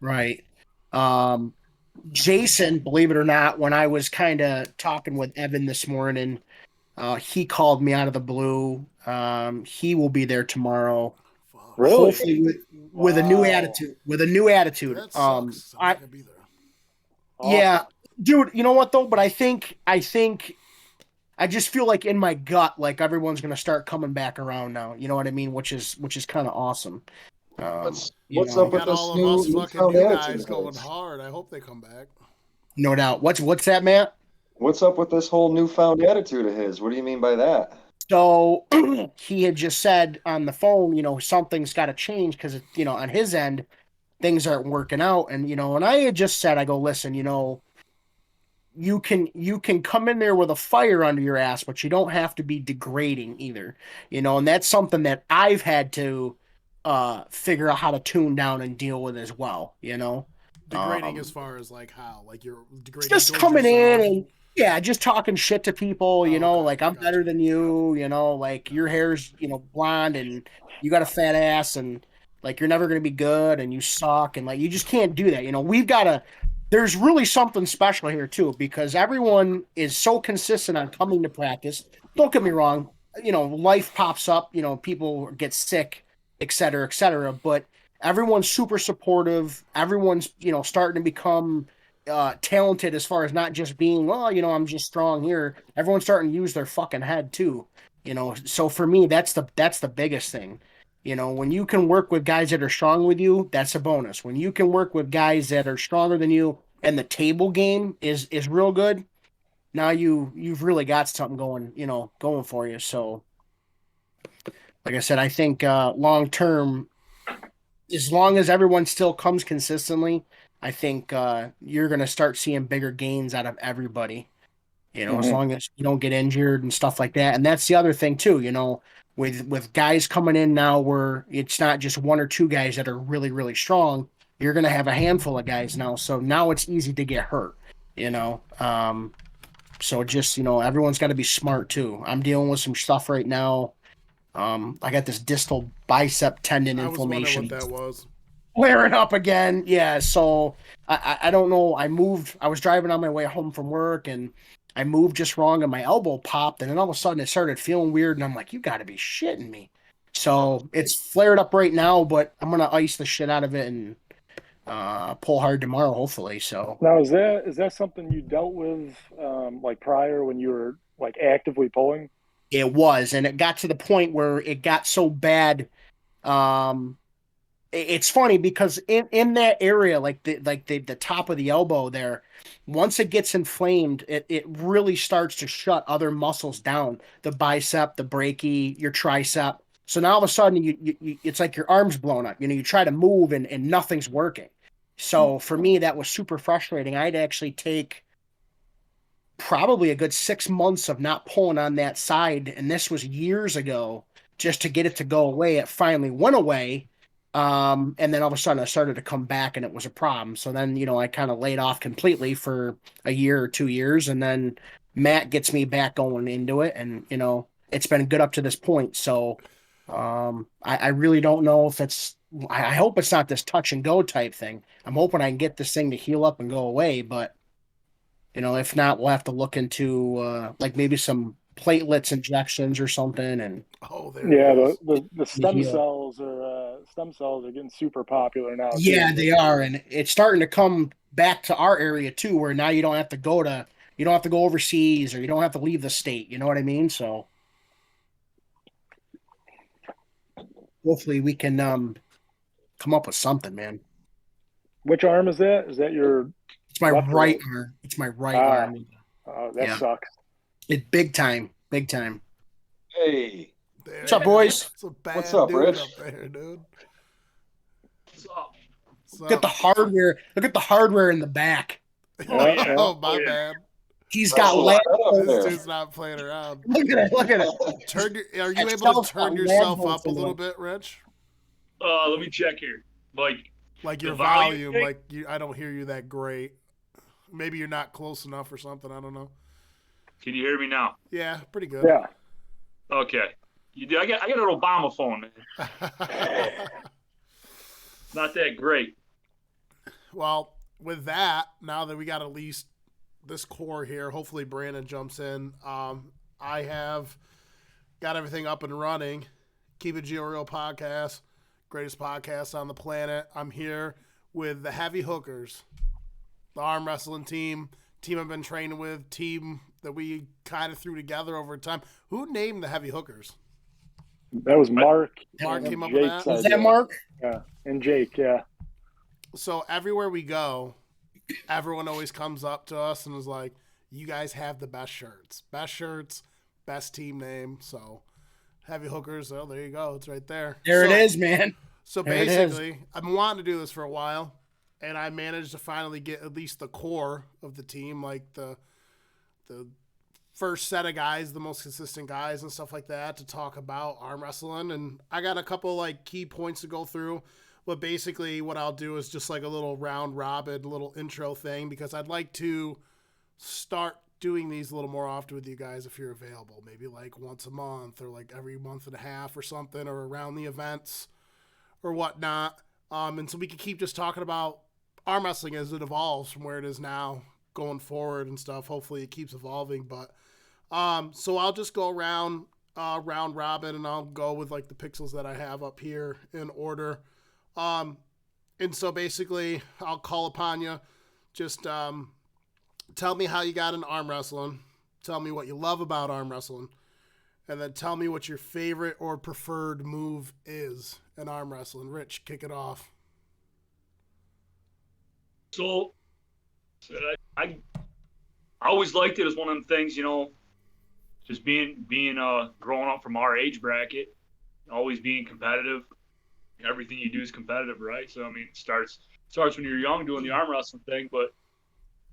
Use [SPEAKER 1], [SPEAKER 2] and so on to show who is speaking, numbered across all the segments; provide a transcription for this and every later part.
[SPEAKER 1] Right. Um, Jason, believe it or not, when I was kind of talking with Evan this morning, he called me out of the blue. He will be there tomorrow,
[SPEAKER 2] Fuck.
[SPEAKER 3] Really?
[SPEAKER 1] hopefully with a new
[SPEAKER 3] Wow.
[SPEAKER 1] attitude. With a new attitude.
[SPEAKER 2] That sucks. I'm not
[SPEAKER 1] I
[SPEAKER 2] gonna be there.
[SPEAKER 1] yeah,
[SPEAKER 3] Awesome.
[SPEAKER 1] dude. You know what though? But I think I just feel like in my gut, like everyone's gonna start coming back around now. You know what I mean? Which is kind of awesome. You
[SPEAKER 4] What's
[SPEAKER 2] You
[SPEAKER 4] up
[SPEAKER 1] know,
[SPEAKER 4] with
[SPEAKER 2] got
[SPEAKER 4] this
[SPEAKER 2] all of us fucking
[SPEAKER 4] newfound
[SPEAKER 2] new
[SPEAKER 4] attitude
[SPEAKER 2] guys
[SPEAKER 4] of
[SPEAKER 2] going
[SPEAKER 4] his?
[SPEAKER 2] hard. I hope they come back.
[SPEAKER 1] no doubt. What's that, Matt?
[SPEAKER 4] What's up with this whole newfound attitude of his? What do you mean by that?
[SPEAKER 1] So he had just said on the phone, something's got to change because, on his end, things aren't working out. And I had just said, I go, listen, you can come in there with a fire under your ass, but you don't have to be degrading either, and that's something that I've had to figure out how to tune down and deal with as well.
[SPEAKER 2] Degrading as
[SPEAKER 1] Um,
[SPEAKER 2] far as like how? Like you're degrading
[SPEAKER 1] just
[SPEAKER 2] towards
[SPEAKER 1] coming in
[SPEAKER 2] yourself.
[SPEAKER 1] and yeah, just talking shit to people,
[SPEAKER 2] Oh, okay,
[SPEAKER 1] like I'm better
[SPEAKER 2] gotcha.
[SPEAKER 1] than you, like your hair's, blonde and you got a fat ass and like you're never gonna be good and you suck and like you just can't do that. We've gotta there's really something special here too, because everyone is so consistent on coming to practice. Don't get me wrong, life pops up, people get sick, et cetera, but everyone's super supportive. Everyone's, starting to become talented as far as not just being, well, I'm just strong here. Everyone's starting to use their fucking head too. So for me, that's the biggest thing. When you can work with guys that are strong with you, that's a bonus. When you can work with guys that are stronger than you and the table game is real good, now you've really got something going for you. So like I said, I think long term, as long as everyone still comes consistently, I think you're going to start seeing bigger gains out of everybody. As
[SPEAKER 3] Hmm.
[SPEAKER 1] long as you don't get injured and stuff like that. And that's the other thing too. With guys coming in now, where it's not just one or two guys that are really really strong. You're going to have a handful of guys now. So now it's easy to get hurt. You know. So just everyone's got to be smart too. I'm dealing with some stuff right now. I got this distal bicep tendon
[SPEAKER 2] I was wondering what
[SPEAKER 1] inflammation
[SPEAKER 2] that was.
[SPEAKER 1] flaring up again. Yeah, so I don't know. I moved. I was driving on my way home from work, and I moved just wrong, and my elbow popped, and then all of a sudden it started feeling weird, and I'm like, "You got to be shitting me!" So it's flared up right now, but I'm gonna ice the shit out of it and pull hard tomorrow, hopefully. So
[SPEAKER 3] Now, is that something you dealt with like prior when you were like actively pulling?
[SPEAKER 1] it was, and it got to the point where it got so bad. Um, it's funny because in that area, like the top of the elbow there, once it gets inflamed, it really starts to shut other muscles down. The bicep, the brachii, your tricep. So now all of a sudden it's like your arm's blown up. You try to move and nothing's working. So for me, that was super frustrating. I'd actually take probably a good 6 months of not pulling on that side, and this was years ago, just to get it to go away. It finally went away. And then all of a sudden I started to come back and it was a problem. So then, I kind of laid off completely for a year or 2 years. And then Matt gets me back going into it. And, it's been good up to this point. So I really don't know if I hope it's not this touch and go type thing. I'm hoping I can get this thing to heal up and go away. But if not, we'll have to look into like maybe some platelets injections or something and
[SPEAKER 2] Oh, there it
[SPEAKER 3] Yeah, the
[SPEAKER 2] is.
[SPEAKER 3] the, the stem
[SPEAKER 1] heal.
[SPEAKER 3] cells are getting super popular now
[SPEAKER 1] Yeah,
[SPEAKER 3] too.
[SPEAKER 1] they are, and it's starting to come back to our area too, where now you don't have to go overseas or you don't have to leave the state. You know what I mean? So hopefully we can come up with something, man.
[SPEAKER 3] Which arm is that? Is that your
[SPEAKER 1] It's my
[SPEAKER 3] left or
[SPEAKER 1] right
[SPEAKER 3] right?
[SPEAKER 1] arm. It's my right
[SPEAKER 3] Ah,
[SPEAKER 1] arm.
[SPEAKER 3] that
[SPEAKER 1] Yeah,
[SPEAKER 3] sucks.
[SPEAKER 1] it big time, big time.
[SPEAKER 4] Hey,
[SPEAKER 1] What's
[SPEAKER 2] There
[SPEAKER 1] up,
[SPEAKER 2] it is.
[SPEAKER 1] boys?
[SPEAKER 2] It's a
[SPEAKER 4] what's
[SPEAKER 2] bad
[SPEAKER 4] up,
[SPEAKER 2] dude
[SPEAKER 4] Rich?
[SPEAKER 2] up there, dude.
[SPEAKER 5] So,
[SPEAKER 2] What's
[SPEAKER 1] Look at the
[SPEAKER 2] up?
[SPEAKER 1] hardware. Look at the hardware in the back.
[SPEAKER 5] oh
[SPEAKER 3] Yeah,
[SPEAKER 5] yeah,
[SPEAKER 3] yeah.
[SPEAKER 2] Oh,
[SPEAKER 5] oh
[SPEAKER 2] my
[SPEAKER 5] yeah.
[SPEAKER 2] bad.
[SPEAKER 1] He's
[SPEAKER 4] Nice
[SPEAKER 1] got
[SPEAKER 4] little
[SPEAKER 1] lab.
[SPEAKER 4] setup
[SPEAKER 2] This
[SPEAKER 4] there.
[SPEAKER 2] dude's not playing around.
[SPEAKER 1] Look at it. Look at it.
[SPEAKER 2] Are you
[SPEAKER 1] That
[SPEAKER 2] able to
[SPEAKER 1] shelf's got
[SPEAKER 2] turn
[SPEAKER 1] lab
[SPEAKER 2] yourself
[SPEAKER 1] bolts
[SPEAKER 2] up a
[SPEAKER 1] in
[SPEAKER 2] little
[SPEAKER 1] it.
[SPEAKER 2] bit, Rich?
[SPEAKER 5] Let me check here. Like
[SPEAKER 2] Like
[SPEAKER 5] the
[SPEAKER 2] your
[SPEAKER 5] volume
[SPEAKER 2] volume,
[SPEAKER 5] thing.
[SPEAKER 2] like I don't hear you that great. Maybe you're not close enough or something. I don't know.
[SPEAKER 5] Can you hear me now?
[SPEAKER 2] Yeah, pretty good.
[SPEAKER 3] Yeah.
[SPEAKER 5] Okay. You do. I got an Obama phone, man. Not that great.
[SPEAKER 2] Well, with that, now that we got at least this core here, hopefully Brandon jumps in. I have got everything up and running. Keep It GRL podcast, greatest podcast on the planet. I'm here with the Heavy Hookers, the arm wrestling team I've been training with, team that we kind of threw together over time. Who named the Heavy Hookers?
[SPEAKER 3] That was Mark.
[SPEAKER 2] Mark
[SPEAKER 3] and
[SPEAKER 2] came up with
[SPEAKER 3] Jake's
[SPEAKER 2] that?
[SPEAKER 1] Was that
[SPEAKER 3] idea.
[SPEAKER 1] Mark?
[SPEAKER 3] Yeah, and Jake. Yeah.
[SPEAKER 2] So everywhere we go, everyone always comes up to us and is like, you guys have the best shirts, best team name. So Heavy Hookers, oh, there you go. It's right there.
[SPEAKER 1] There it is, man.
[SPEAKER 2] So
[SPEAKER 1] There it is.
[SPEAKER 2] basically, I've been wanting to do this for a while, and I managed to finally get at least the core of the team, like the first set of guys, the most consistent guys and stuff like that, to talk about arm wrestling. And I got a couple like key points to go through. But basically what I'll do is just like a little round robin, little intro thing, because I'd like to start doing these a little more often with you guys if you're available. Maybe like once a month or like every month and a half or something, or around the events or whatnot. And so we can keep just talking about arm wrestling as it evolves from where it is now going forward and stuff. Hopefully it keeps evolving. But so I'll just go around round robin, and I'll go with like the pixels that I have up here in order. And so basically I'll call upon you. Just tell me how you got into arm wrestling. Tell me what you love about arm wrestling. And then tell me what your favorite or preferred move is in arm wrestling. Rich, kick it off.
[SPEAKER 5] So I always liked it as one of them things, just being growing up from our age bracket, always being competitive. Everything you do is competitive, right? So I mean, it starts when you're young doing the arm wrestling thing, but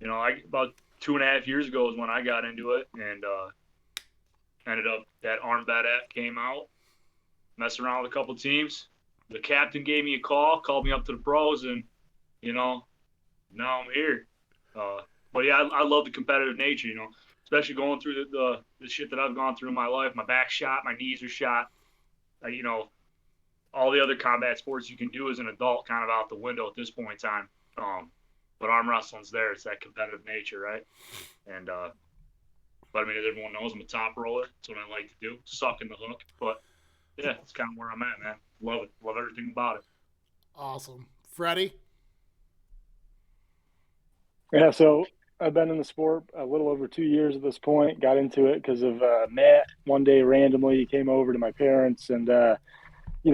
[SPEAKER 5] about 2.5 years ago is when I got into it, and ended up that Arm Bat app came out, messing around with a couple teams. The captain gave me a call, called me up to the pros, and now I'm here. But yeah, I love the competitive nature, especially going through the shit that I've gone through in my life. My back's shot, my knees are shot. All the other combat sports you can do as an adult kind of out the window at this point in time. But arm wrestling's there. It's that competitive nature, right? And but I mean, as everyone knows, I'm a top roller. That's what I like to do, suck in the hook. But yeah, it's kind of where I'm at, man. Love it. Love everything about it.
[SPEAKER 2] Awesome. Freddy?
[SPEAKER 3] Yeah, so I've been in the sport a little over 2 years at this point. Got into it because of Matt. One day, randomly, he came over to my parents and,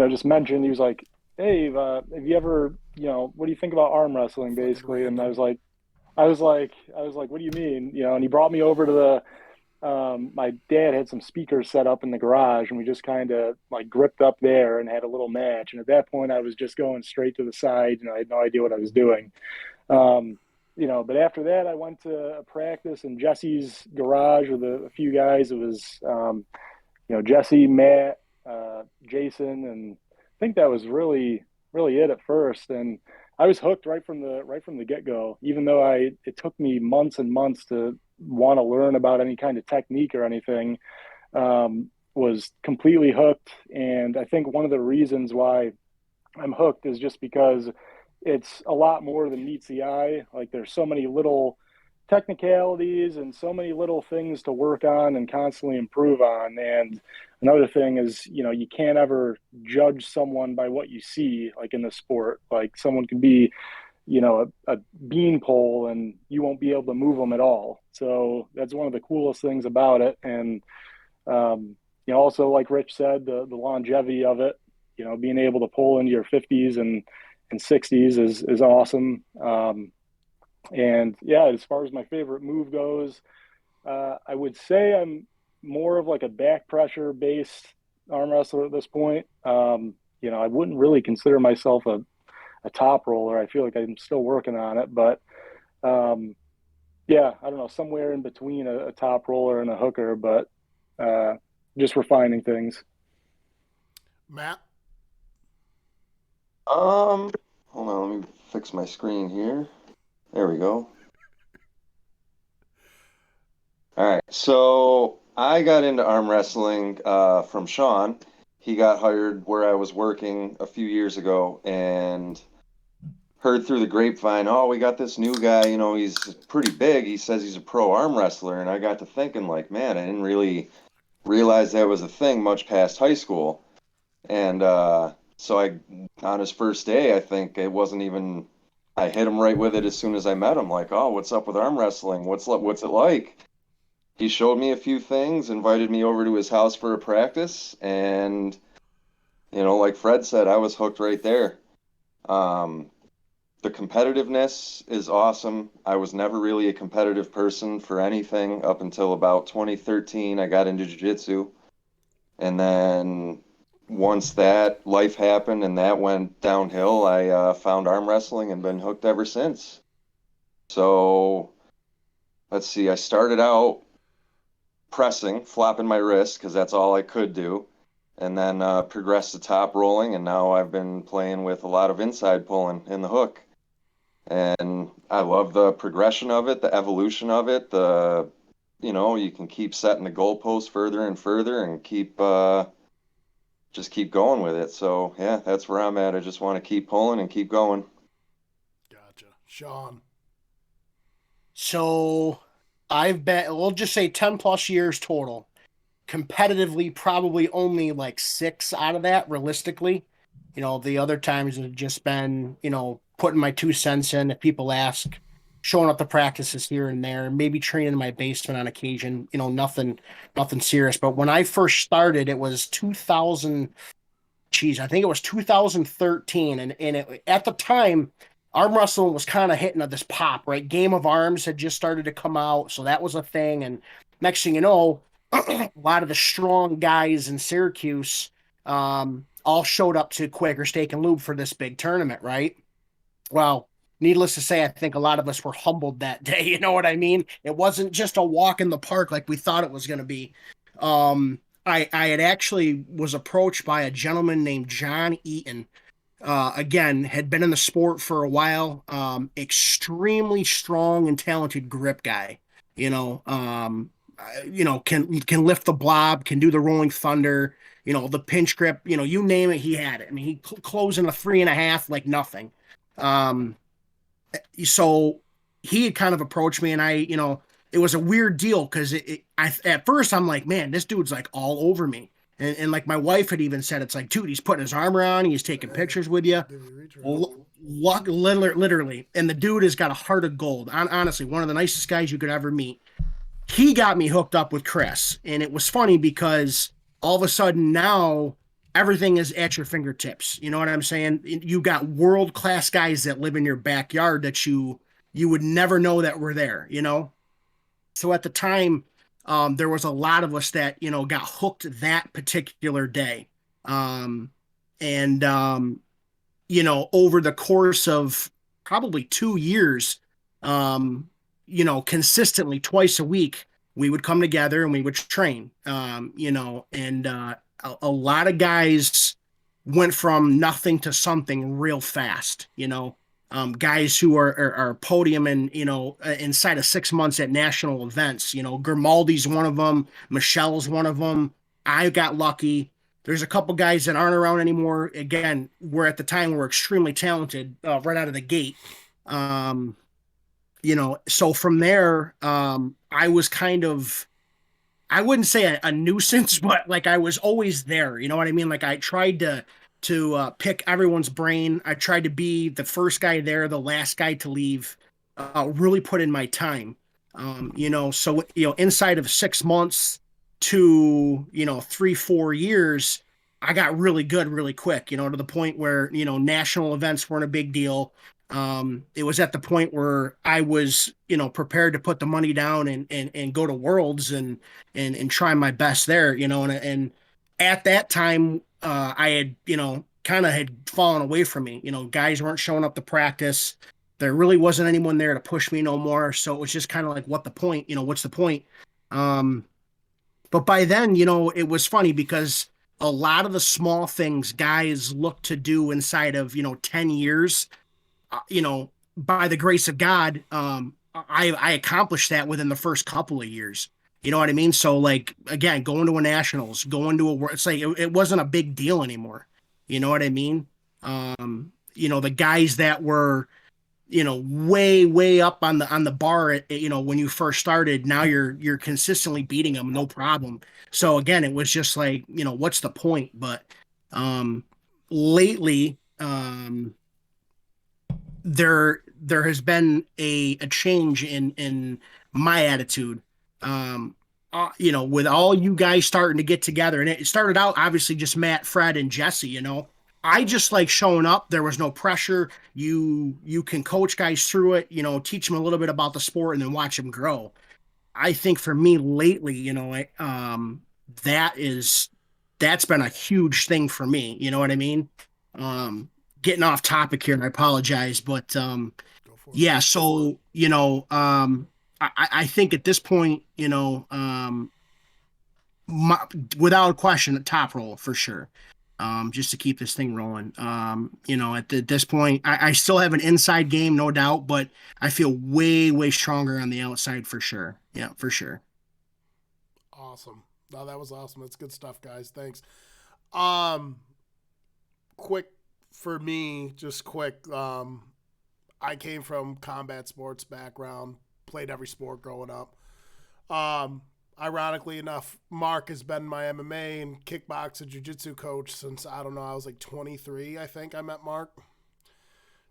[SPEAKER 3] just mentioned, he was like, hey, have you ever, what do you think about arm wrestling, basically? And I was like, what do you mean? And he brought me over to my dad had some speakers set up in the garage, and we just kind of like gripped up there and had a little match. And at that point, I was just going straight to the side, and I had no idea what I was doing. But after that, I went to a practice in Jesse's garage with a few guys. It was, Jesse, Matt, Jason, and I think that was really, really it at first. And I was hooked right from the get-go, even though it took me months and months to want to learn about any kind of technique or anything. Was completely hooked. And I think one of the reasons why I'm hooked is just because it's a lot more than meets the eye. Like, there's so many little technicalities and so many little things to work on and constantly improve on. And another thing is, you can't ever judge someone by what you see, like in the sport. Like, someone could be, a bean pole and you won't be able to move them at all. So that's one of the coolest things about it. And, also, like Rich said, the longevity of it, being able to pull into your 50s and 60s is awesome. And yeah, as far as my favorite move goes, I would say I'm more of like a back pressure based arm wrestler at this point. I wouldn't really consider myself a top roller. I feel like I'm still working on it, but yeah, I don't know, somewhere in between a top roller and a hooker, but just refining things.
[SPEAKER 2] Matt?
[SPEAKER 4] Hold on, let me fix my screen here. There we go. All right, so I got into arm wrestling from Sean. He got hired where I was working a few years ago, and heard through the grapevine, oh, we got this new guy, you know, he's pretty big. He says he's a pro arm wrestler. And I got to thinking, like, man, I didn't really realize that was a thing much past high school. And so on his first day, I think it wasn't even, I hit him right with it as soon as I met him. Like, oh, what's up with arm wrestling? What's it like? He showed me a few things, invited me over to his house for a practice, and you know, like Fred said, I was hooked right there. Um, the competitiveness is awesome. I was never really a competitive person for anything up until about 2013. I got into jiu-jitsu, and then once that life happened and that went downhill, I found arm wrestling and been hooked ever since. So let's see, I started out pressing, flopping my wrist because that's all I could do, and then progressed to top rolling, and now I've been playing with a lot of inside pulling in the hook. And I love the progression of it, the evolution of it, you know, you can keep setting the goalposts further and further and just keep going with it. So yeah, that's where I'm at. I just want to keep pulling and keep going.
[SPEAKER 2] Gotcha. Sean.
[SPEAKER 1] So I've been, we'll just say 10 plus years total. Competitively, probably only like 6 out of that, realistically. You know, the other times have just been, you know, putting my 2 cents in if people ask, showing up to practices here and there, maybe training in my basement on occasion, you know, nothing serious. But when I first started, it was 2000, geez, I think it was 2013. At the time, arm wrestling was kind of hitting this pop, right? Game of Arms had just started to come out. So that was a thing. And next thing you know, a lot of the strong guys in Syracuse all showed up to Quaker Steak and Lube for this big tournament, right? Well, needless to say, I think a lot of us were humbled that day. You know what I mean? It wasn't just a walk in the park like we thought it was going to be. I had actually was approached by a gentleman named John Eaton. Again, had been in the sport for a while. Extremely strong and talented grip guy. You know, can lift the blob, can do the rolling thunder. You know, the pinch grip. You know, you name it, he had it. I mean, he closed in a 3.5 like nothing. Um, so he had kind of approached me, and it was a weird deal because at first I'm like, man, this dude's like all over me. And like my wife had even said, it's like, dude, he's putting his arm around, he's taking pictures with you. Literally. And the dude has got a heart of gold. Honestly, one of the nicest guys you could ever meet. He got me hooked up with Chris. And it was funny because all of a sudden now everything is at your fingertips. You know what I'm saying? You got world-class guys that live in your backyard that you would never know that were there, you know? So at the time, there was a lot of us that, you know, got hooked that particular day. And you know, over the course of probably 2 years, you know, consistently twice a week, we would come together and we would train, you know, and a lot of guys went from nothing to something real fast, you know. Guys who are podium and you know inside of 6 months at national events. You know, Grimaldi's one of them. Michelle's one of them. I got lucky. There's a couple guys that aren't around anymore. Again, we're at the time we're extremely talented right out of the gate. You know, so from there, I was kind of, I wouldn't say a nuisance, but like I was always there. You know what I mean? Like I tried to pick everyone's brain. I tried to be the first guy there, the last guy to leave. Really put in my time. You know, so you know, inside of 6 months to 3-4 years, I got really good really quick. You know, to the point where you know national events weren't a big deal. It was at the point where I was, you know, prepared to put the money down and go to Worlds and try my best there, you know, and at that time, I had, you know, kind of had fallen away from me. You know, guys weren't showing up to practice. There really wasn't anyone there to push me no more. So it was just kind of like, what the point? You know, what's the point? But by then, you know, it was funny because a lot of the small things guys look to do inside of, you know, 10 years, you know, by the grace of God, I accomplished that within the first couple of years. You know what I mean? So like, again, going to a nationals, going to a world, it's like, it wasn't a big deal anymore. You know what I mean? the guys that were, way, way up on the bar when you first started, now you're consistently beating them, no problem. So again, it was just like, what's the point? But um lately, there has been a change in my attitude. With all you guys starting to get together, and it started out obviously just Matt, Fred, and Jesse. I just like showing up. There was no pressure. You can coach guys through it, teach them a little bit about the sport and then watch them grow. I think for me lately, that is that's been a huge thing for me. You know what I mean? Um, Getting off topic here, and I apologize, but
[SPEAKER 2] Go for it.
[SPEAKER 1] yeah. So I think at this point, my, without a question, a top roll for sure. Just to keep this thing rolling. At this point, I still have an inside game, no doubt, but I feel way, way stronger on the outside for sure. Yeah, for sure.
[SPEAKER 2] Awesome. No, that was awesome. That's good stuff, guys. Thanks. Um, quick for me, just quick. I came from combat sports background, played every sport growing up. Ironically enough, Mark has been my MMA and kickboxing jiu-jitsu coach since, I don't know, I was like 23, I think I met Mark.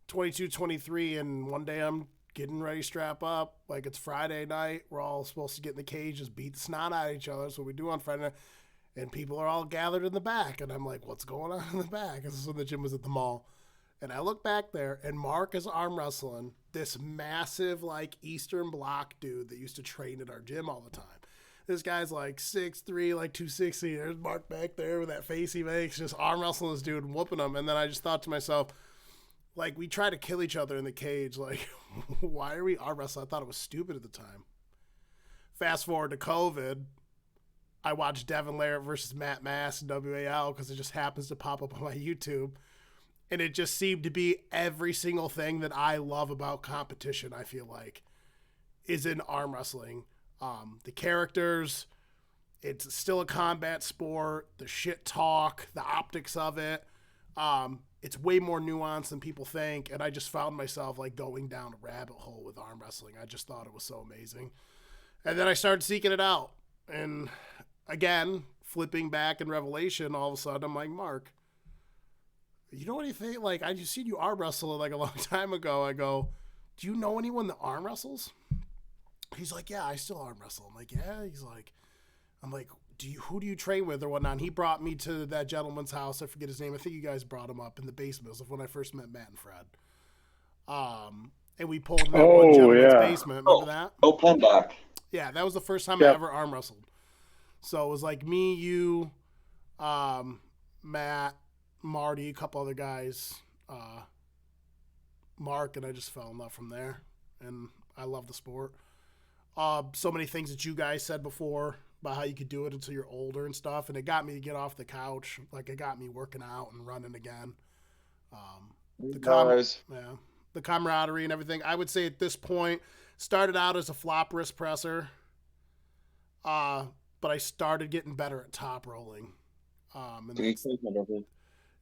[SPEAKER 2] 22, 23, and one day I'm getting ready to strap up. Like, it's Friday night. We're all supposed to get in the cage, just beat the snot out of each other. That's what we do on Friday night. And people are all gathered in the back. And I'm like, what's going on in the back? This is when the gym was at the mall. And I look back there, and Mark is arm wrestling this massive, like, Eastern Bloc dude that used to train at our gym all the time. This guy's like 6'3", like 260. There's Mark back there with that face he makes, just arm wrestling this dude and whooping him. And then I just thought to myself, like, we try to kill each other in the cage. Like, why are we arm wrestling? I thought it was stupid at the time. Fast forward to COVID, I watched Devin Larrett versus Matt Mass in WAL because it just happens to pop up on my YouTube. And it just seemed to be every single thing that I love about competition, I feel like, is in arm wrestling. The characters, it's still a combat sport, the shit talk, the optics of it. It's way more nuanced than people think, and I just found myself like going down a rabbit hole with arm wrestling. I just thought it was so amazing. And then I started seeking it out. And again, flipping back in Revelation, all of a sudden I'm like, Mark, you know anything? Like, I just seen you arm wrestle like a long time ago. I go, do you know anyone that arm wrestles? He's like, yeah, I still arm wrestle. I'm like, yeah. I'm like, who do you train with or whatnot? And he brought me to that gentleman's house. I forget his name. I think you guys brought him up in the basement of when I first met Matt and Fred. And we pulled in that one gentleman's basement. Remember that?
[SPEAKER 4] Oh, Pendock.
[SPEAKER 2] Yeah, that was the first time I ever arm wrestled. So it was like me, you, Matt, Marty, a couple other guys, Mark, and I just fell in love from there. And I love the sport. So many things that you guys said before about how you could do it until you're older and stuff, and it got me to get off the couch. Like, it got me working out and running again. The camaraderie and everything. I would say at this point, started out as a flop wrist presser, but I started getting better at top rolling.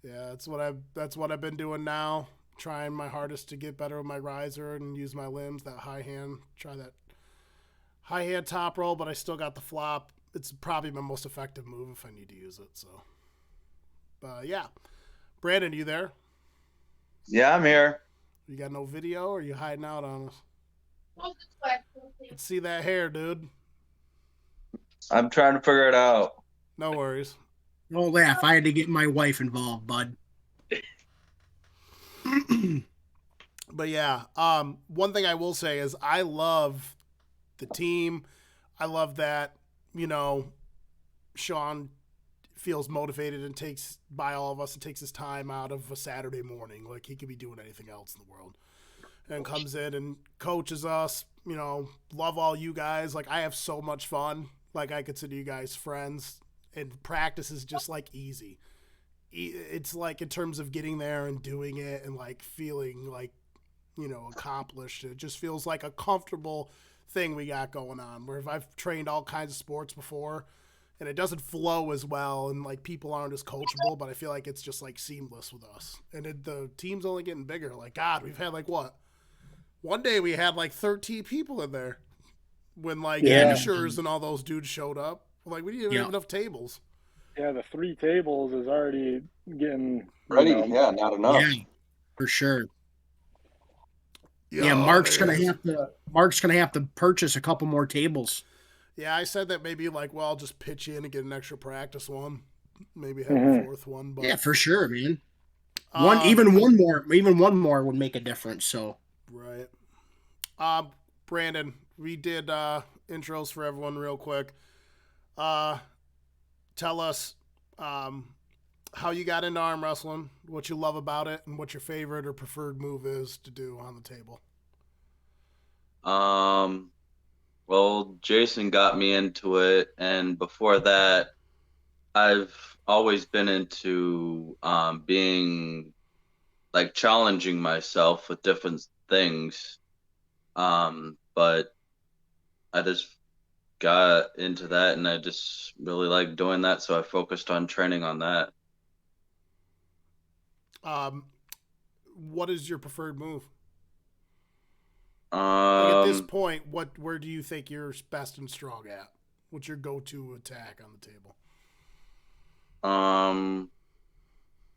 [SPEAKER 2] That's what I've been doing now. Trying my hardest to get better with my riser and use my limbs. That high hand, try that high hand top roll, but I still got the flop. It's probably my most effective move if I need to use it. So, yeah. Brandon, you there?
[SPEAKER 4] Yeah, I'm here.
[SPEAKER 2] You got no video, or are you hiding out on us? Let's see that hair, dude.
[SPEAKER 4] I'm trying to figure it out.
[SPEAKER 2] No worries.
[SPEAKER 1] Don't laugh. I had to get my wife involved, bud.
[SPEAKER 2] But yeah, one thing I will say is I love the team. I love that, Sean feels motivated and takes by all of us and takes his time out of a Saturday morning. Like, he could be doing anything else in the world. And comes in and coaches us, love all you guys. Like, I have so much fun. Like, I consider you guys friends. And practice is just, like, easy. It's, like, in terms of getting there and doing it and, like, feeling, like, accomplished. It just feels like a comfortable thing we got going on. Where if I've trained all kinds of sports before, and it doesn't flow as well, and like people aren't as coachable. But I feel like it's just like seamless with us, and the team's only getting bigger. Like God, we've had like what? One day we had like 13 people in there when like
[SPEAKER 1] Yeah.
[SPEAKER 2] finishers and all those dudes showed up. Like we didn't even
[SPEAKER 1] Yeah.
[SPEAKER 2] have enough tables.
[SPEAKER 3] Yeah, the 3 tables is already getting
[SPEAKER 4] Ready? Yeah, not enough.
[SPEAKER 1] Yeah, for sure. Yeah,
[SPEAKER 2] Yo,
[SPEAKER 1] Mark's
[SPEAKER 2] there
[SPEAKER 1] gonna
[SPEAKER 2] it is.
[SPEAKER 1] have to purchase a couple more tables.
[SPEAKER 2] Yeah, I said that maybe like, well, I'll just pitch in and get an extra practice one, maybe have a
[SPEAKER 3] Mhm.
[SPEAKER 2] fourth one. But
[SPEAKER 1] Yeah, for sure, man.
[SPEAKER 2] uh,
[SPEAKER 1] Even one more would make a difference. So
[SPEAKER 2] right. Brandon, we did intros for everyone real quick. Tell us how you got into arm wrestling, what you love about it, and what your favorite or preferred move is to do on the table.
[SPEAKER 6] Well, Jason got me into it, and before that, I've always been into being like challenging myself with different things. But I just got into that, and I just really like doing that, so I focused on training on that.
[SPEAKER 2] What is your preferred move? Like at this
[SPEAKER 6] Um,
[SPEAKER 2] point, where do you think you're best and strong at? What's your go-to attack on the table?
[SPEAKER 6] um,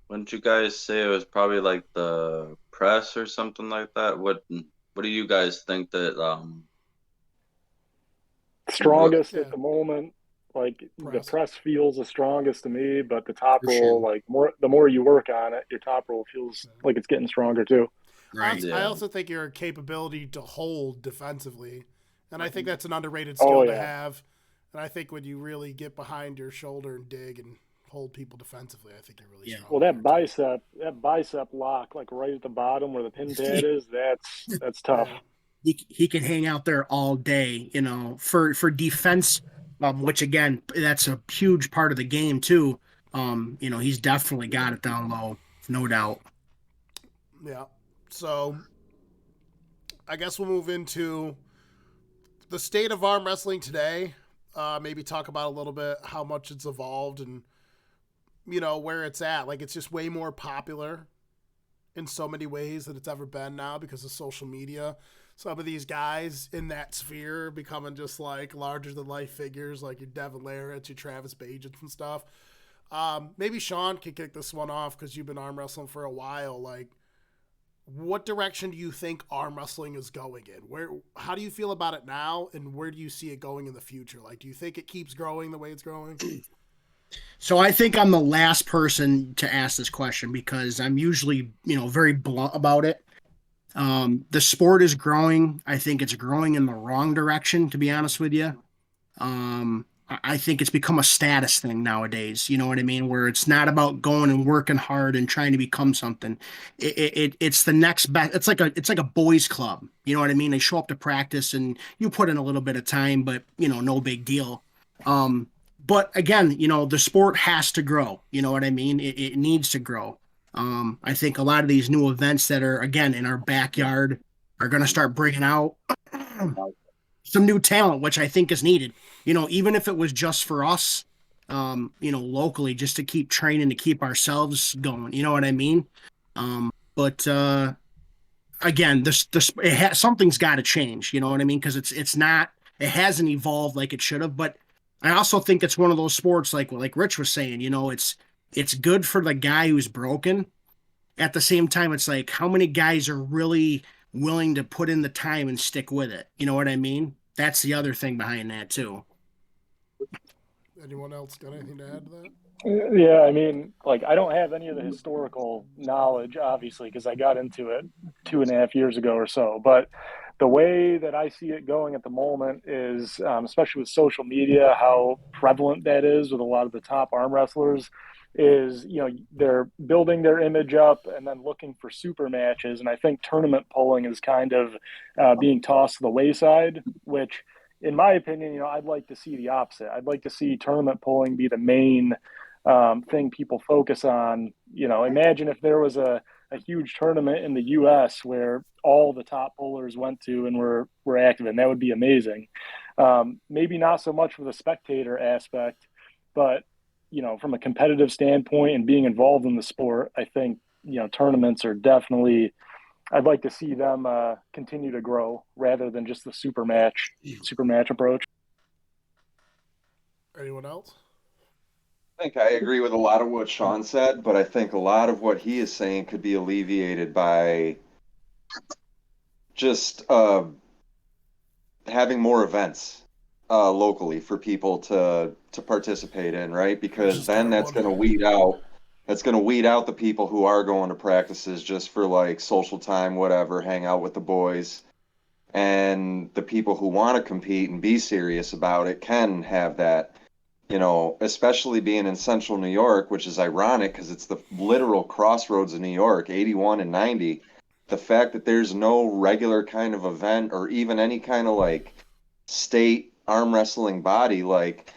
[SPEAKER 6] wouldn't you guys say it was probably like the press or something like that? What do you guys think that what
[SPEAKER 3] Strongest
[SPEAKER 2] Yeah,
[SPEAKER 3] at the moment, like the
[SPEAKER 2] press.
[SPEAKER 3] press feels the strongest to me, but the top
[SPEAKER 1] for
[SPEAKER 3] roll,
[SPEAKER 1] sure,
[SPEAKER 3] like the more you work on it, your top roll feels like it's getting stronger too.
[SPEAKER 1] right?
[SPEAKER 2] I
[SPEAKER 6] Yeah.
[SPEAKER 2] also think your capability to hold defensively, and I think that's an underrated
[SPEAKER 3] Oh
[SPEAKER 2] skill to
[SPEAKER 3] yeah.
[SPEAKER 2] have. And I think when you really get behind your shoulder and dig and hold people defensively, I think you're really
[SPEAKER 1] Yeah.
[SPEAKER 2] strong.
[SPEAKER 3] Well,
[SPEAKER 2] there, too.
[SPEAKER 3] that bicep lock, like right at the bottom where the pin pad is, that's tough.
[SPEAKER 2] Yeah.
[SPEAKER 1] He can hang out there all day, for defense, which again, that's a huge part of the game too. He's definitely got it down low, no doubt.
[SPEAKER 2] Yeah. So I guess we'll move into the state of arm wrestling today. Maybe talk about a little bit how much it's evolved and where it's at. Like it's just way more popular in so many ways than it's ever been now because of social media. Some of these guys in that sphere are becoming just like larger than life figures, like your Devin Larratt, your Travis Bagents and stuff. Maybe Sean can kick this one off because you've been arm wrestling for a while. Like, what direction do you think arm wrestling is going in? How do you feel about it now, and where do you see it going in the future? Like, do you think it keeps growing the way it's growing?
[SPEAKER 1] So I think I'm the last person to ask this question because I'm usually, very blunt about it. The sport is growing. I think it's growing in the wrong direction, to be honest with you. I think it's become a status thing nowadays. You know what I mean? Where it's not about going and working hard and trying to become something. It's the next best. It's like a boys club. You know what I mean? They show up to practice and you put in a little bit of time, but no big deal. Um, but again, the sport has to grow. You know what I mean? It needs to grow. I think a lot of these new events that are again in our backyard are going to start bringing out some new talent, which I think is needed. Even if it was just for us, locally, just to keep training to keep ourselves going. You know what I mean? But again, something's got to change. You know what I mean? Because it's not, it hasn't evolved like it should have. But I also think it's one of those sports, like Rich was saying. It's good for the guy who's broken. At the same time, it's like how many guys are really willing to put in the time and stick with it. You know what I mean? That's the other thing behind that too.
[SPEAKER 2] Anyone else got anything to add to that?
[SPEAKER 3] Yeah, I mean, like I don't have any of the historical knowledge, obviously, because I got into it 2.5 years ago or so. But the way that I see it going at the moment is, especially with social media, how prevalent that is with a lot of the top arm wrestlers, is they're building their image up and then looking for super matches, and I think tournament polling is kind of being tossed to the wayside, which. In my opinion, I'd like to see the opposite. I'd like to see tournament polling be the main thing people focus on. Imagine if there was a huge tournament in the U.S. where all the top pollers went to and were active, and that would be amazing. Maybe not so much for the spectator aspect, But, from a competitive standpoint and being involved in the sport, I think, tournaments are definitely, I'd like to see them continue to grow rather than just the super match approach.
[SPEAKER 2] Anyone else?
[SPEAKER 4] I think I agree with a lot of what Sean said, but I think a lot of what he is saying could be alleviated by just having more events locally for people to participate in, right? Because then that's going to weed out the people who are going to practices just for like social time, whatever, hang out with the boys. And the people who want to compete and be serious about it can have that, especially being in central New York, which is ironic because it's the literal crossroads of New York, 81 and 90. The fact that there's no regular kind of event or even any kind of like state arm wrestling body, like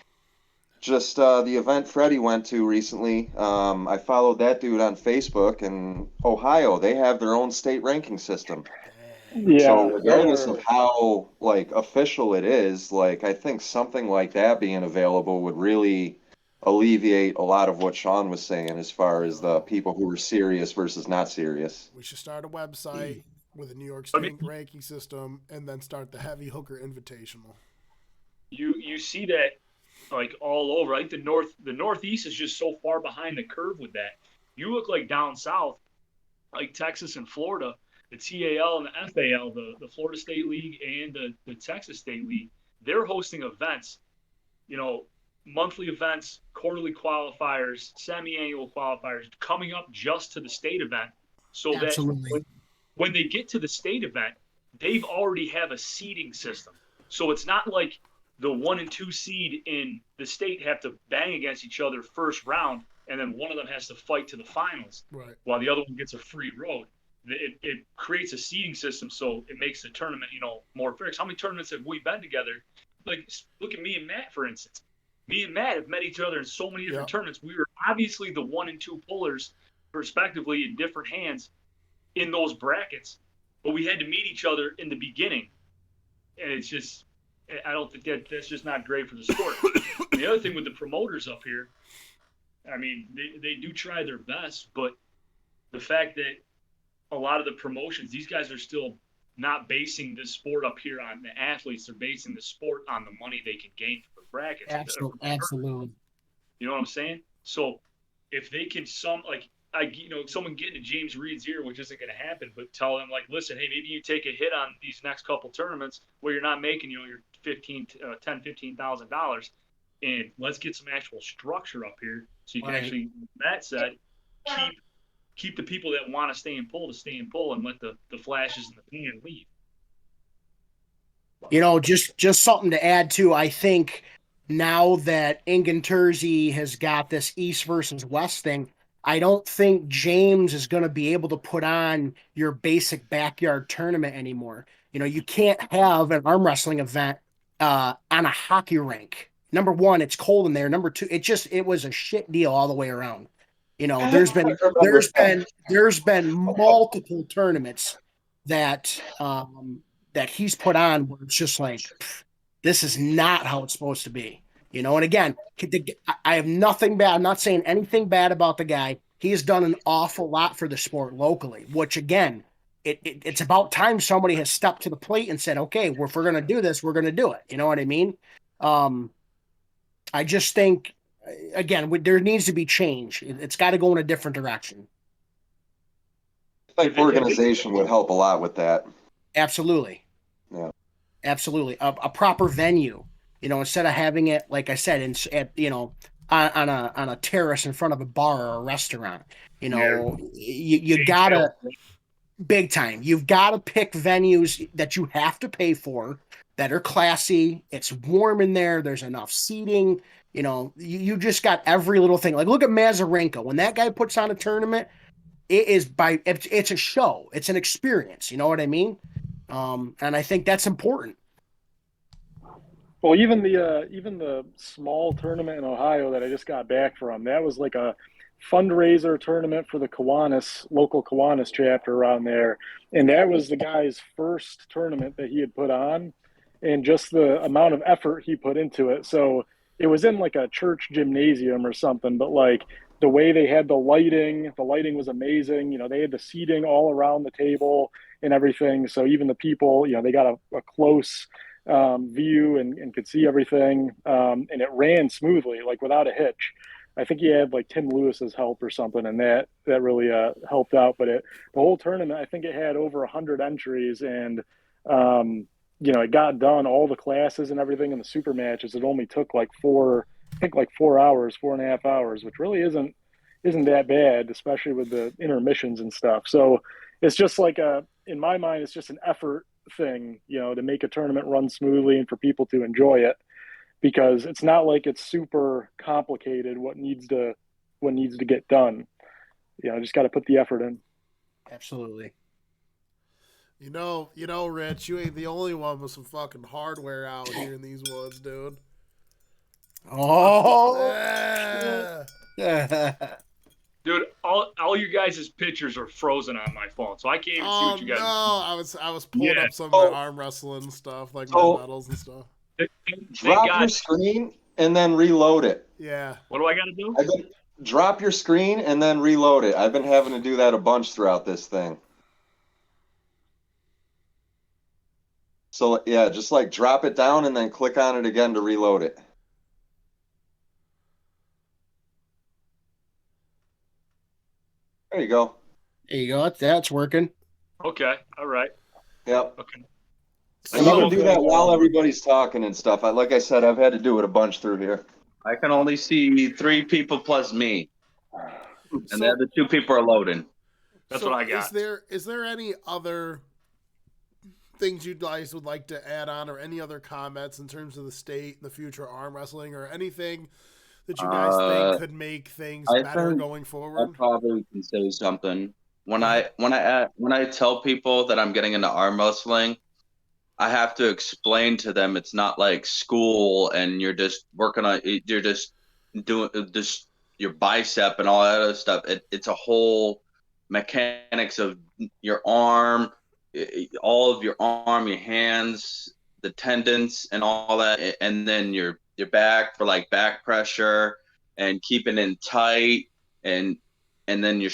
[SPEAKER 4] just the event Freddy went to recently. I followed that dude on Facebook, and Ohio, they have their own state ranking system. So
[SPEAKER 3] Yeah,
[SPEAKER 4] regardless of how like official it is, like I think something like that being available would really alleviate a lot of what Sean was saying as far as the people who are serious versus not serious.
[SPEAKER 2] We should start a website with a New York
[SPEAKER 5] I mean,
[SPEAKER 2] State ranking system, and then start the Heavy Hooker Invitational.
[SPEAKER 5] you see that like all over. Like the Northeast is just so far behind the curve with that. You look like down south, like Texas and Florida, the TAL and the FAL, the Florida State League and the Texas State League, they're hosting events, you know, monthly events, quarterly qualifiers, semi-annual qualifiers coming up just to the state event, so that
[SPEAKER 1] Absolutely.
[SPEAKER 5] when they get to the state event, they've already have a seeding system. So it's not like the 1 and 2 seed in the state have to bang against each other first round, and then one of them has to fight to the finals,
[SPEAKER 2] Right.
[SPEAKER 5] while the other one gets a free road. It creates a seeding system, so it makes the tournament, more fair. How many tournaments have we been together? Like, look at me and Matt, for instance. Me and Matt have met each other in so many different tournaments. We were obviously the 1 and 2 pullers, respectively, in different hands in those brackets, but we had to meet each other in the beginning, and it's just, I don't think that's just not great for the sport. And the other thing with the promoters up here, I mean, they do try their best, but the fact that a lot of the promotions, these guys are still not basing the sport up here on the athletes. They're basing the sport on the money they can gain from the brackets.
[SPEAKER 1] Absolutely.
[SPEAKER 5] You know what I'm saying? So if they can someone getting to James Reed's ear, which isn't going to happen, but tell them like, listen, hey, maybe you take a hit on these next couple tournaments where you're not making, your $15,000, and let's get some actual structure up here so you can actually, Matt said, keep the people that want to stay and pull and let the flashes in the pan leave.
[SPEAKER 1] Just something to add to. I think now that Inganterzi has got this East versus West thing, I don't think James is going to be able to put on your basic backyard tournament anymore. You can't have an arm wrestling event on a hockey rink. Number one, it's cold in there. Number two, it was a shit deal all the way around. There's been multiple tournaments that he's put on where it's just like, this is not how it's supposed to be. And again, I have nothing bad. I'm not saying anything bad about the guy. He has done an awful lot for the sport locally, which again, it's about time somebody has stepped to the plate and said, okay, well, if we're going to do this, we're going to do it. You know what I mean? I just think, again, there needs to be change. It's got to go in a different direction.
[SPEAKER 4] I think organization would help a lot with that.
[SPEAKER 1] Absolutely.
[SPEAKER 4] Yeah.
[SPEAKER 1] Absolutely. A proper venue, instead of having it, like I said, on a terrace in front of a bar or a restaurant, you gotta, big time. You've got to pick venues that you have to pay for, that are classy. It's warm in there. There's enough seating. You just got every little thing. Like, look at Mazarenka. When that guy puts on a tournament, it's a show. It's an experience. You know what I mean? And I think that's important.
[SPEAKER 3] Well, even the small tournament in Ohio that I just got back from, that was like a fundraiser tournament for the local Kiwanis chapter around there. And that was the guy's first tournament that he had put on, and just the amount of effort he put into it. So, it was in like a church gymnasium or something, but like the way they had the lighting was amazing. You know, they had the seating all around the table and everything. So even the people, you know, they got a close view and could see everything. And it ran smoothly, like without a hitch. I think he had like Tim Lewis's help or something, and that really helped out. But the whole tournament, I think it had over 100 entries, and um, you know, it got done, all the classes and everything in the super matches. It only took like I think like 4 hours, 4.5 hours, which really isn't that bad, especially with the intermissions and stuff. So it's just like in my mind, it's just an effort thing, you know, to make a tournament run smoothly and for people to enjoy it, because it's not like it's super complicated what needs to get done. You know, just got to put the effort in.
[SPEAKER 1] Absolutely.
[SPEAKER 2] Rich, you ain't the only one with some fucking hardware out here in these woods, dude.
[SPEAKER 1] Oh.
[SPEAKER 2] Yeah.
[SPEAKER 5] Dude, all you guys' pictures are frozen on my phone, so I can't even see
[SPEAKER 2] Oh
[SPEAKER 5] what you guys.
[SPEAKER 2] no, I was pulling
[SPEAKER 5] Yeah.
[SPEAKER 2] up some of my arm wrestling stuff, like my medals and stuff.
[SPEAKER 5] Thank
[SPEAKER 4] Drop your
[SPEAKER 5] God.
[SPEAKER 4] screen and then reload it.
[SPEAKER 2] Yeah.
[SPEAKER 5] What do I got to do?
[SPEAKER 4] Drop your screen and then reload it. I've been having to do that a bunch throughout this thing. So yeah, just like drop it down and then click on it again to reload it. There you go.
[SPEAKER 1] There you go. That's working.
[SPEAKER 5] Okay. All right.
[SPEAKER 4] Yep.
[SPEAKER 5] Okay.
[SPEAKER 4] And you
[SPEAKER 5] So-
[SPEAKER 4] can do that while everybody's talking and stuff. Like I said, I've had to do it a bunch through here.
[SPEAKER 6] I can only see 3 people plus me, and the other 2 people are loading.
[SPEAKER 5] That's what I got.
[SPEAKER 2] Is there any other things you guys would like to add on, or any other comments in terms of the state, the future arm wrestling, or anything that you guys think could make things better going forward?
[SPEAKER 6] I probably can say something. When I tell people that I'm getting into arm wrestling, I have to explain to them it's not like school and you're just doing just your bicep and all that other stuff. It's a whole mechanics of your arm, all of your arm, your hands, the tendons and all that, and then your back for like back pressure and keeping it tight, and then your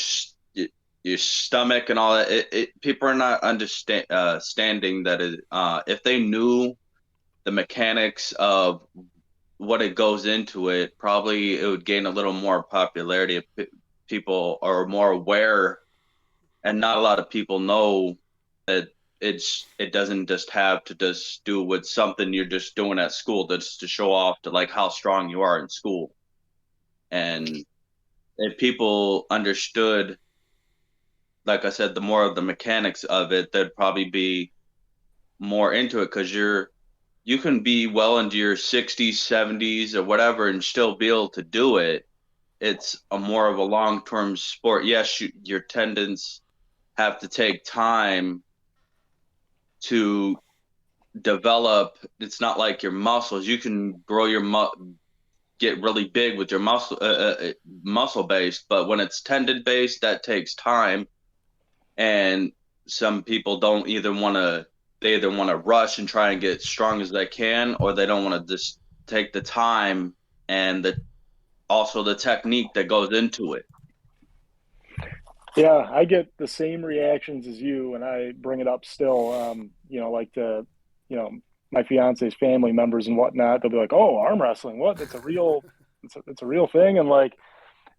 [SPEAKER 6] stomach and all that. People are not understanding that if they knew the mechanics of what it goes into it, probably it would gain a little more popularity if people are more aware. And not a lot of people know that it doesn't just have to just do with something you're just doing at school just to show off to like how strong you are in school. And if people understood, like I said, the more of the mechanics of it, they'd probably be more into it, because you can be well into your 60s, 70s, or whatever and still be able to do it. It's a more of a long-term sport. Yes, your tendons have to take time to develop. It's not like your muscles. You can grow get really big with your muscle based, but when it's tendon based, that takes time. And some people don't they either want to rush and try and get as strong as they can, or they don't want to just take the time and also the technique that goes into it.
[SPEAKER 3] Yeah, I get the same reactions as you when I bring it up still. You know, like you know, my fiance's family members and whatnot, they'll be like, "Oh, arm wrestling, what? It's a real thing." And like,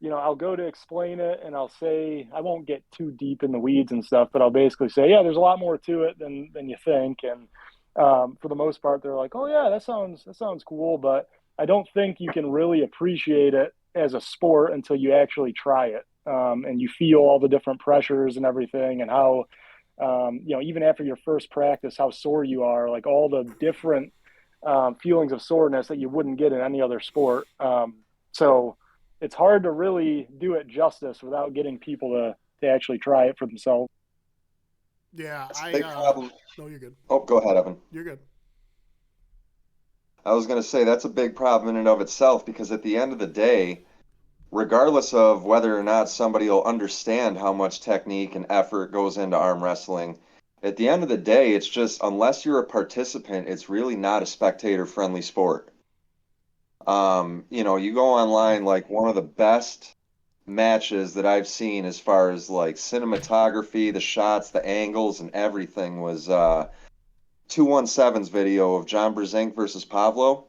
[SPEAKER 3] you know, I'll go to explain it and I'll say, I won't get too deep in the weeds and stuff, but I'll basically say, yeah, there's a lot more to it than you think. And for the most part, they're like, oh yeah, that sounds cool, but I don't think you can really appreciate it as a sport until you actually try it. And you feel all the different pressures and everything, and how, you know, even after your first practice, how sore you are, like all the different feelings of soreness that you wouldn't get in any other sport. So it's hard to really do it justice without getting people to actually try it for themselves.
[SPEAKER 2] Yeah,
[SPEAKER 4] That's a big problem.
[SPEAKER 2] No, you're good.
[SPEAKER 4] Oh, go ahead, Evan.
[SPEAKER 2] You're good.
[SPEAKER 4] I was going to say that's a big problem in and of itself, because at the end of the day, regardless of whether or not somebody will understand how much technique and effort goes into arm wrestling, at the end of the day, it's just, unless you're a participant, it's really not a spectator-friendly sport. You go online, like one of the best matches that I've seen as far as like cinematography, the shots, the angles, and everything was 217's video of John Brzenk versus Pavlo.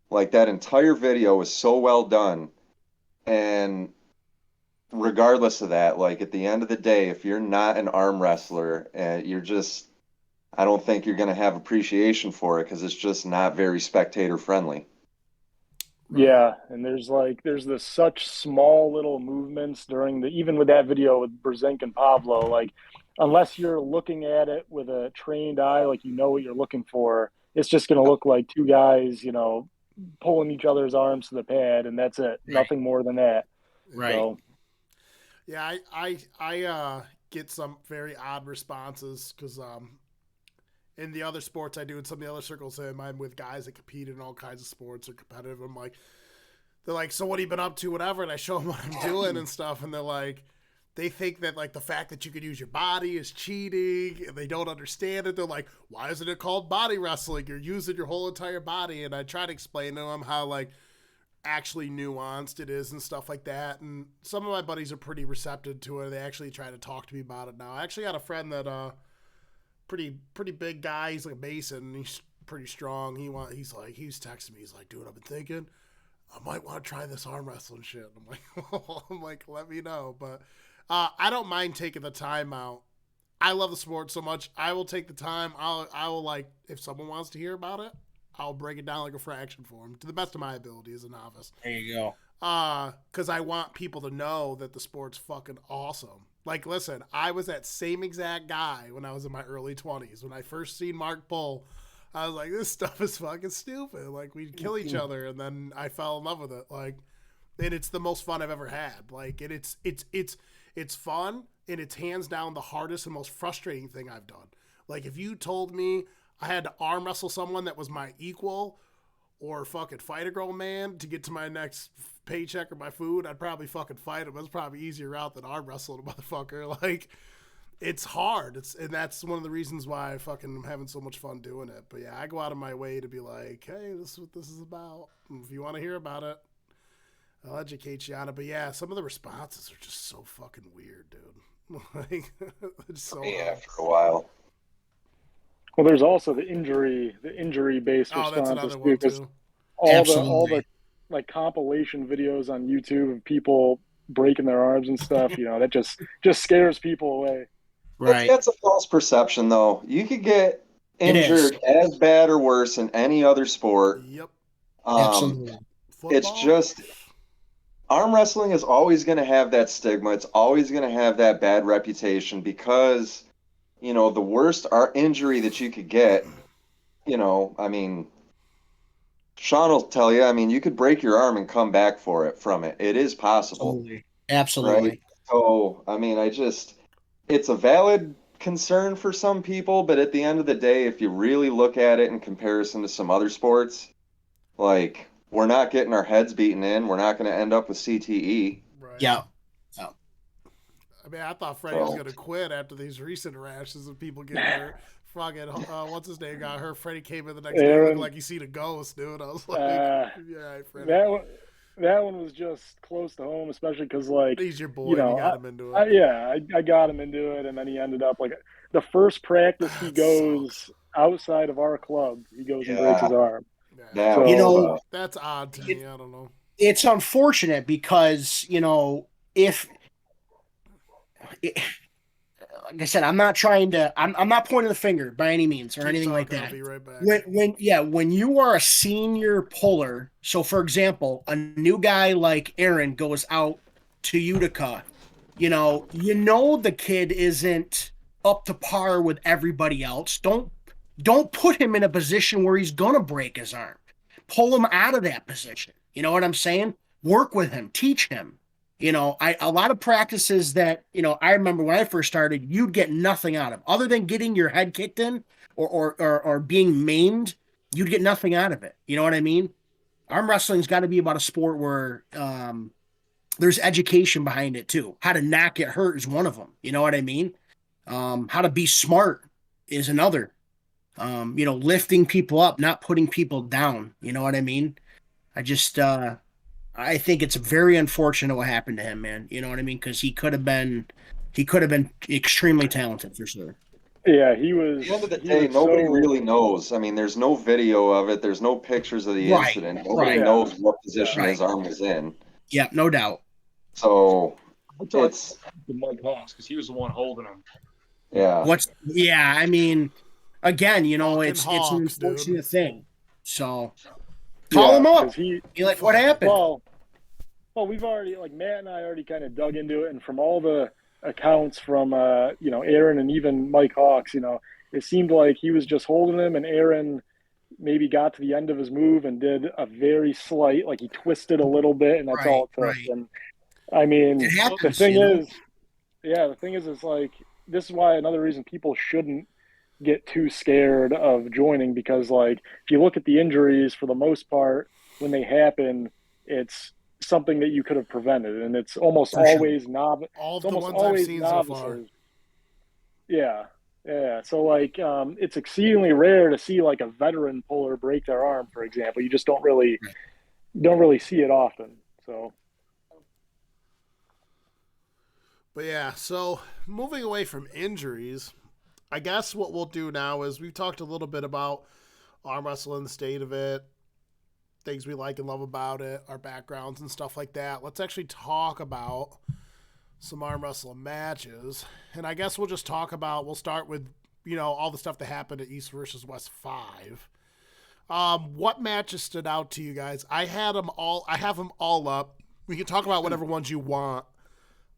[SPEAKER 4] Like that entire video was so well done. And regardless of that, like at the end of the day, if you're not an arm wrestler, you're just, I don't think you're going to have appreciation for it because it's just not very spectator friendly.
[SPEAKER 3] Yeah, and there's this such small little movements during the even with that video with Brzenk and Pablo, like unless you're looking at it with a trained eye, like you know what you're looking for, it's just gonna look like two guys, pulling each other's arms to the pad, and that's it.
[SPEAKER 1] Right.
[SPEAKER 3] Nothing more than that.
[SPEAKER 1] Right.
[SPEAKER 3] So
[SPEAKER 2] Yeah, I get some very odd responses because in the other sports I do in some of the other circles I'm with guys that compete in all kinds of sports or competitive. I'm like, they're like, so what have you been up to, whatever, and I show them what I'm doing and stuff, and they're like, they think that like the fact that you could use your body is cheating, and they don't understand it. They're like, why isn't it called body wrestling? You're using your whole entire body, and I try to explain to them how like actually nuanced it is and stuff like that. And some of my buddies are pretty receptive to it. They actually try to talk to me about it now. I actually had a friend that pretty big guy. He's like a Mason. He's pretty strong. He's texting me. He's like, dude, I've been thinking I might want to try this arm wrestling shit. I'm like, let me know. But I don't mind taking the time out. I love the sport so much. I will take the time. I will like if someone wants to hear about it, I'll break it down like a fraction for them to the best of my ability as a novice.
[SPEAKER 1] There you go.
[SPEAKER 2] Because I want people to know that the sport's fucking awesome. Like, listen, I was that same exact guy when I was in my early 20s. When I first seen Mark Bull, I was like, this stuff is fucking stupid. Like, we'd kill each other, and then I fell in love with it. Like, and it's the most fun I've ever had. Like, and it's fun, and it's hands down the hardest and most frustrating thing I've done. Like, if you told me I had to arm wrestle someone that was my equal or fucking fight a grown man to get to my next paycheck or my food, I'd probably fucking fight him. That's probably easier route than arm wrestling a motherfucker. Like, it's hard. And that's one of the reasons why I fucking am having so much fun doing it. But yeah, I go out of my way to be like, hey, this is what this is about. And if you want to hear about it, I'll educate you on it. But yeah, some of the responses are just so fucking weird, dude. Like, it's so
[SPEAKER 4] Me
[SPEAKER 2] hard.
[SPEAKER 4] after a while.
[SPEAKER 3] well, there's also the injury based
[SPEAKER 2] Oh, that's
[SPEAKER 3] responses
[SPEAKER 2] another
[SPEAKER 3] too,
[SPEAKER 2] one
[SPEAKER 3] because
[SPEAKER 2] too.
[SPEAKER 3] all
[SPEAKER 1] Absolutely.
[SPEAKER 3] the like compilation videos on YouTube of people breaking their arms and stuff, that just scares people away.
[SPEAKER 1] Right.
[SPEAKER 4] That's a false perception, though. You could get
[SPEAKER 1] It is.
[SPEAKER 4] injured as bad or worse in any other sport.
[SPEAKER 2] Yep.
[SPEAKER 1] Absolutely.
[SPEAKER 4] It's
[SPEAKER 2] Football?
[SPEAKER 4] just arm wrestling is always going to have that stigma. It's always going to have that bad reputation because, the worst injury that you could get, I mean, Sean will tell you, I mean, you could break your arm and come back from it. It is possible,
[SPEAKER 1] Absolutely. Absolutely.
[SPEAKER 4] right? So, I mean, it's a valid concern for some people, but at the end of the day, if you really look at it in comparison to some other sports, like we're not getting our heads beaten in, we're not going to end up with CTE.
[SPEAKER 2] Right.
[SPEAKER 1] Yeah.
[SPEAKER 2] I mean, I thought Freddy was going to quit after these recent rashes of people getting hurt. Fucking, what's his name got hurt. Freddie came in the next day
[SPEAKER 3] Aaron.
[SPEAKER 2] looking like he seen a ghost, dude. I was like, yeah, right, Freddie.
[SPEAKER 3] That one was just close to home, especially because like
[SPEAKER 2] He's your boy. You got him into it.
[SPEAKER 3] I got him into it, and then he ended up like the first practice he goes outside of our club, he goes and breaks his arm.
[SPEAKER 2] Yeah.
[SPEAKER 3] So,
[SPEAKER 2] That's odd to me. I don't know.
[SPEAKER 1] It's unfortunate because, if like I said, I'm not pointing the finger by any means or
[SPEAKER 2] Keep
[SPEAKER 1] anything like
[SPEAKER 2] talking,
[SPEAKER 1] that.
[SPEAKER 2] I'll be right back.
[SPEAKER 1] When you are a senior puller, so for example, a new guy like Aaron goes out to Utica, the kid isn't up to par with everybody else. Don't put him in a position where he's gonna break his arm. Pull him out of that position. You know what I'm saying? Work with him, teach him. A lot of practices that, I remember when I first started, you'd get nothing out of. Other than getting your head kicked in or being maimed, you'd get nothing out of it. You know what I mean? Arm wrestling's got to be about a sport where there's education behind it too. How to not get hurt is one of them. You know what I mean? How to be smart is another. Lifting people up, not putting people down. You know what I mean? I just I think it's very unfortunate what happened to him, man. You know what I mean? Because he could have been extremely talented for sure.
[SPEAKER 3] Yeah,
[SPEAKER 4] At the end of the
[SPEAKER 3] he
[SPEAKER 4] day,
[SPEAKER 3] was
[SPEAKER 4] nobody
[SPEAKER 3] so
[SPEAKER 4] really knows. I mean, there's no video of it. There's no pictures of the
[SPEAKER 1] Right,
[SPEAKER 4] incident. Nobody
[SPEAKER 1] right,
[SPEAKER 3] yeah,
[SPEAKER 4] knows what position
[SPEAKER 1] right.
[SPEAKER 4] his arm was in.
[SPEAKER 1] Yeah, no doubt.
[SPEAKER 4] So
[SPEAKER 5] I thought
[SPEAKER 4] it's,
[SPEAKER 5] Mike Hawks because he was the one holding him.
[SPEAKER 4] yeah.
[SPEAKER 1] Yeah, I mean, again,
[SPEAKER 2] Fucking
[SPEAKER 1] it's an
[SPEAKER 2] Hawks, dude.
[SPEAKER 1] unfortunate thing. So call
[SPEAKER 3] yeah
[SPEAKER 1] him
[SPEAKER 3] because
[SPEAKER 1] up.
[SPEAKER 3] he
[SPEAKER 1] Be like, what happened?
[SPEAKER 3] well we've already like Matt and I already kind of dug into it, and from all the accounts from Aaron and even Mike Hawks, it seemed like he was just holding him, and Aaron maybe got to the end of his move and did a very slight, like he twisted a little bit, and that's all
[SPEAKER 1] Right,
[SPEAKER 3] it took.
[SPEAKER 1] right.
[SPEAKER 3] And I mean,
[SPEAKER 1] It
[SPEAKER 3] the
[SPEAKER 1] happens,
[SPEAKER 3] thing is, yeah, the thing is, it's like this is why another reason people shouldn't get too scared of joining, because like if you look at the injuries for the most part when they happen, it's something that you could have prevented, and it's almost
[SPEAKER 1] for sure.
[SPEAKER 3] always novice.
[SPEAKER 2] All
[SPEAKER 3] It's
[SPEAKER 2] of the
[SPEAKER 3] almost
[SPEAKER 2] ones I've
[SPEAKER 3] always
[SPEAKER 2] seen so far.
[SPEAKER 3] novices. Yeah, yeah. So like, it's exceedingly rare to see like a veteran puller break their arm, for example. You just don't really see it often. So
[SPEAKER 2] But yeah, so moving away from injuries, I guess what we'll do now is we've talked a little bit about arm wrestling, the state of it, things we like and love about it, our backgrounds and stuff like that. Let's actually talk about some arm wrestling matches. And I guess we'll start with, all the stuff that happened at East versus West 5. What matches stood out to you guys? I have them all up. We can talk about whatever ones you want.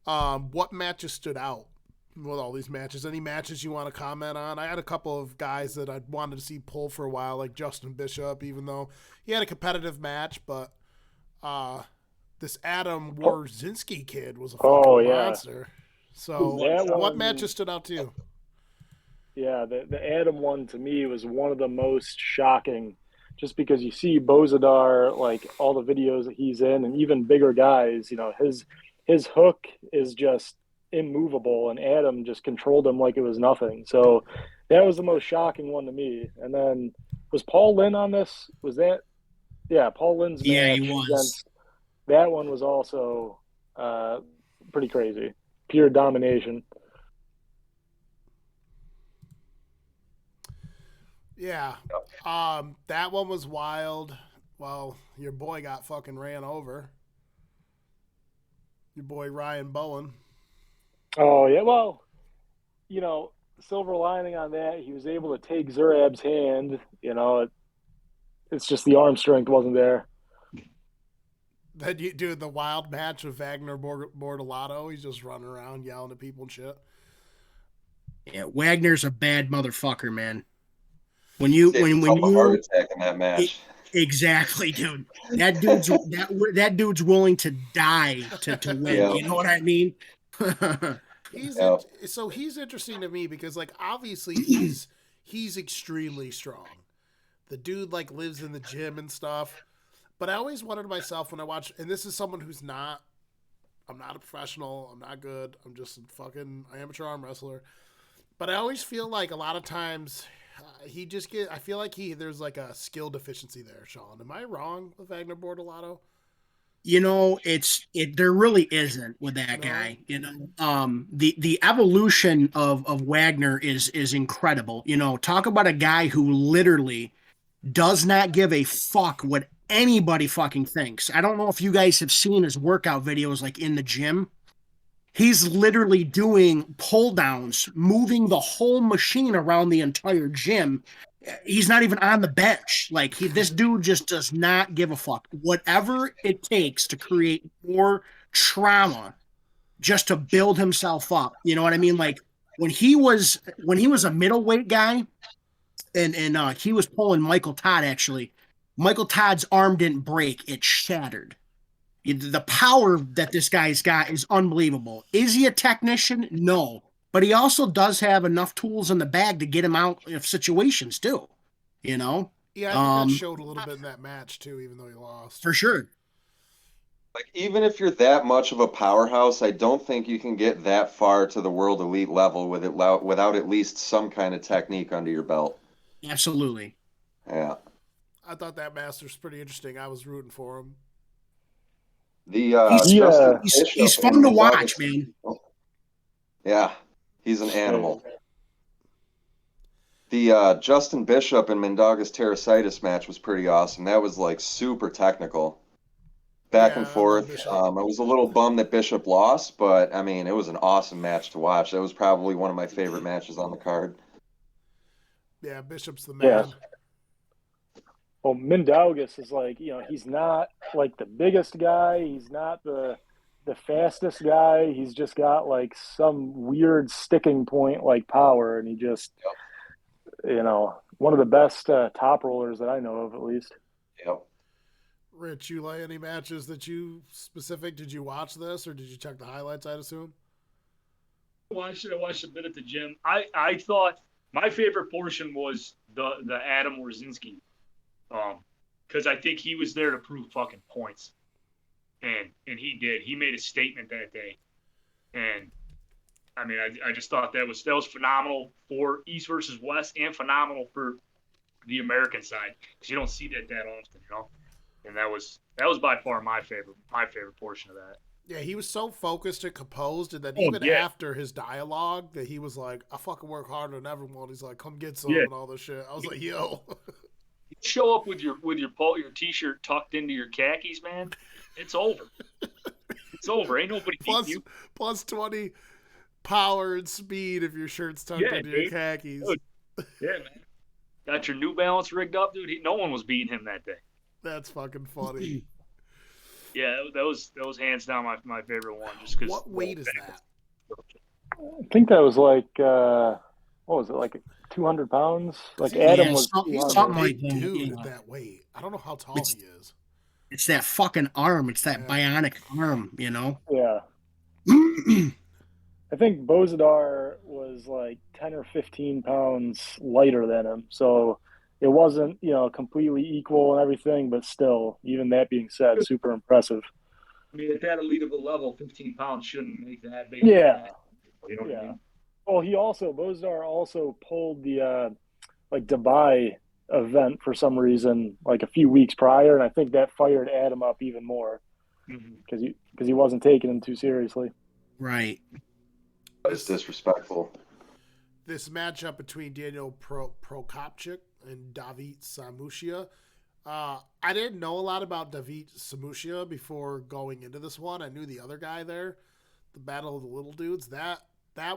[SPEAKER 2] What matches stood out with all these matches? Any matches you want to comment on? I had a couple of guys that I wanted to see pull for a while, like Justin Bishop, even though he had a competitive match, but this Adam Warzinski kid was a fucking monster. So what matches stood out to you?
[SPEAKER 3] yeah, the Adam one to me was one of the most shocking, just because you see Bozadar, like all the videos that he's in, and even bigger guys, his hook is just immovable, and Adam just controlled him like it was nothing. So that was the most shocking one to me. And then was Paul Lynn on this? Was that? Yeah, Paul Lynn's
[SPEAKER 1] Yeah,
[SPEAKER 3] match
[SPEAKER 1] he was.
[SPEAKER 3] against that one was also pretty crazy, pure domination.
[SPEAKER 2] Yeah. That one was wild. Well, your boy got fucking ran over. Your boy Ryan Bowen.
[SPEAKER 3] Oh yeah, well, silver lining on that, he was able to take Zurab's hand. It's just the arm strength wasn't there.
[SPEAKER 2] Then you do the wild match with Wagner Bortolato. He's just running around yelling at people and shit.
[SPEAKER 1] Yeah, Wagner's a bad motherfucker, man. When you
[SPEAKER 4] A heart attack in that match.
[SPEAKER 1] Exactly, dude. That dude's willing to die to win.
[SPEAKER 4] Yeah.
[SPEAKER 1] You know what I mean?
[SPEAKER 2] He's interesting to me because like obviously he's extremely strong. The dude like lives in the gym and stuff. But I always wondered to myself when I watch, and this is someone I'm not a professional, I'm not good, I'm just a fucking amateur arm wrestler. But I always feel like a lot of times I feel like there's like a skill deficiency there, Sean. Am I wrong with Wagner Bortolato?
[SPEAKER 1] There really isn't with that guy. The evolution of Wagner is incredible. Talk about a guy who literally does not give a fuck what anybody fucking thinks. I don't know if you guys have seen his workout videos like in the gym. He's literally doing pull downs, moving the whole machine around the entire gym. He's not even on the bench. Like this dude just does not give a fuck. Whatever it takes to create more trauma just to build himself up. You know what I mean? Like when he was a middleweight guy and he was pulling Michael Todd, actually, Michael Todd's arm didn't break, it shattered. The power that this guy's got is unbelievable. Is he a technician? No. But he also does have enough tools in the bag to get him out of situations too.
[SPEAKER 2] Yeah, I think that showed a little bit in that match too, even though he lost.
[SPEAKER 1] For sure.
[SPEAKER 4] Like, even if you're that much of a powerhouse, I don't think you can get that far to the world elite level without at least some kind of technique under your belt.
[SPEAKER 1] Absolutely.
[SPEAKER 4] Yeah.
[SPEAKER 2] I thought that master's pretty interesting. I was rooting for him.
[SPEAKER 4] The
[SPEAKER 1] He's
[SPEAKER 4] Justin
[SPEAKER 1] he's
[SPEAKER 4] Bishop
[SPEAKER 1] fun
[SPEAKER 4] and
[SPEAKER 1] to watch,
[SPEAKER 4] Mendogas.
[SPEAKER 1] man.
[SPEAKER 4] Yeah, he's an animal. The Justin Bishop and Mendogas Terrasitis match was pretty awesome. That was like super technical, back and
[SPEAKER 2] Yeah, I love
[SPEAKER 4] forth.
[SPEAKER 2] Bishop.
[SPEAKER 4] I was a little bummed that Bishop lost, but I mean, it was an awesome match to watch. That was probably one of my favorite matches on the card.
[SPEAKER 2] Yeah, Bishop's the
[SPEAKER 3] Yeah.
[SPEAKER 2] man.
[SPEAKER 3] Well, Mindaugas is like, he's not like the biggest guy. He's not the fastest guy. He's just got like some weird sticking point like power, and he just, one of the best top rollers that I know of, at least.
[SPEAKER 4] Yep.
[SPEAKER 2] Rich, you like any matches that you specific? Did you watch this or did you check the highlights? I'd assume.
[SPEAKER 5] I watched a bit at the gym. I thought my favorite portion was the Adam Warzinski, because I think he was there to prove fucking points, and he did. He made a statement that day, and I mean, I just thought that was phenomenal for East versus West and phenomenal for the American side, because you don't see that often, And that was by far my favorite portion of that.
[SPEAKER 2] Yeah, he was so focused and composed, and then
[SPEAKER 5] Oh,
[SPEAKER 2] even
[SPEAKER 5] yeah.
[SPEAKER 2] after his dialogue, that he was like, "I fucking work harder than everyone." He's like, "Come get some,"
[SPEAKER 5] Yeah.
[SPEAKER 2] and all this shit. I was like, "Yo."
[SPEAKER 5] You show up with your t-shirt tucked into your khakis, man. It's over. It's over. Ain't nobody beating you.
[SPEAKER 2] plus 20 power and speed if your shirt's tucked into your
[SPEAKER 5] dude.
[SPEAKER 2] khakis.
[SPEAKER 5] Dude. Yeah, man. Got your New Balance rigged up, dude. No one was beating him that day.
[SPEAKER 2] That's fucking funny.
[SPEAKER 5] Yeah, that was hands down my favorite one. Just because.
[SPEAKER 2] What weight is that?
[SPEAKER 3] I think that was like, what was it, like 200 pounds? Like Adam was
[SPEAKER 1] something
[SPEAKER 3] 200.
[SPEAKER 1] like
[SPEAKER 2] Big
[SPEAKER 1] that.
[SPEAKER 2] dude
[SPEAKER 1] Yeah.
[SPEAKER 2] at that weight. I don't know how tall he is.
[SPEAKER 1] It's that fucking arm. It's that bionic arm,
[SPEAKER 3] Yeah. I think Bozadar was like 10 or 15 pounds lighter than him. So it wasn't, completely equal and everything, but still, even that being said, super impressive.
[SPEAKER 5] I mean, at that elite of a level, 15 pounds shouldn't make that big.
[SPEAKER 3] Yeah.
[SPEAKER 5] You know what I mean?
[SPEAKER 3] Well, Bozadar also pulled the Dubai event for some reason, like a few weeks prior, and I think that fired Adam up even more because he wasn't taking him too seriously.
[SPEAKER 1] Right.
[SPEAKER 4] It's disrespectful.
[SPEAKER 2] This matchup between Daniel Prokopchuk and David Samushia. I didn't know a lot about David Samushia before going into this one. I knew the other guy there, the Battle of the Little Dudes. That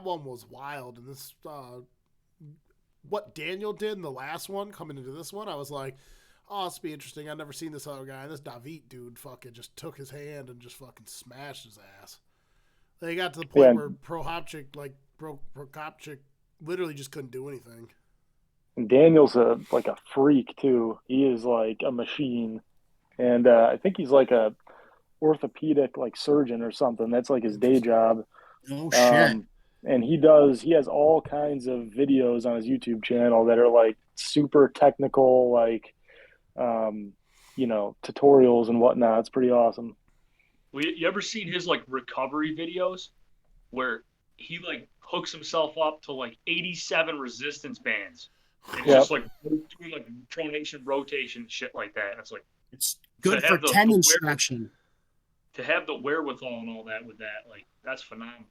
[SPEAKER 2] one was wild, and this what Daniel did in the last one coming into this one, I was like, oh, this will be interesting. I've never seen this other guy. And this David dude fucking just took his hand and just fucking smashed his ass. They got to the point where Prokopchuk literally just couldn't do anything.
[SPEAKER 3] And Daniel's a freak too. He is like a machine, and I think he's like a orthopedic surgeon or something. That's like his day job.
[SPEAKER 1] Oh shit!
[SPEAKER 3] And he has all kinds of videos on his YouTube channel that are like super technical, tutorials and whatnot. It's pretty awesome.
[SPEAKER 5] You ever seen his recovery videos where he hooks himself up to 87 resistance bands and it's just doing pronation, rotation, shit like that. And
[SPEAKER 1] it's good for tendon stretching.
[SPEAKER 5] To have the wherewithal and all that with that, that's phenomenal.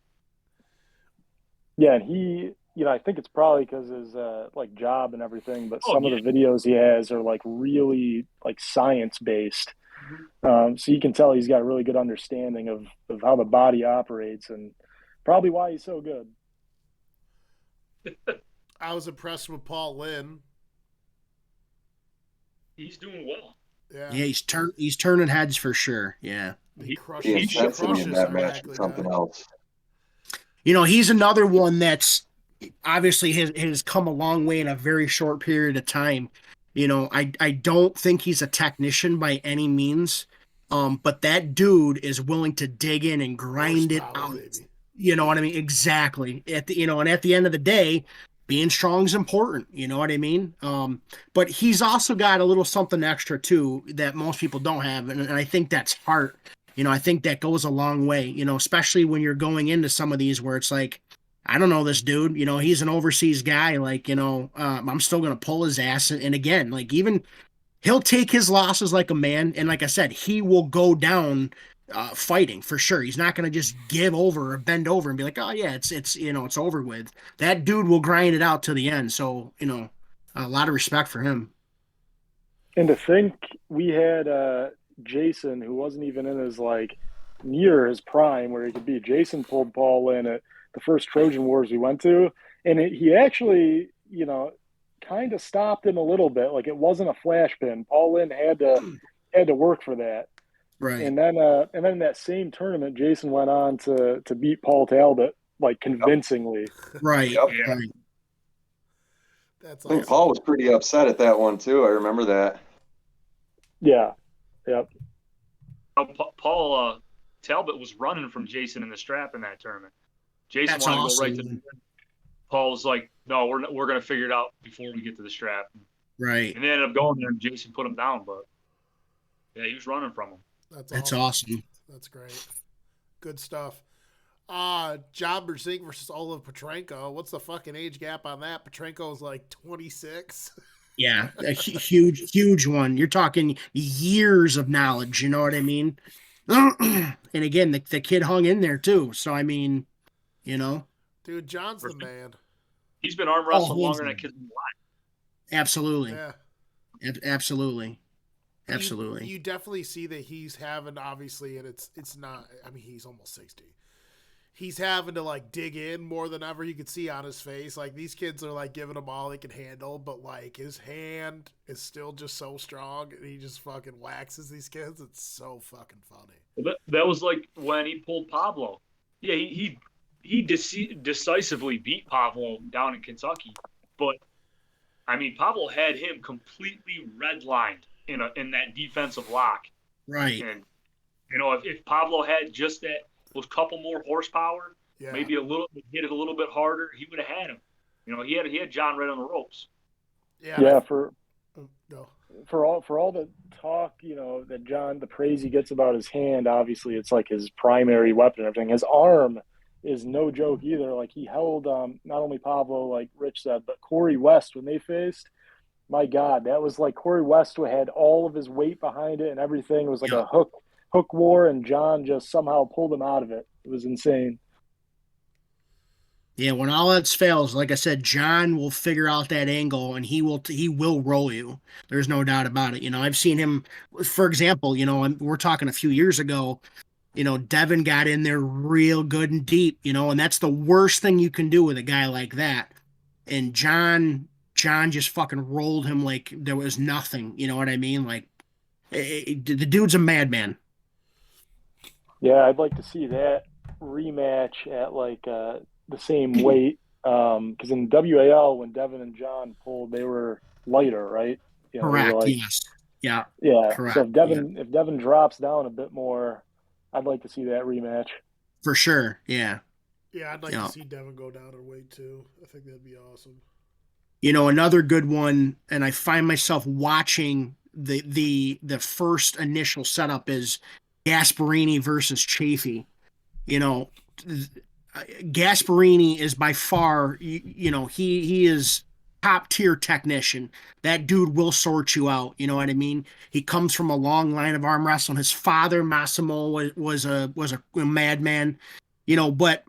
[SPEAKER 3] Yeah, and he, I think it's probably because his job and everything, but some of the videos he has are really science based. So you can tell he's got a really good understanding of how the body operates and probably why he's so good.
[SPEAKER 2] I was impressed with Paul Lynn.
[SPEAKER 5] He's doing well.
[SPEAKER 2] Yeah,
[SPEAKER 1] he's turning heads for sure. Yeah,
[SPEAKER 2] he crushes
[SPEAKER 4] in that match with something else.
[SPEAKER 1] He's another one that's obviously has come a long way in a very short period of time. I don't think he's a technician by any means, but that dude is willing to dig in and grind it out. Baby. You know what I mean? Exactly. At the end of the day, being strong is important. You know what I mean? But he's also got a little something extra too that most people don't have, and I think that's heart. I think that goes a long way. Especially when you're going into some of these where it's like, I don't know this dude. He's an overseas guy. I'm still gonna pull his ass. And again, even he'll take his losses like a man, and like I said, he will go down fighting for sure. He's not going to just give over or bend over and be like, oh yeah, it's it's over with. That dude will grind it out to the end. So a lot of respect for him.
[SPEAKER 3] And to think we had Jason, who wasn't even in his like near his prime where he could be. Jason pulled Paul in at the first Trojan Wars we went to, and he actually, kind of stopped him a little bit. Like it wasn't a flash pin. Paul Lynn had to work for that.
[SPEAKER 1] Right.
[SPEAKER 3] And then in that same tournament, Jason went on to beat Paul Talbot like convincingly.
[SPEAKER 1] Right.
[SPEAKER 4] Yep.
[SPEAKER 5] Yeah.
[SPEAKER 1] Right.
[SPEAKER 2] That's
[SPEAKER 4] I think
[SPEAKER 2] awesome.
[SPEAKER 4] Paul was pretty upset at that one too. I remember that.
[SPEAKER 3] Yeah. Yep.
[SPEAKER 5] Paul Talbot was running from Jason in the strap in that tournament. Jason
[SPEAKER 1] That's
[SPEAKER 5] wanted to
[SPEAKER 1] awesome.
[SPEAKER 5] go right to the Paul was like, no, we're going to figure it out before we get to the strap.
[SPEAKER 1] Right.
[SPEAKER 5] And they ended up going there and Jason put him down, but yeah, he was running from him.
[SPEAKER 2] That's
[SPEAKER 1] awesome.
[SPEAKER 2] That's great. Good stuff. John Brzezinski versus Olive Petrenko. What's the fucking age gap on that? Petrenko is like 26.
[SPEAKER 1] Yeah, a huge one. You're talking years of knowledge. You know what I mean? And again, the kid hung in there too. So I mean,
[SPEAKER 2] Dude, John's the man.
[SPEAKER 5] He's been arm wrestling
[SPEAKER 1] he's
[SPEAKER 5] longer than
[SPEAKER 1] the
[SPEAKER 5] that kid's been alive.
[SPEAKER 1] absolutely,
[SPEAKER 2] Yeah.
[SPEAKER 1] absolutely. Absolutely.
[SPEAKER 2] You definitely see that he's having, obviously, and it's not, I mean, he's almost 60. He's having to like dig in more than ever. You could see on his face. Like these kids are like giving him all they can handle, but like his hand is still just so strong and he just fucking waxes these kids. It's so fucking funny.
[SPEAKER 5] That was like when he pulled Pablo. Yeah, he decisively beat Pablo down in Kentucky, but I mean Pablo had him completely redlined in that defensive lock.
[SPEAKER 1] Right.
[SPEAKER 5] And if Pablo had just that was a couple more horsepower, maybe hit it a little bit harder, he would have had him. He had John right on the ropes.
[SPEAKER 2] Yeah.
[SPEAKER 3] For all the talk, that John, the praise he gets about his hand, obviously it's like his primary weapon and everything. His arm is no joke either. Like he held not only Pablo, like Rich said, but Corey West when they faced. My God, that was like Corey West had all of his weight behind it and everything. It was like a hook war, and John just somehow pulled him out of it. It was insane.
[SPEAKER 1] Yeah, when all else fails, like I said, John will figure out that angle and he will roll you. There's no doubt about it. I've seen him, for example, we're talking a few years ago, Devin got in there real good and deep, and that's the worst thing you can do with a guy like that. And John just fucking rolled him like there was nothing. You know what I mean? Like the dude's a madman.
[SPEAKER 3] Yeah, I'd like to see that rematch at like the same weight. Because in WAL, when Devin and John pulled, they were lighter, right?
[SPEAKER 1] Correct. Yes. Yeah.
[SPEAKER 3] Yeah.
[SPEAKER 1] Correct.
[SPEAKER 3] So if Devin drops down a bit more, I'd like to see that rematch.
[SPEAKER 1] For sure. Yeah.
[SPEAKER 2] Yeah, I'd like to see Devin go down in weight too. I think that'd be awesome.
[SPEAKER 1] Another good one, and I find myself watching the first initial setup is Gasparini versus Chafee. Gasparini is by far, he is top tier technician. That dude will sort you out. You know what I mean? He comes from a long line of arm wrestling. His father Massimo was a madman. But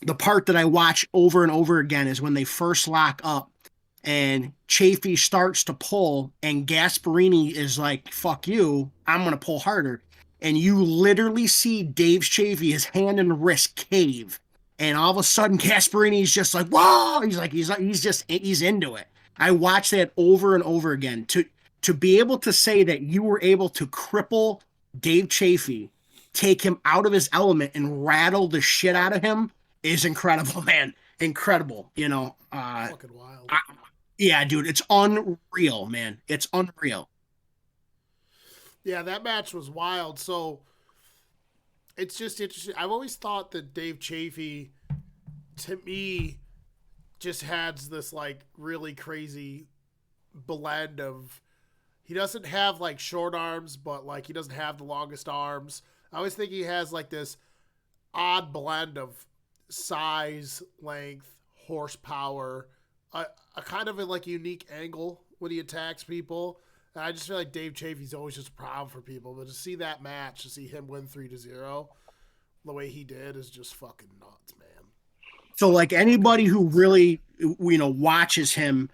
[SPEAKER 1] the part that I watch over and over again is when they first lock up and Chafee starts to pull and Gasparini is like, fuck you, I'm going to pull harder. And you literally see Dave Chafee, his hand and wrist cave. And all of a sudden Gasparini's just like, whoa, he's into it. I watch that over and over again. To be able to say that you were able to cripple Dave Chafee, take him out of his element and rattle the shit out of him is incredible, man. Incredible.
[SPEAKER 2] Fucking wild.
[SPEAKER 1] Yeah, dude, it's unreal, man. It's unreal.
[SPEAKER 2] Yeah, that match was wild. So it's just interesting. I've always thought that Dave Chafee, to me, just has this like really crazy blend of, he doesn't have like short arms, but like he doesn't have the longest arms. I always think he has like this odd blend of size, length, horsepower, a kind of a like unique angle when he attacks people. And I just feel like Dave Chafee's always just a problem for people. But to see that match, to see him win 3-0, the way he did is just fucking nuts, man.
[SPEAKER 1] So like anybody who really watches him,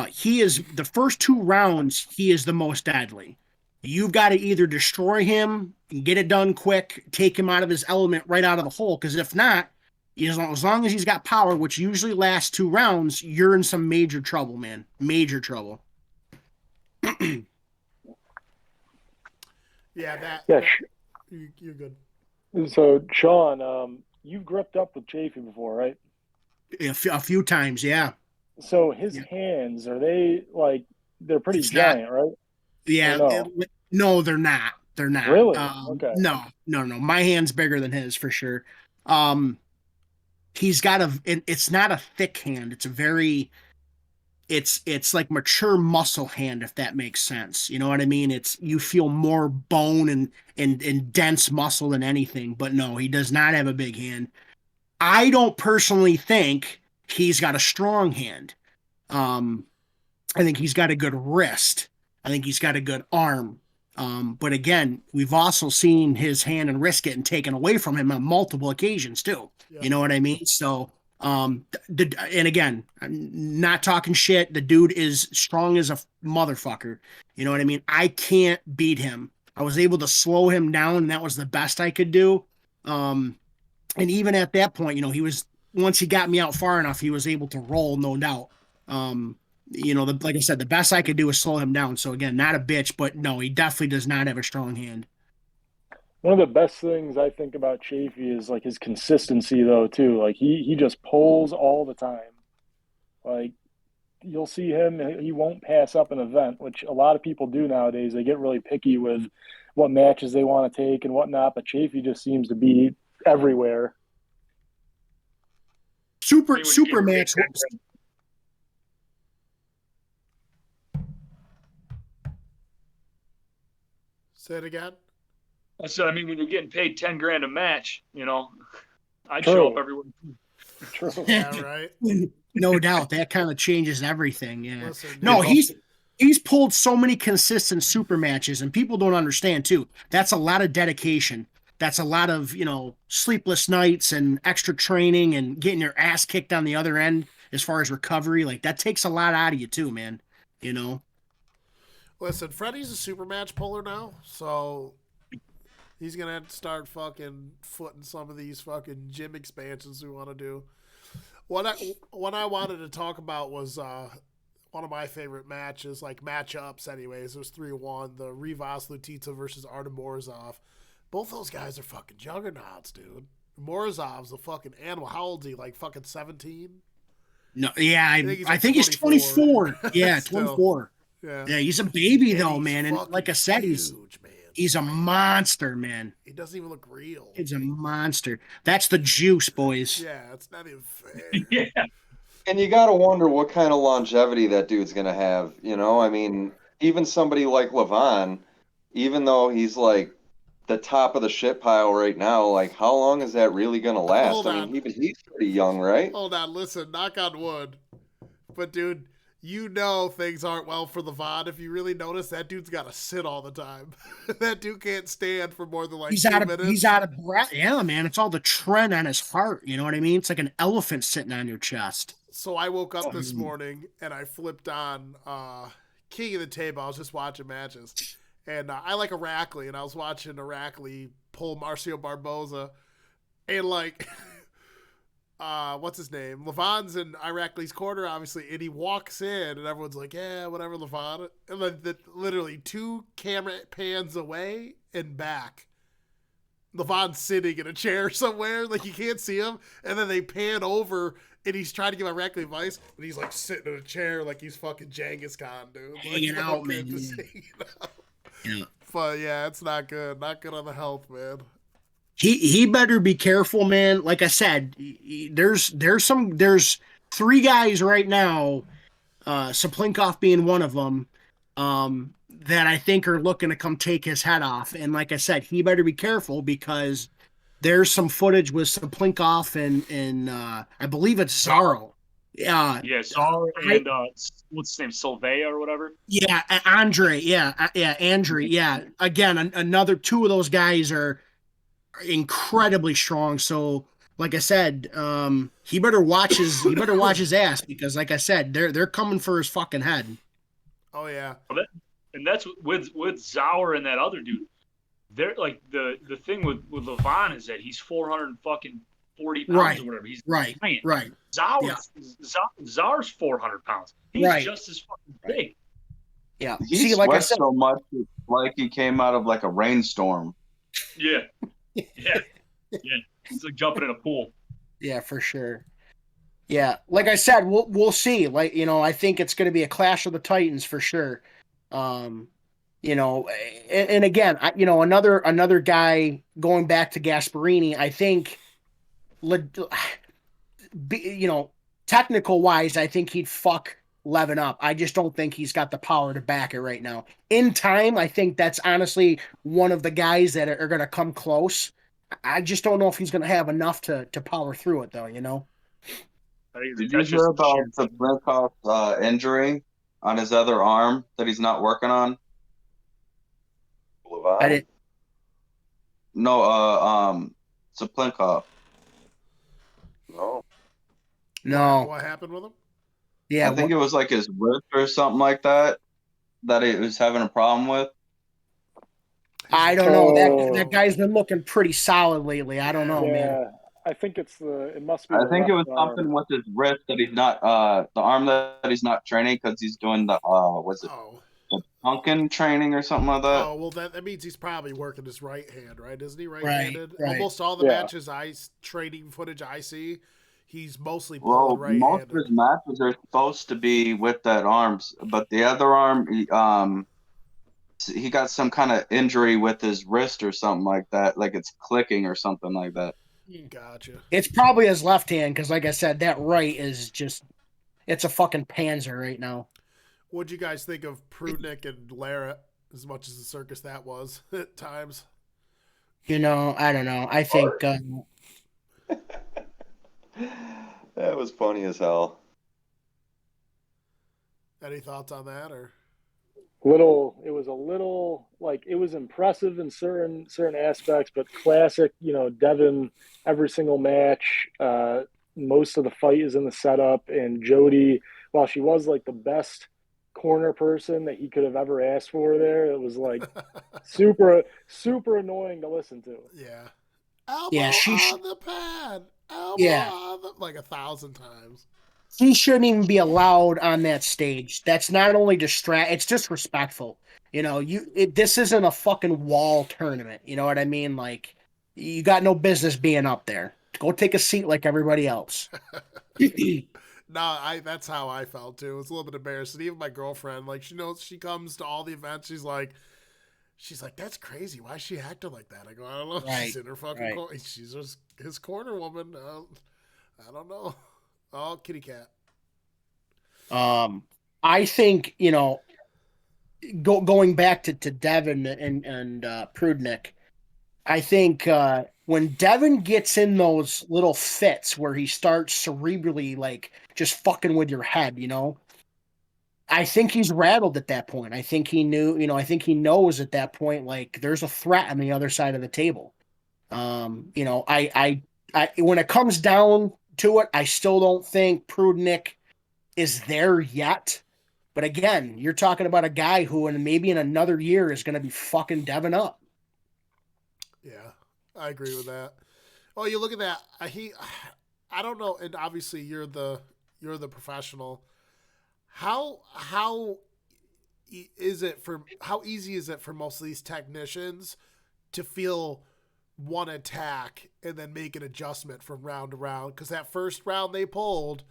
[SPEAKER 1] he is the first 2 rounds, he is the most deadly. You've got to either destroy him and get it done quick, take him out of his element right out of the hole, because if not, as long as he's got power, which usually lasts 2 rounds, you're in some major trouble, man. Major trouble.
[SPEAKER 2] Yeah,
[SPEAKER 3] Yeah.
[SPEAKER 2] you're good.
[SPEAKER 3] So, Sean, you've gripped up with Chafee before, right?
[SPEAKER 1] A few times, yeah.
[SPEAKER 3] So his hands, are they like, they're pretty
[SPEAKER 1] It's not-
[SPEAKER 3] giant, right?
[SPEAKER 1] Yeah.
[SPEAKER 3] Or no?
[SPEAKER 1] No, they're not. They're not.
[SPEAKER 3] Really? Okay.
[SPEAKER 1] No. My hand's bigger than his for sure. He's got it's not a thick hand. It's a very, it's like mature muscle hand, if that makes sense. You know what I mean? You feel more bone and dense muscle than anything, but no, he does not have a big hand. I don't personally think he's got a strong hand. I think he's got a good wrist. I think he's got a good arm. But again, we've also seen his hand and wrist getting taken away from him on multiple occasions too.
[SPEAKER 2] Yeah.
[SPEAKER 1] You know what I mean? So, and again, I'm not talking shit. The dude is strong as a motherfucker. You know what I mean? I can't beat him. I was able to slow him down, and that was the best I could do. And even at that point, once he got me out far enough, he was able to roll, no doubt. Like I said, the best I could do is slow him down. So again, not a bitch, but no, he definitely does not have a strong hand.
[SPEAKER 3] One of the best things I think about Chafee is like his consistency, though, too. Like he just pulls all the time. Like you'll see him, he won't pass up an event, which a lot of people do nowadays. They get really picky with what matches they want to take and whatnot, but Chafee just seems to be everywhere.
[SPEAKER 1] Super match.
[SPEAKER 2] Say it again.
[SPEAKER 5] I said, when you're getting paid $10,000 a match, I'd
[SPEAKER 3] True.
[SPEAKER 5] show up everywhere.
[SPEAKER 3] True.
[SPEAKER 2] Yeah, right.
[SPEAKER 1] No doubt, that kind of changes everything. Yeah.
[SPEAKER 2] Listen,
[SPEAKER 1] No,
[SPEAKER 2] dude,
[SPEAKER 1] he's pulled so many consistent super matches, and people don't understand too. That's a lot of dedication. That's a lot of sleepless nights and extra training and getting your ass kicked on the other end as far as recovery. Like that takes a lot out of you too, man.
[SPEAKER 2] Listen, Freddy's a super match puller now, so he's gonna have to start fucking footing some of these fucking gym expansions we want to do. What I wanted to talk about was one of my favorite matches, like matchups. Anyways, it was 3-1. The Rivas Lutitsa versus Artem Morozov. Both those guys are fucking juggernauts, dude. Morozov's a fucking animal. How old is he? Like fucking 17?
[SPEAKER 1] No, yeah, I think he's
[SPEAKER 2] 24.
[SPEAKER 1] 24. Yeah, 24.
[SPEAKER 2] Yeah,
[SPEAKER 1] he's a baby
[SPEAKER 2] And
[SPEAKER 1] though,
[SPEAKER 2] he's
[SPEAKER 1] man. And like I said,
[SPEAKER 2] huge, man.
[SPEAKER 1] he's a monster, man.
[SPEAKER 2] He doesn't even look real.
[SPEAKER 1] He's a monster. That's the juice, boys.
[SPEAKER 2] Yeah, it's not even fair.
[SPEAKER 5] Yeah.
[SPEAKER 4] And you got to wonder what kind of longevity that dude's going to have. Even somebody like Levon, even though he's like the top of the shit pile right now, like how long is that really going to last?
[SPEAKER 2] Hold on.
[SPEAKER 4] He's pretty young, right?
[SPEAKER 2] Hold on, listen, knock on wood. But dude, things aren't well for Levon. If you really notice, that dude's got to sit all the time. That dude can't stand for more than like
[SPEAKER 1] He's
[SPEAKER 2] 2
[SPEAKER 1] out of
[SPEAKER 2] minutes.
[SPEAKER 1] he's out of breath. Yeah, man. It's all the trend on his heart. You know what I mean? It's like an elephant sitting on your chest.
[SPEAKER 2] So I woke up this morning and I flipped on King of the Table. I was just watching matches. And I like Irakli, and I was watching Irakli pull Marcio Barboza. And like, what's his name? Levon's in Irakli's corner, obviously, and he walks in, and everyone's like, yeah, whatever, Levon. And then literally 2 camera pans away and back. Levon's sitting in a chair somewhere, like you can't see him. And then they pan over, and he's trying to give Irakli advice, and he's like sitting in a chair like he's fucking Genghis Khan, dude.
[SPEAKER 1] Hanging out, man.
[SPEAKER 2] Just hanging out.
[SPEAKER 1] Yeah.
[SPEAKER 2] But yeah, it's not good. Not good on the health, man.
[SPEAKER 1] He better be careful, man. Like I said, there's 3 guys right now, Saplinkov being one of them, that I think are looking to come take his head off. And like I said, he better be careful because there's some footage with Saplinkov and I believe it's Zaro Yeah,
[SPEAKER 5] Yeah, Czar
[SPEAKER 1] I
[SPEAKER 5] and what's his name, Sylvia or whatever.
[SPEAKER 1] yeah, Andre, yeah, Andre, yeah. Again, another two of those guys are incredibly strong. So, like I said, he better watch his ass because, like I said, they're coming for his fucking head.
[SPEAKER 2] Oh yeah.
[SPEAKER 5] And that's with Zauer and that other dude. They're like the thing with Levon is that he's 400 fucking 40 pounds or
[SPEAKER 1] Right,
[SPEAKER 5] whatever. He's
[SPEAKER 1] right,
[SPEAKER 5] giant.
[SPEAKER 1] right. Yeah,
[SPEAKER 5] Zauer's 400 pounds. He's
[SPEAKER 1] right,
[SPEAKER 5] just as fucking
[SPEAKER 1] right.
[SPEAKER 5] big.
[SPEAKER 1] Yeah.
[SPEAKER 6] He
[SPEAKER 1] See, like I
[SPEAKER 6] sweats
[SPEAKER 1] said,
[SPEAKER 6] so much, it's like he came out of like a rainstorm.
[SPEAKER 5] Yeah, yeah, yeah. It's like jumping in a pool.
[SPEAKER 1] yeah, for sure. Yeah, like I said, we'll see. Like I think it's going to be a clash of the Titans for sure. Um, and again, another guy going back to Gasparini. I think, you know, technical wise, I think he'd fuck Levin up. I just don't think he's got the power to back it right now. In time, I think that's honestly one of the guys that are going to come close. I just don't know if he's going to have enough to power through it, though.
[SPEAKER 5] I think
[SPEAKER 6] Did you
[SPEAKER 5] that's
[SPEAKER 6] hear
[SPEAKER 5] just
[SPEAKER 6] about
[SPEAKER 5] sheer.
[SPEAKER 6] the Brinkoff injury on his other arm that he's not working on?
[SPEAKER 1] I
[SPEAKER 4] Levon?
[SPEAKER 1] didn't.
[SPEAKER 6] No, Saplinkoff.
[SPEAKER 4] No.
[SPEAKER 1] No.
[SPEAKER 2] What happened with him?
[SPEAKER 1] Yeah.
[SPEAKER 6] I think it was like his wrist or something like that he was having a problem with.
[SPEAKER 1] I don't know. That
[SPEAKER 3] Oh,
[SPEAKER 1] guy's been looking pretty solid lately. I don't know, man.
[SPEAKER 3] yeah. I think it must be
[SPEAKER 6] I
[SPEAKER 3] the
[SPEAKER 6] think it
[SPEAKER 3] left
[SPEAKER 6] was
[SPEAKER 3] arm.
[SPEAKER 6] something with his wrist that he's not the arm that he's not training because he's doing the was it
[SPEAKER 2] Oh.
[SPEAKER 6] the pumpkin training or something like that.
[SPEAKER 2] Oh well, that means he's probably working his right hand, right? Isn't he
[SPEAKER 1] Right.
[SPEAKER 2] right-handed?
[SPEAKER 1] Right.
[SPEAKER 2] Almost all the
[SPEAKER 3] Yeah.
[SPEAKER 2] matches training footage I see, he's mostly pulling
[SPEAKER 6] Well, most of
[SPEAKER 2] right-handed.
[SPEAKER 6] his matches are supposed to be with that arms, but the other arm, he got some kind of injury with his wrist or something like that, like it's clicking or something like that.
[SPEAKER 2] Gotcha.
[SPEAKER 1] It's probably his left hand because, like I said, that right is it's a fucking panzer right now.
[SPEAKER 2] What'd you guys think of Prudnick and Lara? As much as the circus that was at times.
[SPEAKER 1] I don't know. I think
[SPEAKER 4] That was funny as hell.
[SPEAKER 2] Any thoughts on that, or
[SPEAKER 3] It was a little like it was impressive in certain aspects, but classic, Devin every single match. Most of the fight is in the setup, and Jody, while she was like the best corner person that he could have ever asked for there, it was like super annoying to listen to.
[SPEAKER 2] yeah, elbow
[SPEAKER 1] yeah,
[SPEAKER 2] on the pad, elbow
[SPEAKER 1] yeah,
[SPEAKER 2] on the like 1,000 times.
[SPEAKER 1] he shouldn't even be allowed on that stage. That's not only it's disrespectful. This isn't a fucking wall tournament. You know what I mean? Like, you got no business being up there. Go take a seat like everybody else.
[SPEAKER 2] No, that's how I felt too. It's a little bit embarrassing. Even my girlfriend, like she knows she comes to all the events. She's like, that's crazy. Why is she acting like that? I go, I don't know.
[SPEAKER 1] Right,
[SPEAKER 2] She's in her fucking
[SPEAKER 1] right.
[SPEAKER 2] corner. She's just his corner woman. I don't know. Oh, kitty cat.
[SPEAKER 1] I think going back to Devin and Prudnick. I think when Devin gets in those little fits where he starts cerebrally like just fucking with your head, I think he's rattled at that point. I think he knew, I think he knows at that point like there's a threat on the other side of the table. I when it comes down to it, I still don't think Prudnick is there yet. But again, you're talking about a guy who, maybe in another year, is going to be fucking Devin up.
[SPEAKER 2] Yeah, I agree with that. Well, you look at that. I don't know. And obviously, you're the professional. How easy is it for most of these technicians to feel one attack and then make an adjustment from round to round? Because that first round they pulled,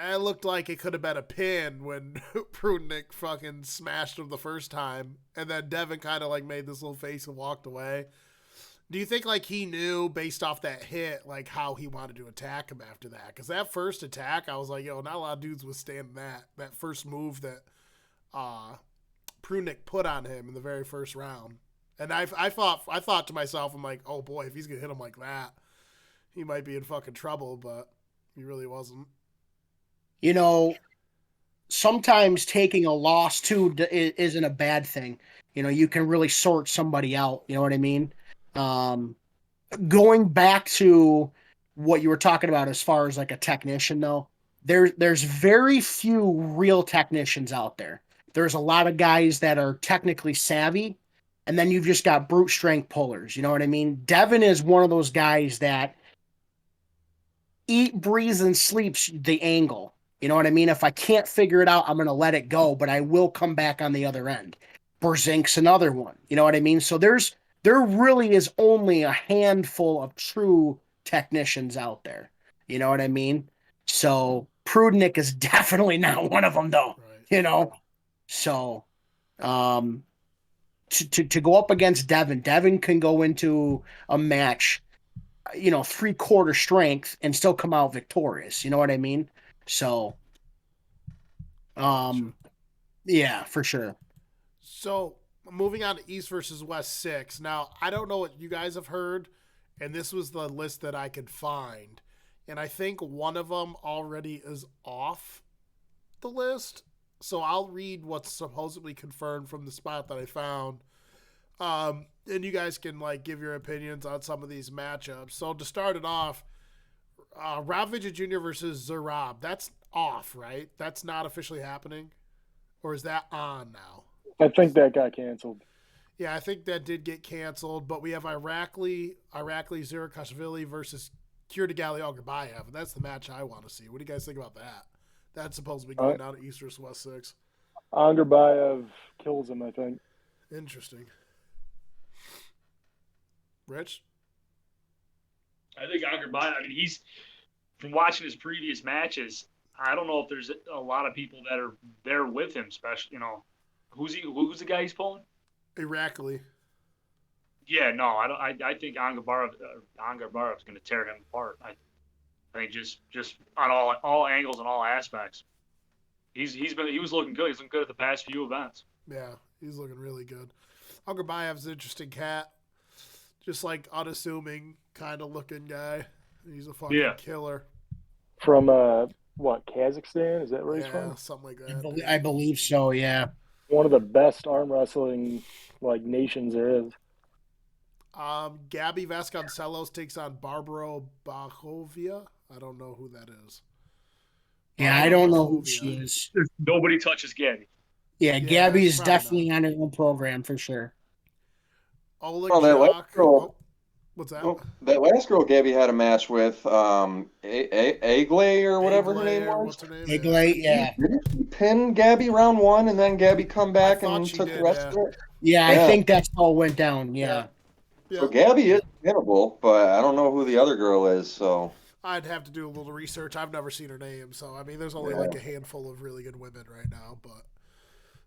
[SPEAKER 2] it looked like it could have been a pin when Prudnick fucking smashed him the first time, and then Devin kind of like made this little face and walked away. Do you think like he knew based off that hit like how he wanted to attack him after that? Because that first attack, I was like, yo, not a lot of dudes withstand that first move that Prudnick put on him in the very first round. And I thought to myself, I'm like, oh boy, if he's gonna hit him like that, he might be in fucking trouble. But he really wasn't.
[SPEAKER 1] you know, sometimes taking a loss too isn't a bad thing. You know, you can really sort somebody out. You know what I mean? Um, Going back to what you were talking about as far as like a technician, though, there's very few real technicians out there. There's a lot of guys that are technically savvy, and then you've just got brute strength pullers. You know what I mean? Devin is one of those guys that eat, breathes, and sleeps the angle. You know what I mean? If I can't figure it out, I'm going to let it go, but I will come back on the other end. Berzink's another one. You know what I mean? So there really is only a handful of true technicians out there. You know what I mean? So Prudnick is definitely not one of them, though.
[SPEAKER 2] Right.
[SPEAKER 1] You know, so um, to go up against Devin, Devin can go into a match, you know, 3/4 strength and still come out victorious. You know what I mean? So,
[SPEAKER 2] Gotcha.
[SPEAKER 1] yeah, for sure.
[SPEAKER 2] So moving on to East versus West 6. Now, I don't know what you guys have heard, and this was the list that I could find. And I think one of them already is off the list. So I'll read what's supposedly confirmed from the spot that I found. And you guys can like give your opinions on some of these matchups. So to start it off, Rob Vidget Jr. versus Zerab. That's off, right? That's not officially happening? Or is that on now?
[SPEAKER 3] I think that got canceled.
[SPEAKER 2] Yeah, I think that did get canceled, but we have Irakli Zirakashvili versus Kurdigali Algerbayev, and that's the match I want to see. What do you guys think about that? That's supposed to be going down to East versus West 6.
[SPEAKER 3] Algerbayev kills him, I think.
[SPEAKER 2] Interesting. Rich?
[SPEAKER 5] I think Agarbai, I mean, he's from watching his previous matches. I don't know if there's a lot of people that are there with him, especially, you know, who's the guy he's pulling?
[SPEAKER 2] Irakli.
[SPEAKER 5] Yeah, no, I don't. I think Angarbarev's going to tear him apart. I think just on all angles and all aspects. He was looking good. He's looking good at the past few events.
[SPEAKER 2] Yeah, he's looking really good. Algerbayev's an interesting cat. Just like unassuming kind of looking guy. He's a fucking killer.
[SPEAKER 3] From what, Kazakhstan? Is that where he's from?
[SPEAKER 2] Something like that.
[SPEAKER 1] I believe so. Yeah.
[SPEAKER 3] One of the best arm wrestling like nations there is.
[SPEAKER 2] Gabby Vasconcelos takes on Barbara Bachovia. I don't know who that is.
[SPEAKER 1] Yeah, I don't know who she is.
[SPEAKER 5] Nobody touches Gabby.
[SPEAKER 1] Yeah, Gabby is definitely on her own program for sure.
[SPEAKER 2] Oleg
[SPEAKER 4] that last girl.
[SPEAKER 2] What's that?
[SPEAKER 4] That last girl Gabby had a match with, Agley or whatever her name was.
[SPEAKER 2] What's her name?
[SPEAKER 1] Agley, yeah.
[SPEAKER 4] Didn't she pin Gabby round 1 and then Gabby come back and took the rest of it?
[SPEAKER 1] Yeah, I think that's how it went down. Yeah.
[SPEAKER 4] So Gabby is pinnable, but I don't know who the other girl is. So
[SPEAKER 2] I'd have to do a little research. I've never seen her name, so I mean, there's only like a handful of really good women right now. But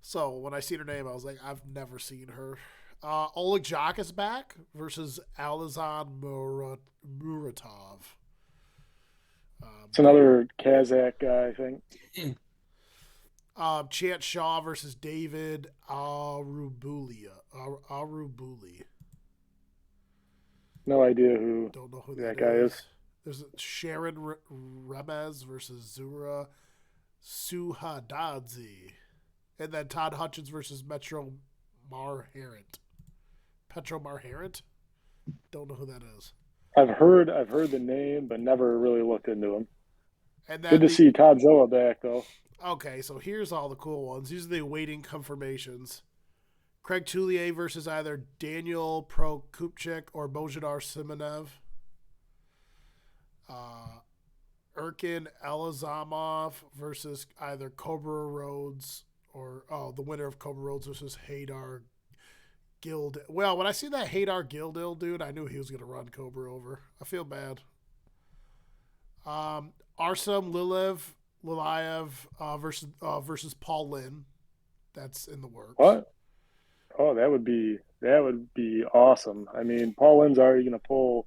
[SPEAKER 2] so when I seen her name, I was like, I've never seen her. Oleg Jok is back versus Alizan Muratov.
[SPEAKER 3] It's another Kazakh guy, I think.
[SPEAKER 2] Chant Shaw versus David Arubuli.
[SPEAKER 3] No idea who
[SPEAKER 2] Don't know who
[SPEAKER 3] that guy is.
[SPEAKER 2] There's Sharon Remez versus Zura Suhadadze. And then Todd Hutchins versus Petro Marharant. Don't know who that is.
[SPEAKER 3] I've heard the name, but never really looked into him.
[SPEAKER 2] And
[SPEAKER 3] Good to see Todd Zoa back, though.
[SPEAKER 2] Okay, so here's all the cool ones. These are the awaiting confirmations. Craig Tullier versus either Daniel Prokupchik or Bojidar Simonev. Erkin Elazamov versus either Cobra Rhodes or the winner of Cobra Rhodes versus Haydar Gild. Well, when I see that Haydar Gildil dude, I knew he was going to run Cobra over. I feel bad. Arsam Lilayev versus Paul Lynn. That's in the works.
[SPEAKER 3] What? Oh, that would be awesome. I mean, Paul Lynn's already going to pull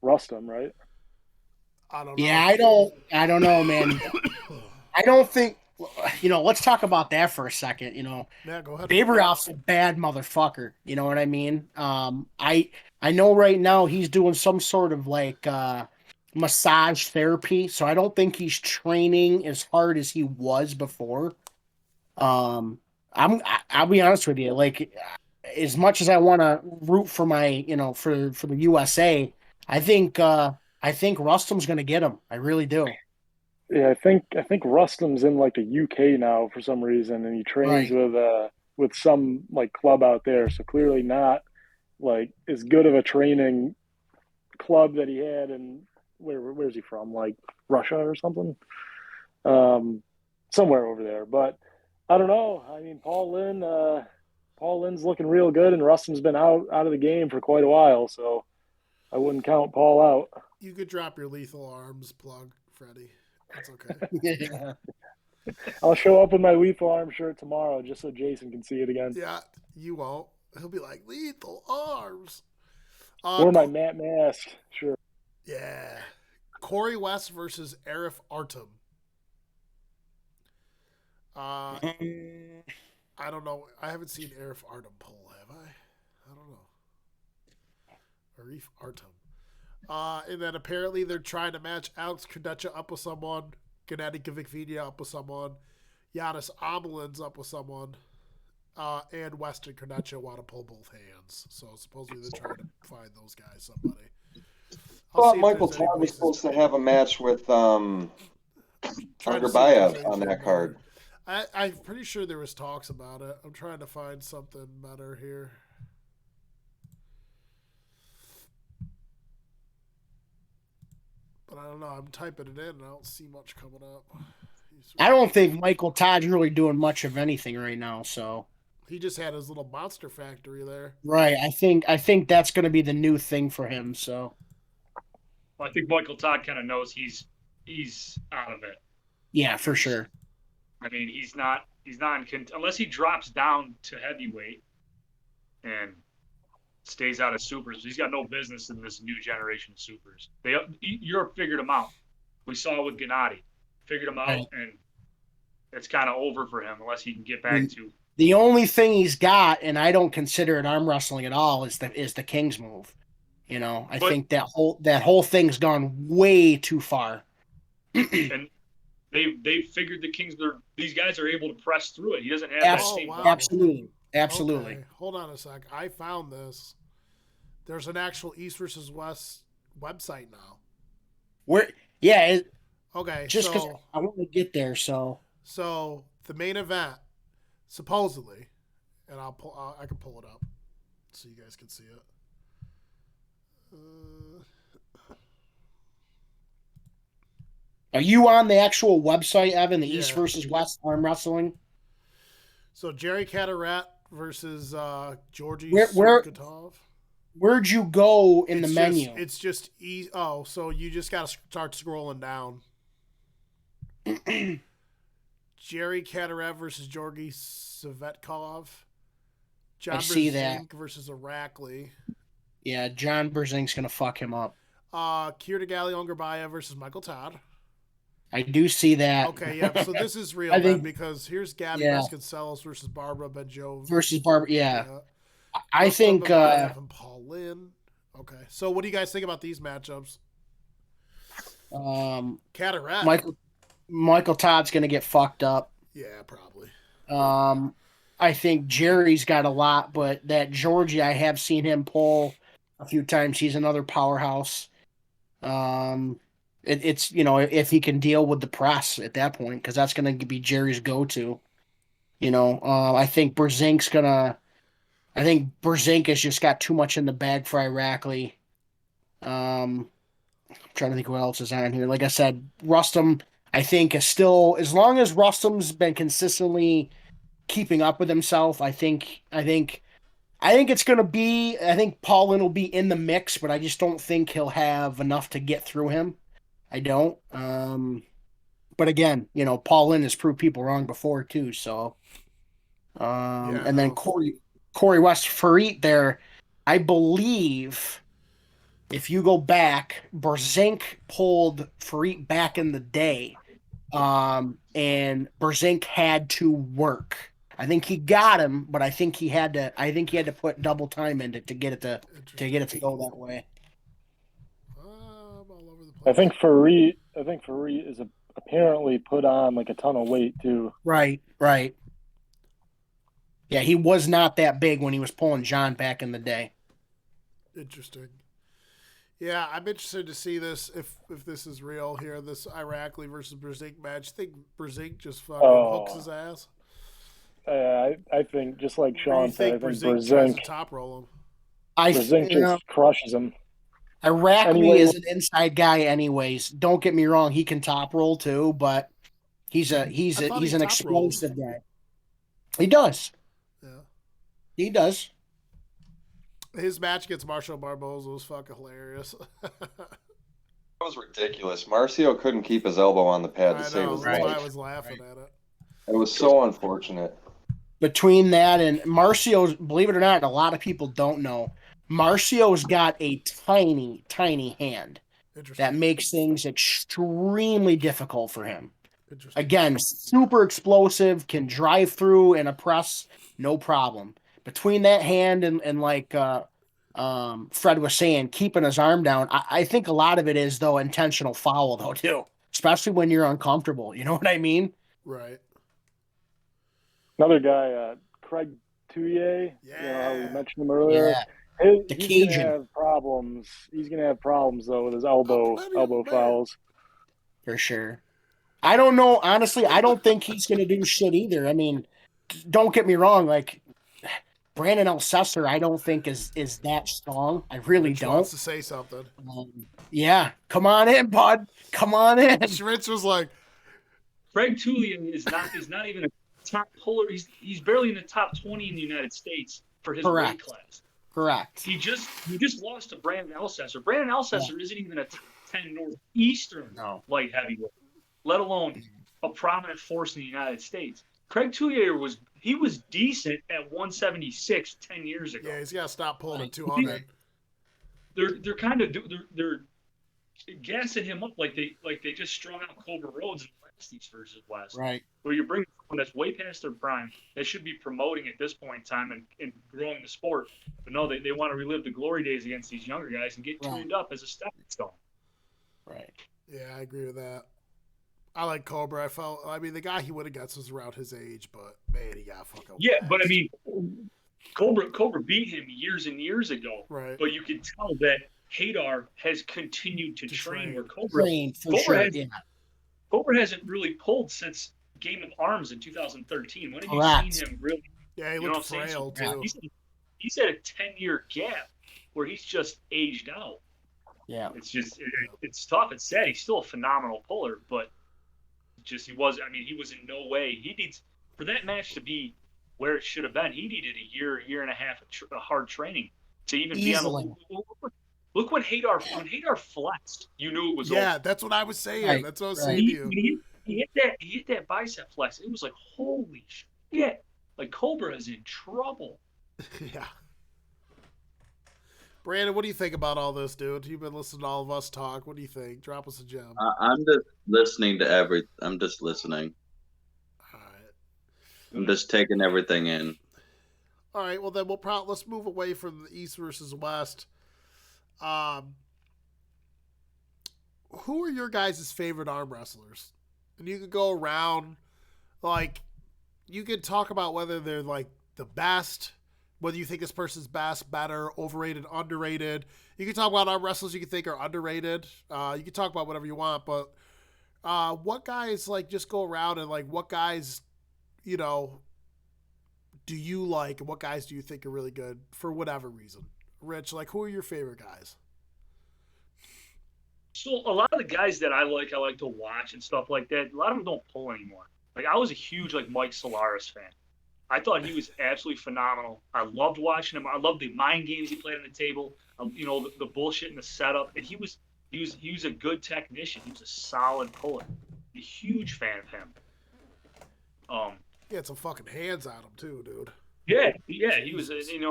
[SPEAKER 3] Rustum, right?
[SPEAKER 2] I don't know.
[SPEAKER 1] Yeah, I don't know, man. I don't think, let's talk about that for a second.
[SPEAKER 2] Yeah, go ahead.
[SPEAKER 1] Baberov's a bad motherfucker. You know what I mean? I know right now he's doing some sort of like massage therapy, so I don't think he's training as hard as he was before. Um, I'll be honest with you, like as much as I want to root for my, for the USA, I think I think Rustom's going to get him. I really do.
[SPEAKER 3] Yeah, I think Rustam's in like the UK now for some reason, and he trains
[SPEAKER 1] Right.
[SPEAKER 3] with some like club out there. So clearly not like as good of a training club that he had. And where's he from? Like Russia or something? Um, Somewhere over there. But I don't know. I mean, Paul Lynn's looking real good, and Rustam's been out of the game for quite a while. So I wouldn't count Paul out.
[SPEAKER 2] You could drop your lethal arms plug, Freddy. That's okay.
[SPEAKER 1] Yeah.
[SPEAKER 3] I'll show up in my Lethal Arm shirt tomorrow just so Jason can see it again.
[SPEAKER 2] Yeah, you won't. He'll be like, lethal arms.
[SPEAKER 3] Or my Matt mask. Sure.
[SPEAKER 2] Yeah. Corey West versus Arif Artem. I don't know. I haven't seen Arif Artem pull, have I? I don't know. Arif Artem. And then apparently they're trying to match Alex Krejci up with someone, Gennady Golovkin up with someone, Giannis Omlin's up with someone, and Weston Krejci want to pull both hands. So supposedly they're trying to find those guys somebody.
[SPEAKER 4] I thought Michael Todd was supposed to have a match with Underbayev on that card.
[SPEAKER 2] I'm pretty sure there was talks about it. I'm trying to find something better here. But I don't know. I'm typing it in and I don't see much coming up.
[SPEAKER 1] I don't think Michael Todd's really doing much of anything right now, so
[SPEAKER 2] He just had his little monster factory there.
[SPEAKER 1] right. I think that's going to be the new thing for him, so
[SPEAKER 5] I think Michael Todd kind of knows he's out of it.
[SPEAKER 1] yeah, for sure.
[SPEAKER 5] I mean, he's not unless he drops down to heavyweight and stays out of supers. He's got no business in this new generation of supers. Europe figured him out. We saw it with Gennady. Figured him out,
[SPEAKER 1] Right.
[SPEAKER 5] and it's kind of over for him unless he can get back to.
[SPEAKER 1] The only thing he's got, and I don't consider it arm wrestling at all, is the King's move. I think that whole thing's gone way too far.
[SPEAKER 5] And they've figured the Kings. These guys are able to press through it. He doesn't have that same.
[SPEAKER 2] wow.
[SPEAKER 1] Absolutely. Okay.
[SPEAKER 2] Hold on a sec. I found this. There's an actual East versus West website now.
[SPEAKER 1] Where? Yeah.
[SPEAKER 2] Okay.
[SPEAKER 1] Just because
[SPEAKER 2] so
[SPEAKER 1] I want to get there, so
[SPEAKER 2] the main event, supposedly, and I can pull it up so you guys can see it.
[SPEAKER 1] are you on the actual website, Evan? The East
[SPEAKER 2] Yeah.
[SPEAKER 1] versus West arm wrestling.
[SPEAKER 2] So Jerry Catarat versus Georgi
[SPEAKER 1] Where-
[SPEAKER 2] Surgatov.
[SPEAKER 1] Where'd you go in the
[SPEAKER 2] It's
[SPEAKER 1] menu?
[SPEAKER 2] It's just easy. Oh, so you just got to start scrolling down. Jerry Catarat versus Georgi Savetkov. John
[SPEAKER 1] I see that.
[SPEAKER 2] Brzezinski versus Irakli.
[SPEAKER 1] Yeah, John Brzezink's gonna fuck him up.
[SPEAKER 2] Kirta Galley-Ongarbayev versus Michael Todd.
[SPEAKER 1] I do see that.
[SPEAKER 2] Okay, yeah. So this is real
[SPEAKER 1] I
[SPEAKER 2] then
[SPEAKER 1] think-
[SPEAKER 2] because here's Gabby
[SPEAKER 1] Yeah.
[SPEAKER 2] Vasconcelos versus Barbara Benjov.
[SPEAKER 1] versus Barbara. Yeah, I
[SPEAKER 2] Rustam
[SPEAKER 1] think.
[SPEAKER 2] Babayev and Paul Lynn. Okay, so what do you guys think about these matchups? Catarat.
[SPEAKER 1] Michael Todd's gonna get fucked up.
[SPEAKER 2] Yeah, probably.
[SPEAKER 1] I think Jerry's got a lot, but that Georgie, I have seen him pull a few times. He's another powerhouse. It's if he can deal with the press at that point, because that's going to be Jerry's go-to. I think Brzezinski has just got too much in the bag for Irakli. I'm trying to think what else is on here. Like I said, Rustam, I think is still, as long as Rustam's been consistently keeping up with himself, I think it's going to be, I think Paulin will be in the mix, but I just don't think he'll have enough to get through him. I don't. But again, Paulin has proved people wrong before too. So, and then Corey West Fareed there, I believe if you go back, Brzezinski pulled Fareed back in the day. And Brzezinski had to work. I think he got him, but I think he had to put double time in it to get it to go that way.
[SPEAKER 2] I'm all over the
[SPEAKER 3] I think Fareed is apparently put on like a ton of weight too.
[SPEAKER 1] Right, right. Yeah, he was not that big when he was pulling John back in the day.
[SPEAKER 2] Interesting. Yeah, I'm interested to see this if this is real here. This Irakli versus Brzezinski match. I think Brzezinski just fucking hooks his ass.
[SPEAKER 3] I think just like
[SPEAKER 2] Or you
[SPEAKER 3] Sean said, I
[SPEAKER 2] think
[SPEAKER 3] think
[SPEAKER 2] Brzezinski tries to
[SPEAKER 3] Brzezinski
[SPEAKER 2] top roll him?
[SPEAKER 3] Brzezinski
[SPEAKER 1] You know,
[SPEAKER 3] just crushes him.
[SPEAKER 1] Irakli
[SPEAKER 3] Anyway,
[SPEAKER 1] is an inside guy, anyways. Don't get me wrong; he can top roll too, but
[SPEAKER 2] I thought he
[SPEAKER 1] he's an
[SPEAKER 2] top rolled him.
[SPEAKER 1] explosive guy. He does.
[SPEAKER 2] Yeah.
[SPEAKER 1] He does.
[SPEAKER 2] His match against Marshall Barboza was fucking hilarious.
[SPEAKER 4] That was ridiculous. Marcio couldn't keep his elbow on the pad to
[SPEAKER 2] I
[SPEAKER 4] save
[SPEAKER 2] know.
[SPEAKER 4] his
[SPEAKER 2] That's why I
[SPEAKER 4] life.
[SPEAKER 2] was laughing
[SPEAKER 1] Right.
[SPEAKER 2] at it.
[SPEAKER 4] It was so unfortunate.
[SPEAKER 1] Between that and Marcio's, believe it or not, a lot of people don't know, Marcio's got a tiny, tiny hand
[SPEAKER 2] Interesting.
[SPEAKER 1] that makes things extremely difficult for him.
[SPEAKER 2] Interesting.
[SPEAKER 1] Again, super explosive, can drive through and a press, no problem. Between that hand and like Fred was saying, keeping his arm down, I think a lot of it is, though, intentional foul, though, too. Especially when you're uncomfortable. You know what I mean?
[SPEAKER 2] Right.
[SPEAKER 3] another guy, Craig Touye.
[SPEAKER 2] Yeah.
[SPEAKER 3] You know how we mentioned him earlier.
[SPEAKER 1] Yeah. The
[SPEAKER 3] He's
[SPEAKER 1] Cajun.
[SPEAKER 3] gonna have problems. He's gonna have problems though with his elbow
[SPEAKER 2] man.
[SPEAKER 3] fouls.
[SPEAKER 1] For sure. I don't know. Honestly, I don't think he's going to do shit either. I mean, don't get me wrong. Like, Brandon Alcester, I don't think is that strong. I really
[SPEAKER 2] Rich
[SPEAKER 1] don't.
[SPEAKER 2] wants to say something.
[SPEAKER 1] Yeah. Come on in, bud. Come on in.
[SPEAKER 2] Rich was like,
[SPEAKER 5] Craig Tullian is not even a top puller. He's barely in the top 20 in the United States for his weight
[SPEAKER 1] Correct.
[SPEAKER 5] class.
[SPEAKER 1] Correct.
[SPEAKER 5] He just lost to Brandon Alcester. Brandon Alcester isn't even a top 10 Northeastern light heavyweight, let alone a prominent force in the United States. Craig Tullier was decent at 176 10 years ago.
[SPEAKER 2] yeah, he's got to stop pulling at 200.
[SPEAKER 5] They're kind of they're gassing him up like they just strung out Cobra Rhodes in West East versus West.
[SPEAKER 1] Right.
[SPEAKER 5] Where you bring someone that's way past their prime, they should be promoting at this point in time and growing the sport. But no, they want to relive the glory days against these younger guys and get tuned up as a stepping stone.
[SPEAKER 1] Right.
[SPEAKER 2] Yeah, I agree with that. I like Cobra. I mean, the guy he would have got was around his age, but man, he got fucking.
[SPEAKER 5] Yeah,
[SPEAKER 2] waxed.
[SPEAKER 5] but I mean, Cobra beat him years and years ago.
[SPEAKER 2] Right.
[SPEAKER 5] But you can tell that Hadar has continued to train. Where Cobra hasn't really pulled since Game of Arms in 2013. When have you seen him really?
[SPEAKER 2] Yeah, he looked frail too.
[SPEAKER 5] He's had a 10-year gap where he's just aged out.
[SPEAKER 1] Yeah.
[SPEAKER 5] It's just it's tough. It's sad. He's still a phenomenal puller, but he was in no way. He needs for that match to be where it should have been. He needed a year and a half of hard training to even be on the. Look what when Hadar flexed, you knew it was over.
[SPEAKER 2] Yeah, that's what I was saying. Right. That's what I was saying to you.
[SPEAKER 5] He hit that bicep flex. It was like, holy shit. Like Cobra is in trouble.
[SPEAKER 2] Yeah. Brandon, what do you think about all this, dude? You've been listening to all of us talk. What do you think? Drop us a gem.
[SPEAKER 6] I'm just listening to everything. I'm just listening.
[SPEAKER 2] All right.
[SPEAKER 6] I'm just taking everything in.
[SPEAKER 2] All right. Well, then let's move away from the East versus West. Who are your guys' favorite arm wrestlers? And you could go around, like, you could talk about whether they're like the best, whether you think this person's best, better, overrated, underrated. You can talk about arm wrestlers you can think are underrated. You can talk about whatever you want, but what guys, like, just go around and, like, what guys, you know, do you like and what guys do you think are really good for whatever reason? Rich, like, who are your favorite guys?
[SPEAKER 5] So a lot of the guys that I like to watch and stuff like that, a lot of them don't pull anymore. Like, I was a huge, like, Mike Solaris fan. I thought he was absolutely phenomenal. I loved watching him. I loved the mind games he played on the table, you know, the bullshit in the setup. And he was a good technician. He was a solid puller. A huge fan of him.
[SPEAKER 2] He had some fucking hands on him too, dude.
[SPEAKER 5] Yeah, he was, he's a New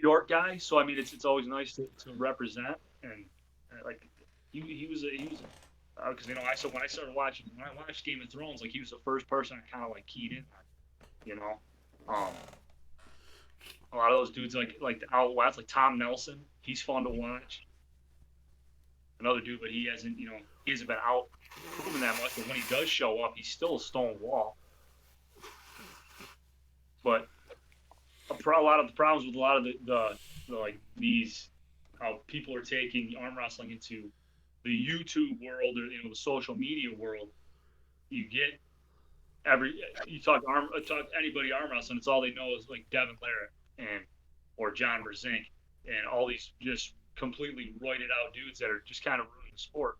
[SPEAKER 5] York guy, so I mean, it's always nice to represent, and like he was because when I watched Game of Thrones, like, he was the first person I kind of like keyed in on, you know, a lot of those dudes like the out west, like Tom Nelson, he's fun to watch. another dude, but he hasn't been out moving that much. But when he does show up, he's still a stone wall. But a lot of the problems with a lot of the like these how people are taking arm wrestling into the YouTube world or the social media world. You get you talk anybody arm wrestling, it's all they know is like Devin Larratt or John Brzenk and all these just completely roided out dudes that are just kind of ruining the sport.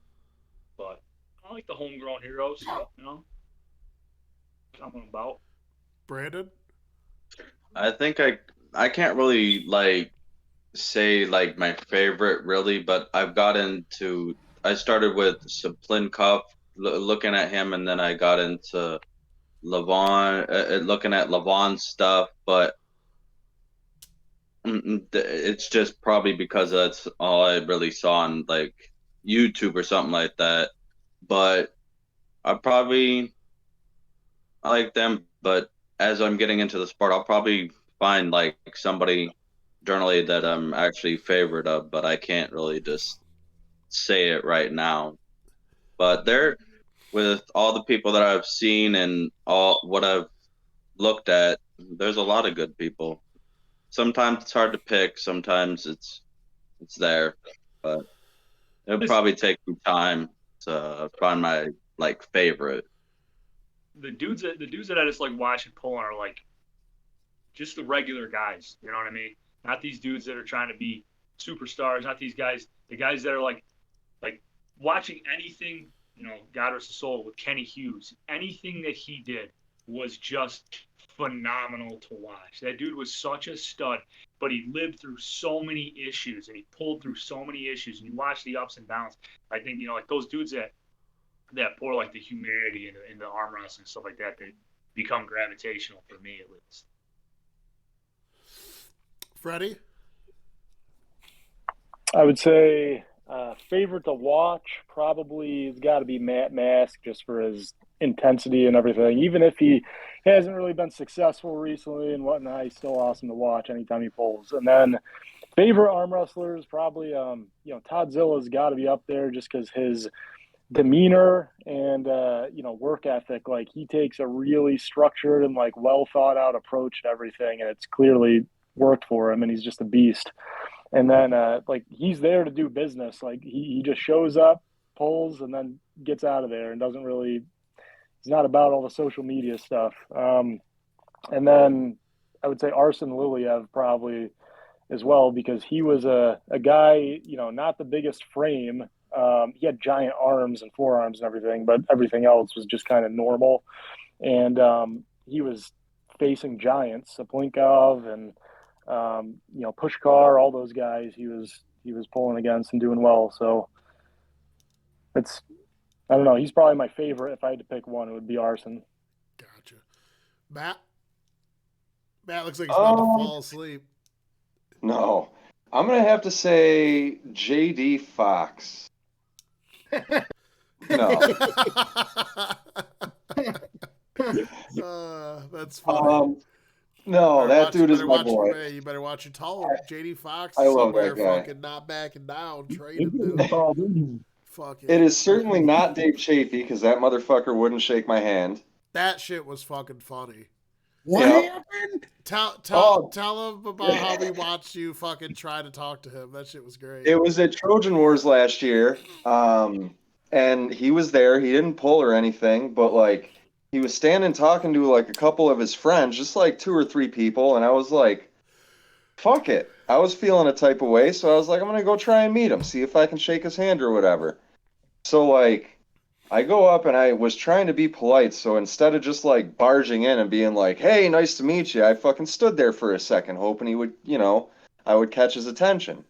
[SPEAKER 5] But I like the homegrown heroes, coming about.
[SPEAKER 2] Brandon?
[SPEAKER 6] I think I can't really like say like my favorite really, but I started with Suplin Cup, looking at him, and then I got into Levon, looking at Levon's stuff, but it's just probably because that's all I really saw on like YouTube or something like that. But I like them, but as I'm getting into the sport, I'll probably find like somebody generally that I'm actually favorite of, but I can't really just say it right now. But there, with all the people that I've seen and all what I've looked at, there's a lot of good people. Sometimes it's hard to pick, sometimes it's there, but it'll probably take me time to find my like favorite.
[SPEAKER 5] The dudes that I just like watching pulling are like just the regular guys. You know what I mean? Not these dudes that are trying to be superstars. Not these guys. The guys that are like watching anything. God rest his soul with Kenny Hughes. Anything that he did was just phenomenal to watch. That dude was such a stud, but he lived through so many issues and he pulled through so many issues. And you watch the ups and downs. I think like those dudes that pour like the humanity in the arm wrestling and stuff like that become gravitational for me at least.
[SPEAKER 2] Freddy?
[SPEAKER 3] I would say favorite to watch probably has got to be Matt Mask, just for his intensity and everything. Even if he hasn't really been successful recently and whatnot, he's still awesome to watch anytime he pulls. And then favorite arm wrestlers probably Todd Zilla's got to be up there just because his demeanor and work ethic. Like, he takes a really structured and like well thought out approach to everything, and it's clearly worked for him, and he's just a beast. And then he's there to do business. Like, he just shows up, pulls, and then gets out of there, and he's not about all the social media stuff. And then I would say Arsen Liliev probably as well, because he was a guy, not the biggest frame. He had giant arms and forearms and everything, but everything else was just kind of normal. And he was facing giants, Saplinkov and Pushkar, all those guys he was pulling against and doing well. So I don't know. He's probably my favorite. If I had to pick one, it would be Arsen.
[SPEAKER 2] Gotcha. Matt looks like he's about to fall asleep.
[SPEAKER 4] No, I'm gonna have to say JD Fox. No.
[SPEAKER 2] That's funny.
[SPEAKER 4] No, that dude is my boy.
[SPEAKER 2] You better watch your tall JD Fox.
[SPEAKER 4] I love that guy.
[SPEAKER 2] Fucking not backing down, trading dude. Fucking.
[SPEAKER 4] It is certainly not Dave Chafee, because that motherfucker wouldn't shake my hand.
[SPEAKER 2] That shit was fucking funny.
[SPEAKER 1] What happened?
[SPEAKER 2] Tell him about how we watched you fucking try to talk to him. That shit was great.
[SPEAKER 4] It was at Trojan Wars last year, and he was there. He didn't pull or anything, but like, he was standing talking to like a couple of his friends, just like 2 or 3 people, and I was like, fuck it. I was feeling a type of way, so I was like, I'm gonna go try and meet him, see if I can shake his hand or whatever. So like, I go up and I was trying to be polite, so instead of just like barging in and being like, hey, nice to meet you, I fucking stood there for a second hoping he would, I would catch his attention.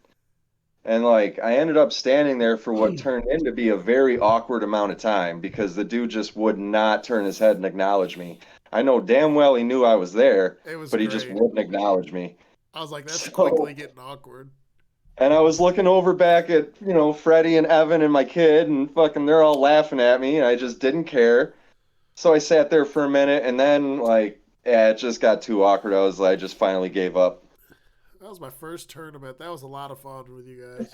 [SPEAKER 4] And like, I ended up standing there for what turned into be a very awkward amount of time, because the dude just would not turn his head and acknowledge me. I know damn well he knew I was there, but he just wouldn't acknowledge me.
[SPEAKER 2] I was like, that's quickly getting awkward.
[SPEAKER 4] And I was looking over back at, Freddy and Evan and my kid, and fucking they're all laughing at me, and I just didn't care. So I sat there for a minute, and then it just got too awkward. I just finally gave up.
[SPEAKER 2] That was my first tournament. That was a lot of fun with you guys.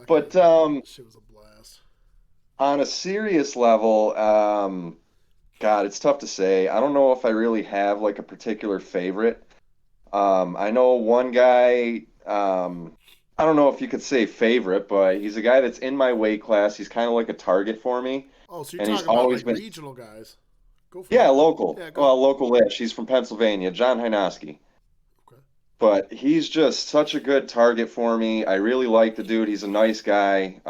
[SPEAKER 4] But
[SPEAKER 2] shit was a blast.
[SPEAKER 4] on a serious level, God, it's tough to say. I don't know if I really have like a particular favorite. I know one guy, I don't know if you could say favorite, but he's a guy that's in my weight class. He's kind of like a target for me,
[SPEAKER 2] Oh, so you're
[SPEAKER 4] and he's
[SPEAKER 2] talking about
[SPEAKER 4] always
[SPEAKER 2] like
[SPEAKER 4] been,
[SPEAKER 2] regional guys? Go for
[SPEAKER 4] yeah,
[SPEAKER 2] it.
[SPEAKER 4] local.
[SPEAKER 2] Yeah, go.
[SPEAKER 4] Well, local-ish. He's from Pennsylvania, John Hynoski.
[SPEAKER 2] Okay.
[SPEAKER 4] But he's just such a good target for me. I really like the dude. He's a nice guy.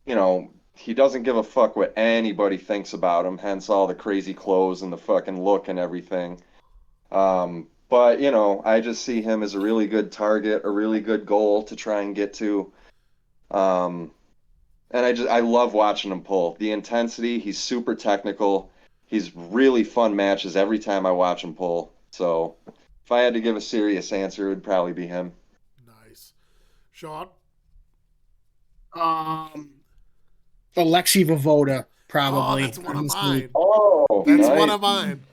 [SPEAKER 4] You know, he doesn't give a fuck what anybody thinks about him, hence all the crazy clothes and the fucking look and everything. But you know, I just see him as a really good target, a really good goal to try and get to. Um, and I love watching him pull. The intensity, he's super technical. He's really fun matches every time I watch him pull. So if I had to give a serious answer, it would probably be him.
[SPEAKER 2] Nice. Sean?
[SPEAKER 1] Um, Alexei Vovoda,
[SPEAKER 2] Oh,
[SPEAKER 1] probably.
[SPEAKER 2] that's one of
[SPEAKER 1] Honestly.
[SPEAKER 2] mine.
[SPEAKER 4] Oh,
[SPEAKER 2] That's one
[SPEAKER 4] nice.
[SPEAKER 2] of mine.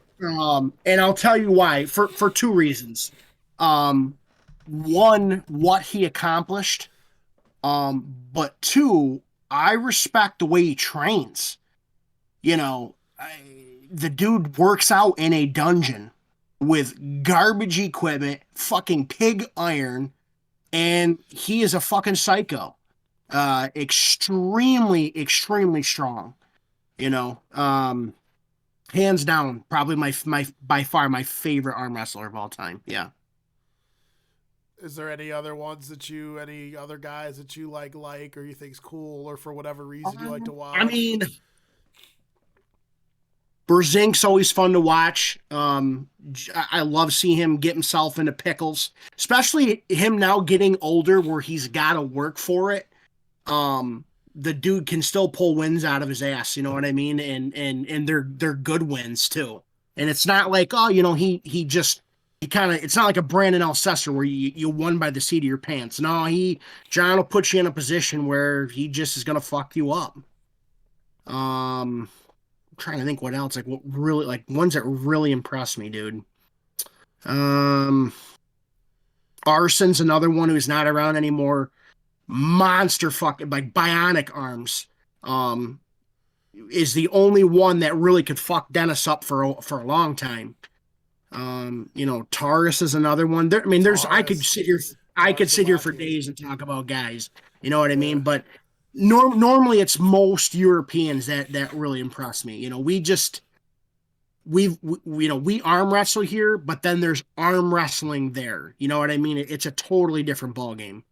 [SPEAKER 1] And I'll tell you why. For two reasons. One, what he accomplished. But two, I respect the way he trains. You know, the dude works out in a dungeon with garbage equipment, fucking pig iron, and he is a fucking psycho. Extremely strong. You know, hands down, probably my by far my favorite arm wrestler of all time. Yeah.
[SPEAKER 2] Is there any other ones that you, any other guys that you like, or you think's cool, or for whatever reason you like to watch?
[SPEAKER 1] I mean, Berzink's always fun to watch. I love seeing him get himself into pickles, especially him now getting older where he's got to work for it. The dude can still pull wins out of his ass, you know what I mean? And they're good wins too. And it's not like, oh, you know, he kind of, it's not like a Brandon Alcester where you won by the seat of your pants. No, John will put you in a position where he just is gonna fuck you up. I'm trying to think what else, like what really, like ones that really impressed me, dude. Um, Arson's another one who's not around anymore. Monster fucking like bionic arms. Um, is the only one that really could fuck Dennis up for a long time. You know, Taurus is another one. There, I mean, there's
[SPEAKER 2] Taurus.
[SPEAKER 1] I could
[SPEAKER 2] Taurus the
[SPEAKER 1] sit here for
[SPEAKER 2] Black King.
[SPEAKER 1] days and talk about guys. You know what I
[SPEAKER 2] Yeah.
[SPEAKER 1] mean? But normally it's most Europeans that really impress me. You know, we arm wrestle here, but then there's arm wrestling there. You know what I mean? It's a totally different ball game.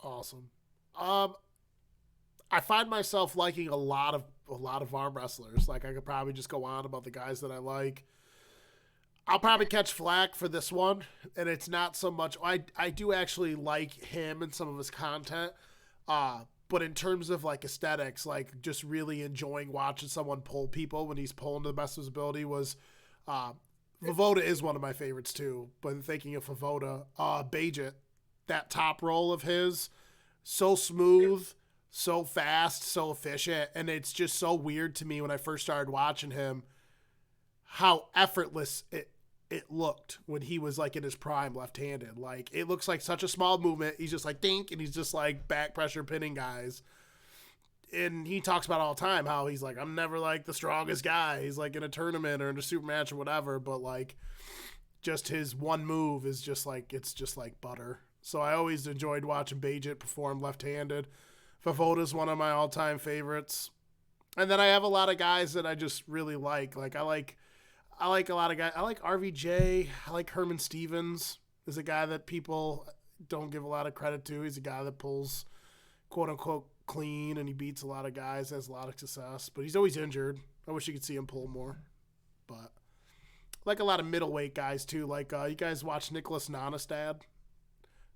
[SPEAKER 2] Awesome. I find myself liking a lot of arm wrestlers. Like I could probably just go on about the guys that I like. I'll probably catch flack for this one, and it's not so much. I do actually like him and some of his content, but in terms of like aesthetics, like just really enjoying watching someone pull people when he's pulling to the best of his ability was. Vovoda is one of my favorites too. But thinking of Vovoda, Bajit, that top roll of his, so smooth, so fast, so efficient, and it's just so weird to me when I first started watching him how effortless it looked when he was like in his prime left-handed. Like it looks like such a small movement. He's just like dink and he's just like back pressure pinning guys. And he talks about all the time how he's like, I'm never like the strongest guy. He's like in a tournament or in a super match or whatever, but like just his one move is just like, it's just like butter. So I always enjoyed watching Bajit perform left-handed. Vovoda's one of my all-time favorites. And then I have a lot of guys that I just really like. Like I like a lot of guys. I like RVJ. I like Herman Stevens. Is a guy that people don't give a lot of credit to. He's a guy that pulls quote unquote clean and he beats a lot of guys, has a lot of success, but he's always injured. I wish you could see him pull more. But like a lot of middleweight guys too. Like you guys watch Nicholas Nonestad,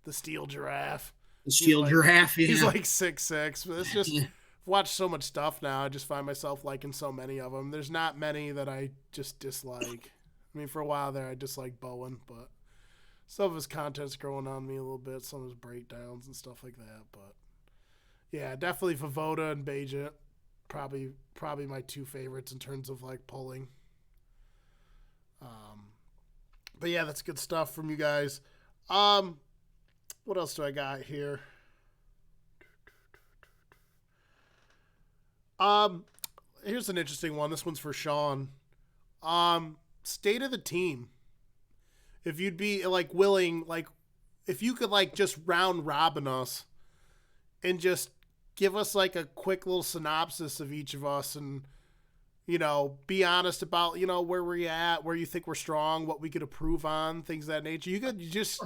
[SPEAKER 2] the Steel Giraffe.
[SPEAKER 1] The Steel Giraffe. Yeah.
[SPEAKER 2] He's like 6'6", but it's just watch so much stuff now. I just find myself liking so many of them. There's not many that I just dislike. I mean, for a while there, I disliked Bowen, but some of his content's growing on me a little bit. Some of his breakdowns and stuff like that. But yeah, definitely Vovoda and Bajit, probably my two favorites in terms of like pulling. But yeah, that's good stuff from you guys. What else do I got here? Um, Here's an interesting one. This one's for Sean. State of the team. If you'd be like willing, like if you could like just round robin us and just give us like a quick little synopsis of each of us and be honest about, where we're at, where you think we're strong, what we could improve on, things of that nature. You could just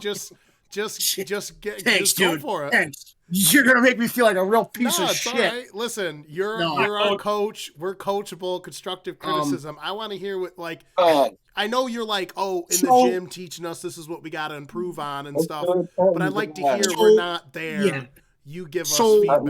[SPEAKER 1] Thanks,
[SPEAKER 2] go
[SPEAKER 1] dude.
[SPEAKER 2] for it.
[SPEAKER 1] Thanks. You're gonna make me feel like a real piece of
[SPEAKER 2] It's
[SPEAKER 1] shit.
[SPEAKER 2] all right. Listen, you're our coach. We're coachable. Constructive criticism. I want to hear what I know you're like, in the gym teaching us this is what we got to improve on and stuff. But I'd like to hear we're not there. Yeah. You give us feedback.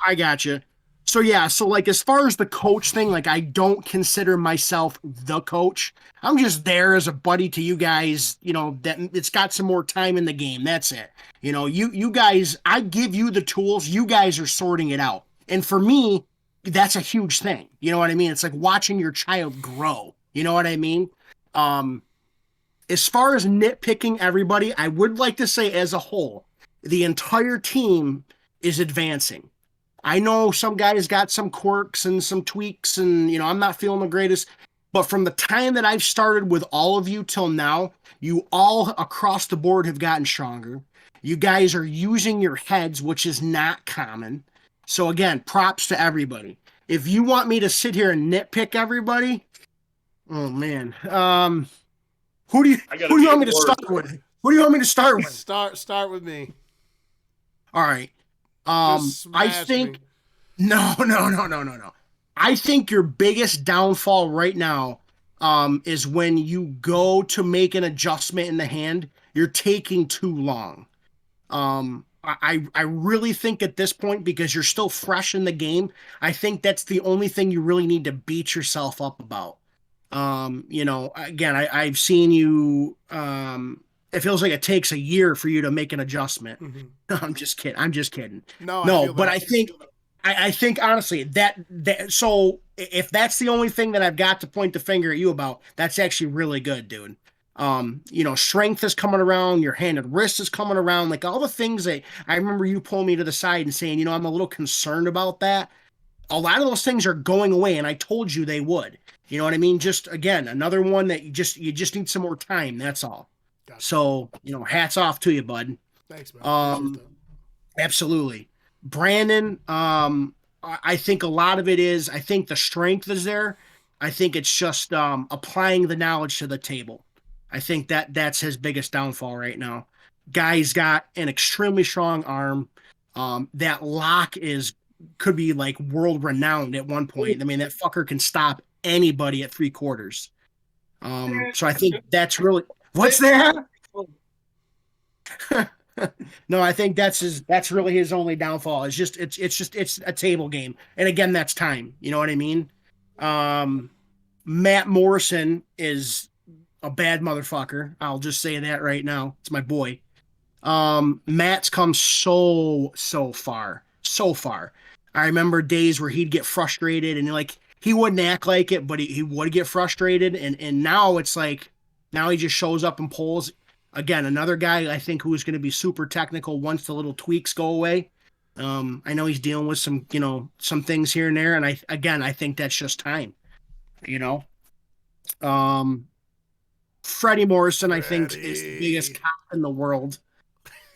[SPEAKER 1] I got you. So yeah, so like as far as the coach thing, like I don't consider myself the coach. I'm just there as a buddy to you guys, that it's got some more time in the game. That's it. You guys, I give you the tools, you guys are sorting it out. And for me, that's a huge thing. You know what I mean? It's like watching your child grow. You know what I mean? As far as nitpicking everybody, I would like to say as a whole, the entire team is advancing. I know some guys got some quirks and some tweaks and, I'm not feeling the greatest, but from the time that I've started with all of you till now, you all across the board have gotten stronger. You guys are using your heads, which is not common. So again, props to everybody. If you want me to sit here and nitpick everybody, oh man. Who do you want me to start with? Who do you want me to start with?
[SPEAKER 2] Start with me.
[SPEAKER 1] All right. I think no. I think your biggest downfall right now is when you go to make an adjustment in the hand, you're taking too long. I really think at this point, because you're still fresh in the game, I think that's the only thing you really need to beat yourself up about. Again, I've seen you it feels like it takes a year for you to make an adjustment. Mm-hmm. No, I'm just kidding. No, but I think honestly that so if that's the only thing that I've got to point the finger at you about, that's actually really good, dude. Strength is coming around, your hand and wrist is coming around, like all the things that I remember you pulling me to the side and saying, I'm a little concerned about that. A lot of those things are going away, and I told you they would. You know what I mean? Just again, another one that you just need some more time. That's all. Gotcha. So, hats off to you, bud.
[SPEAKER 2] Thanks, man.
[SPEAKER 1] Absolutely. Brandon, I think a lot of it is, I think the strength is there. I think it's just applying the knowledge to the table. I think that's his biggest downfall right now. Guy's got an extremely strong arm. That lock could be like world renowned at one point. I mean, that fucker can stop anybody at 3/4. So I think that's really, what's that? No, I think that's really his only downfall. It's a table game. And again, that's time. You know what I mean? Matt Morrison is a bad motherfucker. I'll just say that right now. It's my boy. Matt's come so far. So far. I remember days where he'd get frustrated and he wouldn't act like it, but he would get frustrated. And now it's like, now he just shows up and pulls. Again, another guy I think who is going to be super technical once the little tweaks go away. I know he's dealing with some things here and there. And I think that's just time, Freddy Morrison, I think is the biggest cop in the world.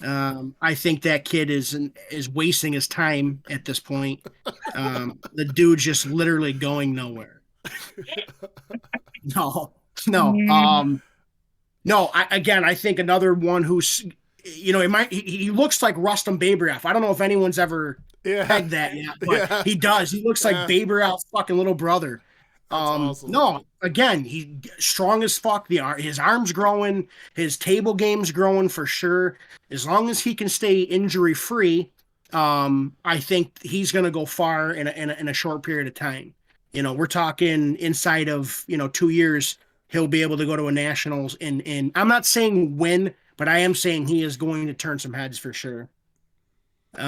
[SPEAKER 1] I think that kid is wasting his time at this point. The dude's just literally going nowhere. No. I think another one who's, he looks like Rustam Babaraf. I don't know if anyone's ever pegged that yet, but he does. He looks like Babaraf's fucking little brother. Awesome. No, again, he's strong as fuck. His arm's growing, his table game's growing for sure. As long as he can stay injury free, I think he's going to go far in a short period of time. We're talking inside of 2 years, he'll be able to go to a nationals. And I'm not saying win, but I am saying he is going to turn some heads for sure.
[SPEAKER 2] Big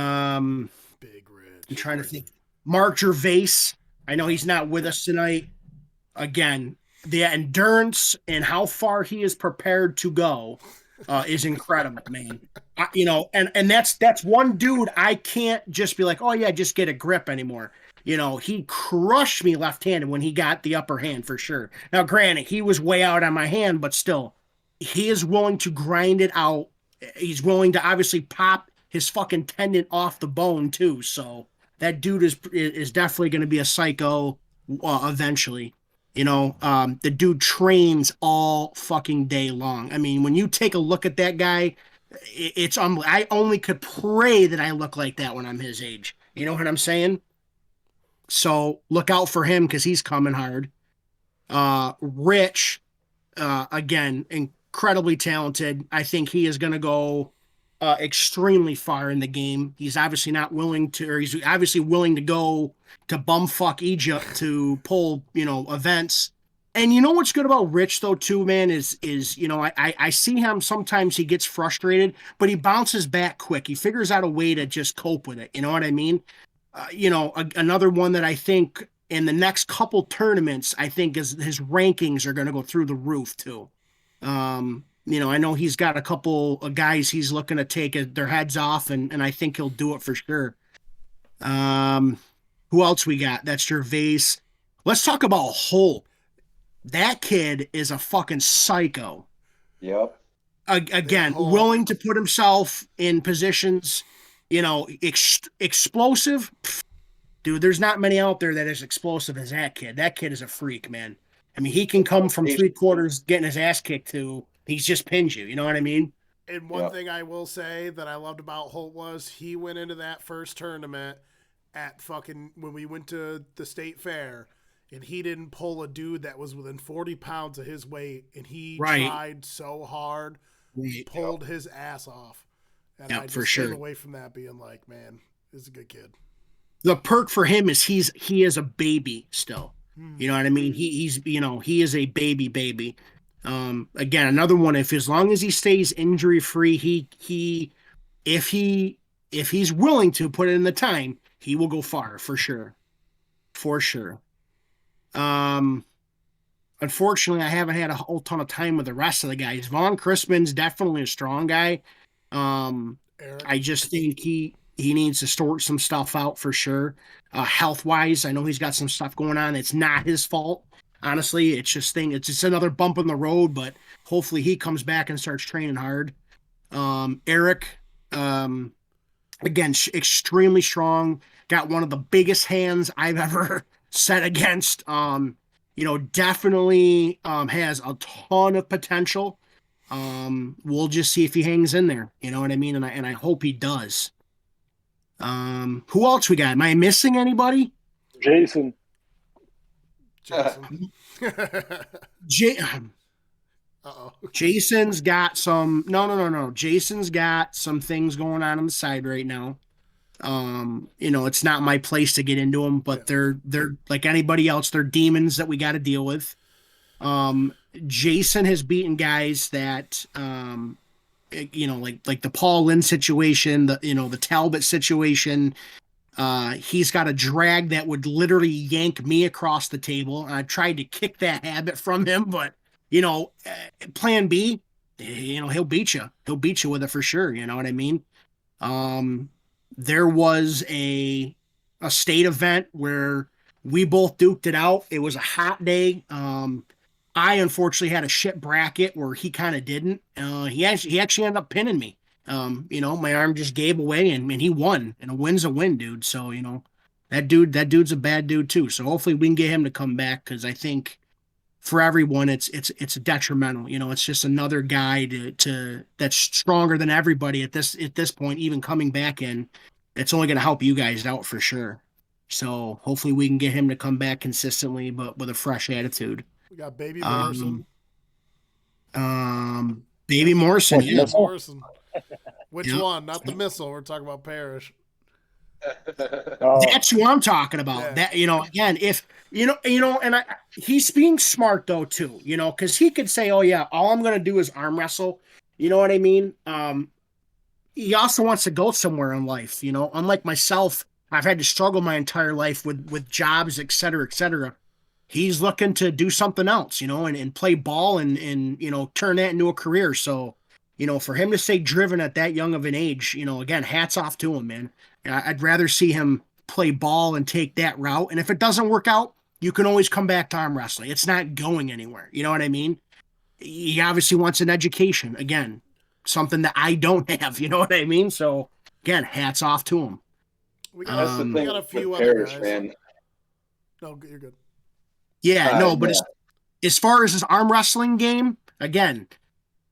[SPEAKER 2] Rich.
[SPEAKER 1] I'm trying to think. Mark Gervais. I know he's not with us tonight. Again, the endurance and how far he is prepared to go is incredible, man. And that's one dude I can't just be like, oh yeah, just get a grip anymore. He crushed me left-handed when he got the upper hand for sure. Now, granted, he was way out on my hand, but still, he is willing to grind it out. He's willing to obviously pop his fucking tendon off the bone too. So that dude is definitely going to be a psycho eventually. The dude trains all fucking day long. I mean, when you take a look at that guy, it's I only could pray that I look like that when I'm his age. You know what I'm saying? So look out for him because he's coming hard. Rich, again, incredibly talented. I think he is going to go extremely far in the game. He's obviously not willing to, or he's obviously willing to go to bumfuck Egypt to pull, events. And you know what's good about Rich though too, man, is I see him sometimes he gets frustrated, but he bounces back quick. He figures out a way to just cope with it. You know what I mean? Another one that I think in the next couple tournaments, I think is his rankings are going to go through the roof too. I know he's got a couple of guys he's looking to take their heads off, and I think he'll do it for sure. Who else we got? That's Gervais. Let's talk about Holt. That kid is a fucking psycho.
[SPEAKER 4] Yep.
[SPEAKER 1] Again, willing to put himself in positions, explosive. Dude, there's not many out there that is explosive as that kid. That kid is a freak, man. I mean, he can come from 3/4 getting his ass kicked to he's just pinned you. You know what I mean?
[SPEAKER 2] And one thing I will say that I loved about Holt was he went into that first tournament at fucking when we went to the state fair, and he didn't pull a dude that was within 40 pounds of his weight, and he tried so hard, pulled his ass off. And I just came away from that being like, man, this is a good kid.
[SPEAKER 1] The perk for him is he is a baby still. You know what I mean? He is a baby. Again, another one. If as long as he stays injury free, if he's willing to put in the time, he will go far for sure. Unfortunately, I haven't had a whole ton of time with the rest of the guys. Vaughn Crispin's definitely a strong guy. I just think he needs to sort some stuff out for sure. Health wise, I know he's got some stuff going on. It's not his fault. Honestly, it's just another bump in the road, but hopefully he comes back and starts training hard. Eric, again, extremely strong. Got one of the biggest hands I've ever set against. Definitely has a ton of potential. We'll just see if he hangs in there. You know what I mean? And I hope he does. Who else we got? Am I missing anybody?
[SPEAKER 3] Jason.
[SPEAKER 1] Jason's got some. No. Jason's got some things going on the side right now. It's not my place to get into them, but they're like anybody else. They're demons that we got to deal with. Jason has beaten guys that, like the Paul Lynn situation, the Talbot situation. He's got a drag that would literally yank me across the table. I tried to kick that habit from him, but plan B, he'll beat you. He'll beat you with it for sure. You know what I mean? There was a state event where we both duked it out. It was a hot day. I unfortunately had a shit bracket where he kind of didn't. He actually ended up pinning me. My arm just gave away and he won. And a win's a win, dude. So, that dude's a bad dude too. So hopefully we can get him to come back because I think for everyone it's detrimental. It's just another guy to that's stronger than everybody at this point, even coming back in. It's only gonna help you guys out for sure. So hopefully we can get him to come back consistently, but with a fresh attitude.
[SPEAKER 2] We got Baby Morrison.
[SPEAKER 1] Baby Morrison, yeah.
[SPEAKER 2] Morrison. Which one? Not the missile. We're talking about Parrish.
[SPEAKER 1] That's who I'm talking about. Yeah. That again, if and he's being smart though too. Because he could say, "Oh yeah, all I'm gonna do is arm wrestle." You know what I mean? He also wants to go somewhere in life. Unlike myself, I've had to struggle my entire life with jobs, et cetera, et cetera. He's looking to do something else, and play ball and turn that into a career. So, For him to stay driven at that young of an age, again, hats off to him, man. I'd rather see him play ball and take that route. And if it doesn't work out, you can always come back to arm wrestling. It's not going anywhere. You know what I mean? He obviously wants an education. Again, something that I don't have. You know what I mean? So again, hats off to him.
[SPEAKER 4] That's the
[SPEAKER 2] We
[SPEAKER 4] thing
[SPEAKER 2] got a few
[SPEAKER 4] with
[SPEAKER 2] other
[SPEAKER 4] Parrish,
[SPEAKER 2] guys.
[SPEAKER 4] man.
[SPEAKER 2] No, you're good.
[SPEAKER 1] Yeah, no, but
[SPEAKER 4] Yeah.
[SPEAKER 1] as far as his arm wrestling game, again,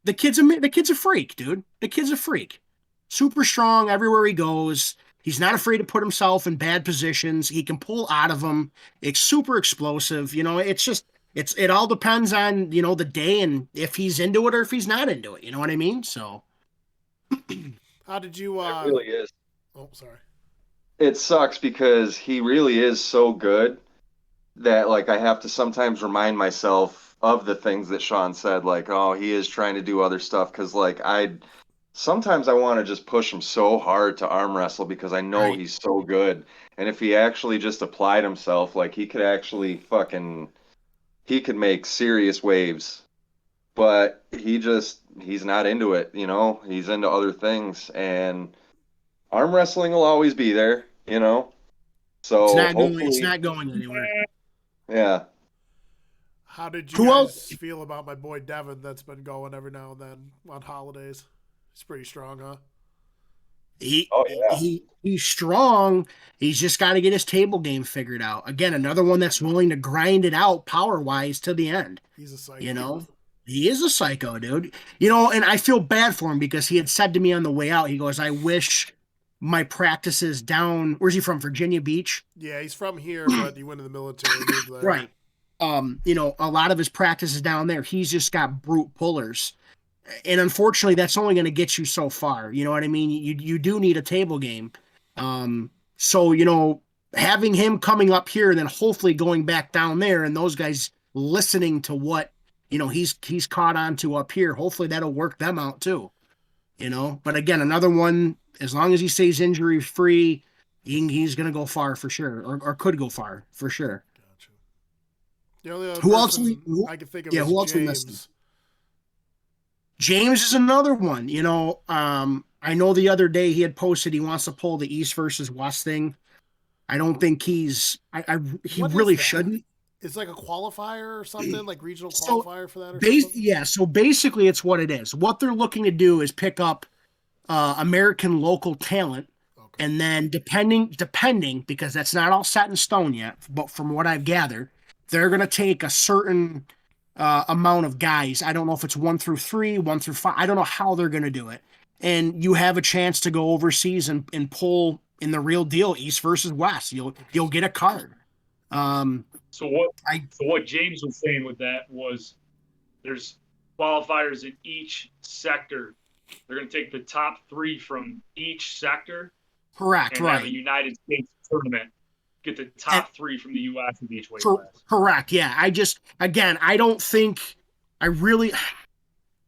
[SPEAKER 1] the kid's a freak, dude. The kid's a freak. Super strong everywhere he goes. He's not afraid to put himself in bad positions. He can pull out of them. It's super explosive. It's just it all depends on, the day and if he's into it or if he's not into it. You know what I mean? So
[SPEAKER 2] How did you?
[SPEAKER 4] It really is.
[SPEAKER 2] Oh, sorry.
[SPEAKER 4] It sucks because he really is so good that like I have to sometimes remind myself of the things that Sean said, like, oh, he is trying to do other stuff because like sometimes I want to just push him so hard to arm wrestle because I know
[SPEAKER 1] Right.
[SPEAKER 4] he's so good. And if he actually just applied himself, like he could actually he could make serious waves. But he's not into it, He's into other things and arm wrestling will always be there, So
[SPEAKER 1] it's
[SPEAKER 4] hopefully,
[SPEAKER 1] not going anywhere.
[SPEAKER 4] yeah.
[SPEAKER 2] How did you
[SPEAKER 1] Who
[SPEAKER 2] guys
[SPEAKER 1] else?
[SPEAKER 2] feel about my boy Devin that's been going every now and then on holidays? He's pretty strong, huh?
[SPEAKER 4] Oh yeah.
[SPEAKER 1] He's strong. He's just got to get his table game figured out. Again, another one that's willing to grind it out power wise to the end.
[SPEAKER 2] He's a psycho.
[SPEAKER 1] He is a psycho, dude. And I feel bad for him because he had said to me on the way out, he goes, I wish my practices down. Where's he from? Virginia Beach?
[SPEAKER 2] Yeah, he's from here, but he went in the military. Moved there.
[SPEAKER 1] Right. A lot of his practices down there, he's just got brute pullers. And unfortunately, that's only going to get you so far. You know what I mean? You do need a table game. So, having him coming up here and then hopefully going back down there and those guys listening to what, he's caught on to up here, hopefully that'll work them out too. But again, another one, as long as he stays injury free, he's going to go far for sure, or could go far for sure.
[SPEAKER 2] Gotcha. The only other
[SPEAKER 1] Who else?
[SPEAKER 2] I can think of
[SPEAKER 1] Yeah,
[SPEAKER 2] is
[SPEAKER 1] who else we missing?
[SPEAKER 2] James.
[SPEAKER 1] James is another one. I know the other day he had posted he wants to pull the East versus West thing. I don't think he
[SPEAKER 2] What is
[SPEAKER 1] really
[SPEAKER 2] that?
[SPEAKER 1] shouldn't.
[SPEAKER 2] It's like a qualifier or something, like regional
[SPEAKER 1] So,
[SPEAKER 2] qualifier for that or something?
[SPEAKER 1] Yeah, so basically it's what it is. What they're looking to do is pick up American local talent,
[SPEAKER 2] Okay.
[SPEAKER 1] and then depending, because that's not all set in stone yet, but from what I've gathered, they're going to take a certain amount of guys. I don't know if it's 1 through 3, 1 through 5. I don't know how they're going to do it. And you have a chance to go overseas and pull in the real deal, East versus West. You'll get a card.
[SPEAKER 5] So what James was saying with that was there's qualifiers in each sector. They're going to take the top 3 from each sector
[SPEAKER 1] Correct,
[SPEAKER 5] and have a
[SPEAKER 1] right.
[SPEAKER 5] United States tournament. Get the top 3 from the U.S. in each weight
[SPEAKER 1] Co-
[SPEAKER 5] class.
[SPEAKER 1] Correct, yeah. I don't think I really,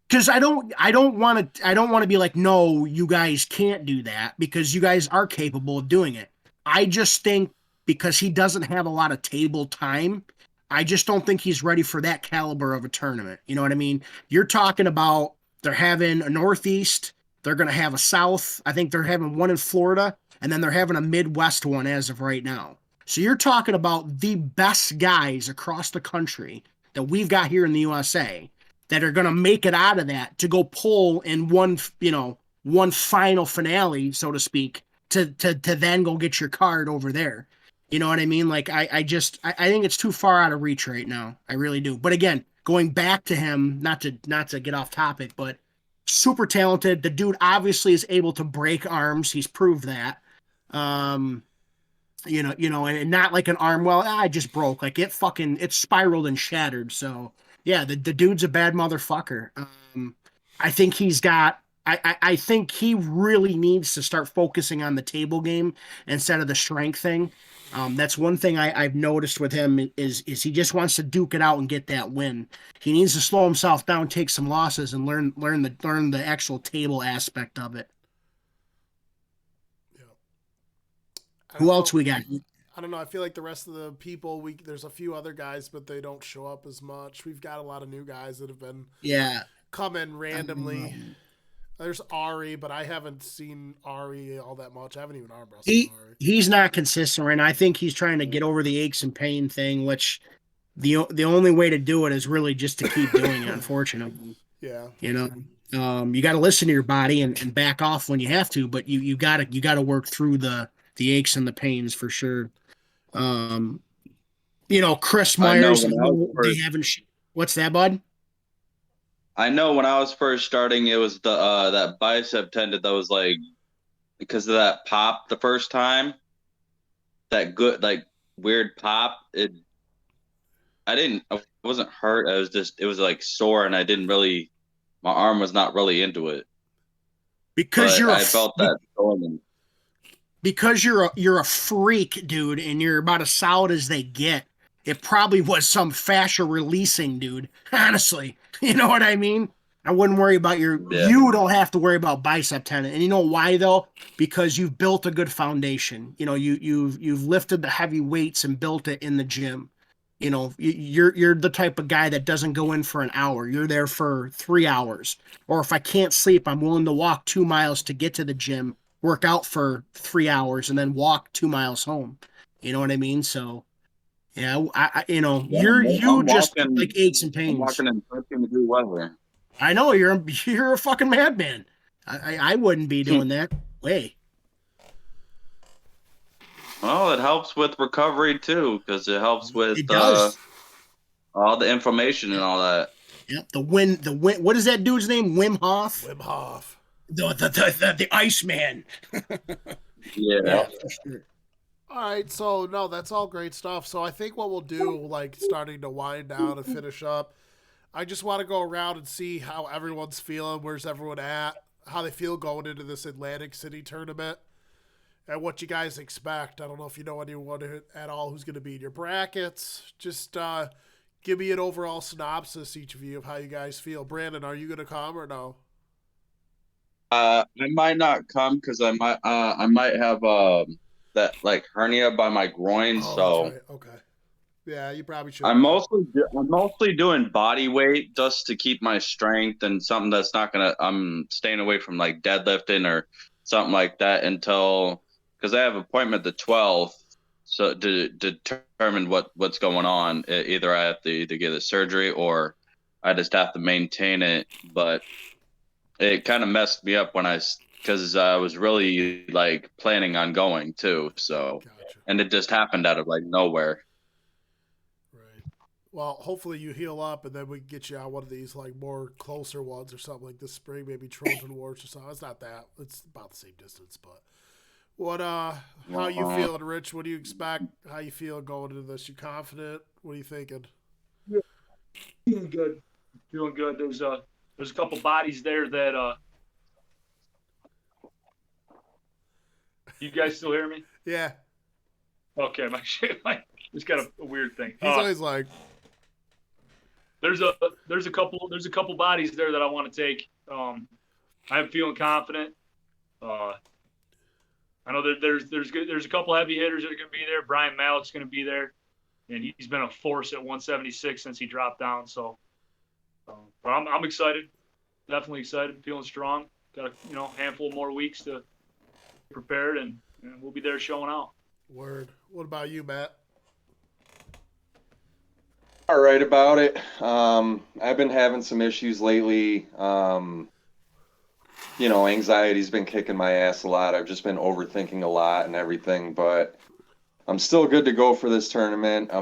[SPEAKER 1] because I don't want to be like, no, you guys can't do that because you guys are capable of doing it. I just think because he doesn't have a lot of table time, I just don't think he's ready for that caliber of a tournament. You know what I mean? You're talking about they're having a Northeast, they're going to have a South. I think they're having one in Florida, and then they're having a Midwest one as of right now. So you're talking about the best guys across the country that we've got here in the USA that are going to make it out of that to go pull in one final finale, so to speak, to then go get your card over there. You know what I mean? Like I think it's too far out of reach right now. I really do. But again, going back to him, not to get off topic, but super talented. The dude obviously is able to break arms. He's proved that. And not like an arm. Well, I just broke. Like it spiraled and shattered. So yeah, the dude's a bad motherfucker. I think he's got. I think he really needs to start focusing on the table game instead of the strength thing. That's one thing I've noticed with him is he just wants to duke it out and get that win. He needs to slow himself down, take some losses, and learn the actual table aspect of it. Who else we got?
[SPEAKER 2] I don't know. I feel like the rest of the people, there's a few other guys, but they don't show up as much. We've got a lot of new guys that have been
[SPEAKER 1] Yeah.
[SPEAKER 2] coming randomly. There's Ari, but I haven't seen Ari all that much. I haven't even arm wrestled
[SPEAKER 1] He
[SPEAKER 2] Ari.
[SPEAKER 1] he's not consistent, right? And I think he's trying to get over the aches and pain thing, which the only way to do it is really just to keep doing it, unfortunately.
[SPEAKER 2] Yeah.
[SPEAKER 1] You know, you got to listen to your body and back off when you have to, but you gotta work through the aches and the pains for sure. Um, Chris
[SPEAKER 6] I know
[SPEAKER 1] Myers,
[SPEAKER 6] when I was
[SPEAKER 1] they
[SPEAKER 6] first
[SPEAKER 1] haven't. What's that, bud?
[SPEAKER 6] I know when I was first starting, it was the that bicep tendon that was like because of that pop the first time, that good like weird pop. I wasn't hurt. It was like sore, and I didn't really my arm was not really into it,
[SPEAKER 1] Because
[SPEAKER 6] but
[SPEAKER 1] you're a
[SPEAKER 6] I felt that going.
[SPEAKER 1] because you're a freak, dude, and you're about as solid as they get. It probably was some fascia releasing, dude. Honestly, you know what I mean? I wouldn't worry about
[SPEAKER 6] Yeah,
[SPEAKER 1] you don't have to worry about bicep tendon. And you know why though? Because you've built a good foundation. You've lifted the heavy weights and built it in the gym. You're the type of guy that doesn't go in for an hour. You're there for 3 hours. Or if I can't sleep, I'm willing to walk 2 miles to get to the gym, work out for 3 hours, and then walk 2 miles home. You know what I mean? So yeah,
[SPEAKER 6] yeah.
[SPEAKER 1] you just like aches and
[SPEAKER 6] I'm
[SPEAKER 1] pains.
[SPEAKER 6] walking in 13-degree weather.
[SPEAKER 1] I know you're a fucking madman. I wouldn't be doing that. Way.
[SPEAKER 6] Well, it helps with recovery too, because it helps with
[SPEAKER 1] It does.
[SPEAKER 6] all the inflammation and all that.
[SPEAKER 1] Yep. The win. What is that dude's name? Wim Hof.
[SPEAKER 2] Wim Hof.
[SPEAKER 1] The Iceman.
[SPEAKER 6] Yeah.
[SPEAKER 1] Yeah, for sure.
[SPEAKER 2] All right, so no, that's all great stuff. So I think what we'll do, like starting to wind down and finish up, I just want to go around and see how everyone's feeling. Where's everyone at? How they feel going into this Atlantic City tournament, and what you guys expect. I don't know if you know anyone at all who's going to be in your brackets. Just give me an overall synopsis, each of you, of how you guys feel. Brandon, are you going to come or no?
[SPEAKER 6] I might not come because I might have that like hernia by my groin,
[SPEAKER 2] Oh, that's
[SPEAKER 6] so
[SPEAKER 2] right. Okay. Yeah, you probably
[SPEAKER 6] I'm
[SPEAKER 2] shouldn't come.
[SPEAKER 6] mostly doing body weight just to keep my strength and something that's not gonna. I'm staying away from like deadlifting or something like that until because I have appointment the 12th, so to determine what's going on. Either I have to either get a surgery or I just have to maintain it, but it kind of messed me up because I was really like planning on going too. So,
[SPEAKER 2] Gotcha.
[SPEAKER 6] and it just happened out of like nowhere.
[SPEAKER 2] Right. Well, hopefully you heal up, and then we can get you on one of these like more closer ones or something like this spring, maybe Trojan Wars or something. It's not that; it's about the same distance. But what? How you feeling, Rich? What do you expect? How you feel going into this? You confident? What are you thinking?
[SPEAKER 5] Yeah, feeling good. Feeling good. There's a couple bodies there that you guys still hear me?
[SPEAKER 2] Yeah,
[SPEAKER 5] Okay, my shit like just got a weird thing.
[SPEAKER 2] he's always like,
[SPEAKER 5] There's a couple bodies there that I want to take. I'm feeling confident. Uh, I know that there's a couple heavy hitters that are going to be there. Brian Malik's going to be there, and he's been a force at 176 since he dropped down. So, but I'm excited, definitely excited, feeling strong. Got a handful more weeks to get prepared, and we'll be there showing out.
[SPEAKER 2] word. What about you, Matt?
[SPEAKER 4] All right about it. I've been having some issues lately. Anxiety's been kicking my ass a lot. I've just been overthinking a lot and everything, but I'm still good to go for this tournament. I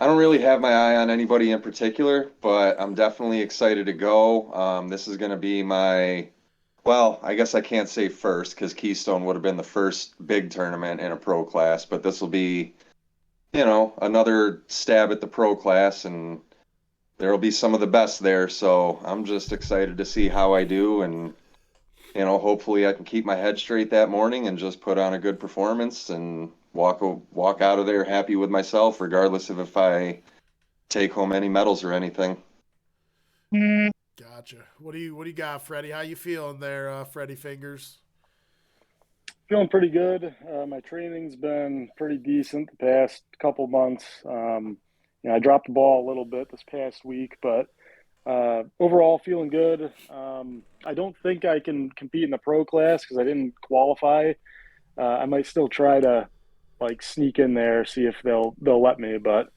[SPEAKER 4] don't really have my eye on anybody in particular, but I'm definitely excited to go. This is going to be well, I guess I can't say first because Keystone would have been the first big tournament in a pro class, but this will be, another stab at the pro class, and there'll be some of the best there. So I'm just excited to see how I do, and hopefully I can keep my head straight that morning and just put on a good performance and walk out of there happy with myself, regardless of if I take home any medals or anything.
[SPEAKER 2] Gotcha. What do you got, Freddy? How you feeling there, Freddy Fingers?
[SPEAKER 3] Feeling pretty good. My training's been pretty decent the past couple months. I dropped the ball a little bit this past week, but overall feeling good. I don't think I can compete in the pro class because I didn't qualify. I might still try to like sneak in there, see if they'll let me. But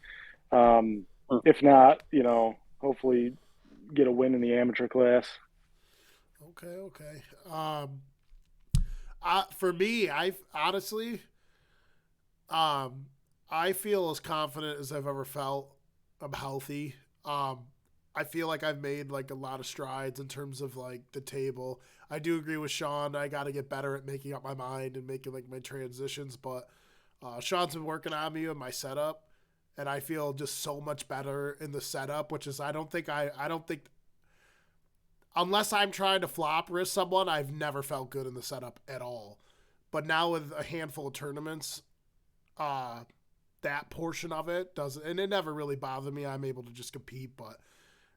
[SPEAKER 3] if not, hopefully get a win in the amateur class.
[SPEAKER 2] Okay. For me, I honestly, I feel as confident as I've ever felt. I'm healthy. I feel like I've made like a lot of strides in terms of like the table. I do agree with Sean. I got to get better at making up my mind and making like my transitions. But Sean's been working on me and my setup, and I feel just so much better in the setup. Which is I don't think unless I'm trying to flop risk someone, I've never felt good in the setup at all. But now with a handful of tournaments, that portion of it doesn't, and it never really bothered me. I'm able to just compete, but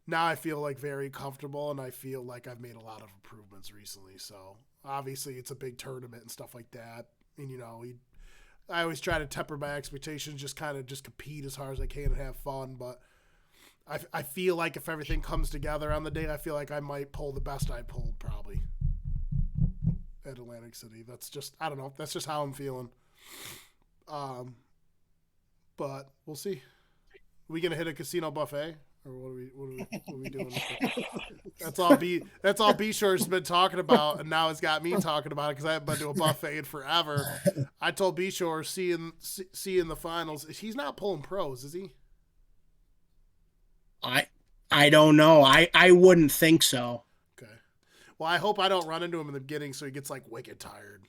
[SPEAKER 2] now I feel like very comfortable, and I feel like I've made a lot of improvements recently. So obviously it's a big tournament and stuff like that. And, I always try to temper my expectations, just kind of just compete as hard as I can and have fun. But I feel like if everything comes together on the day, I feel like I might pull the best I pulled probably at Atlantic City. That's just, I don't know. That's just how I'm feeling. But we'll see. We gonna hit a casino buffet, or what are we doing? That's all B Shore's been talking about, and now it's got me talking about it because I haven't been to a buffet in forever. I told B Shore seeing the finals. He's not pulling pros, is he?
[SPEAKER 1] I don't know. I wouldn't think so.
[SPEAKER 2] Okay. Well, I hope I don't run into him in the beginning so he gets like wicked tired.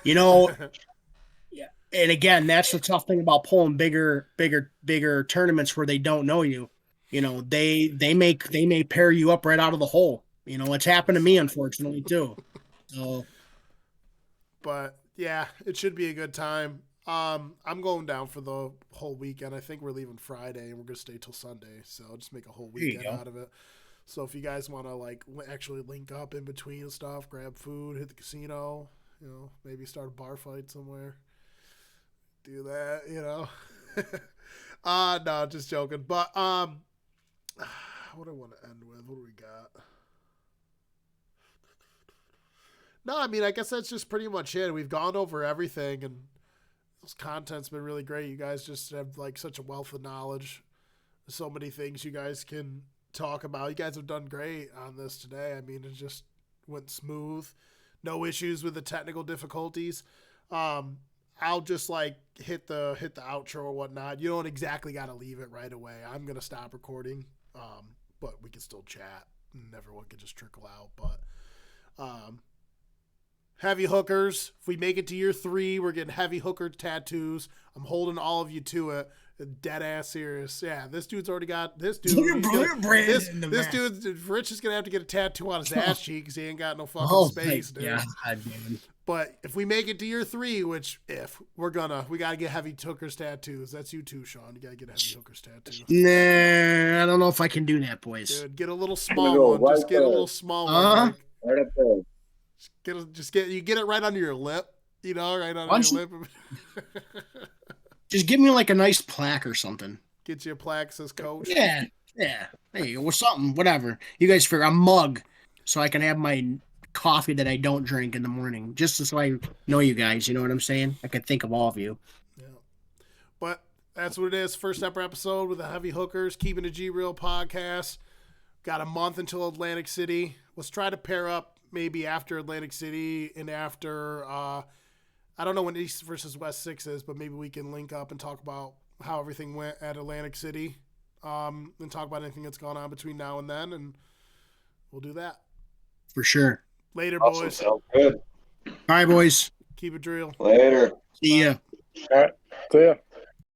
[SPEAKER 1] Yeah. And again, that's the tough thing about pulling bigger tournaments where they don't know you. They may pair you up right out of the hole. It's happened to me unfortunately too. So,
[SPEAKER 2] but yeah, it should be a good time. I'm going down for the whole weekend. I think we're leaving Friday and we're gonna stay till Sunday. So I'll just make a whole weekend out of it. So if you guys want to like actually link up in between and stuff, grab food, hit the casino, maybe start a bar fight somewhere. Do that, no, just joking. But what do I want to end with? What do we got? No, I mean, I guess that's just pretty much it. We've gone over everything, and this content's been really great. You guys just have like such a wealth of knowledge. There's so many things you guys can talk about. You guys have done great on this today. I mean, it just went smooth. No issues with the technical difficulties. I'll just like hit the outro or whatnot. You don't exactly got to leave it right away. I'm going to stop recording. But we can still chat and everyone can just trickle out. But, heavy hookers. If we make it to year 3, we're getting heavy hooker tattoos. I'm holding all of you to it. Dead ass serious. Yeah, this dude's already got this dude. This dude, Rich is gonna have to get a tattoo on his ass cheek because he ain't got no fucking space, dude. God, man. But if we make it to year 3, which we gotta get heavy hookers tattoos. That's you too, Sean. You gotta get a heavy hookers tattoo.
[SPEAKER 1] Nah, I don't know if I can do that, boys.
[SPEAKER 2] Dude, get a little small one. Just get a little small one.
[SPEAKER 4] Right up there.
[SPEAKER 2] You get it right under your lip. Right under your lip.
[SPEAKER 1] Just give me like a nice plaque or something.
[SPEAKER 2] Get you a plaque says coach.
[SPEAKER 1] Yeah. There you go. Or something, whatever. You guys figure a mug so I can have my coffee that I don't drink in the morning. Just so I know you guys, you know what I'm saying? I can think of all of you.
[SPEAKER 2] Yeah. But that's what it is. First ever episode with the Heavy Hookers, Keeping a G Real podcast. Got a month until Atlantic City. Let's try to pair up maybe after Atlantic City and after I don't know when East versus West 6 is, but maybe we can link up and talk about how everything went at Atlantic City, and talk about anything that's gone on between now and then, and we'll do that.
[SPEAKER 1] For sure.
[SPEAKER 2] Later,
[SPEAKER 4] Awesome.
[SPEAKER 2] boys.
[SPEAKER 4] Sounds good.
[SPEAKER 1] All right, boys.
[SPEAKER 2] Keep it real.
[SPEAKER 4] Later.
[SPEAKER 1] See ya.
[SPEAKER 3] All right. See ya.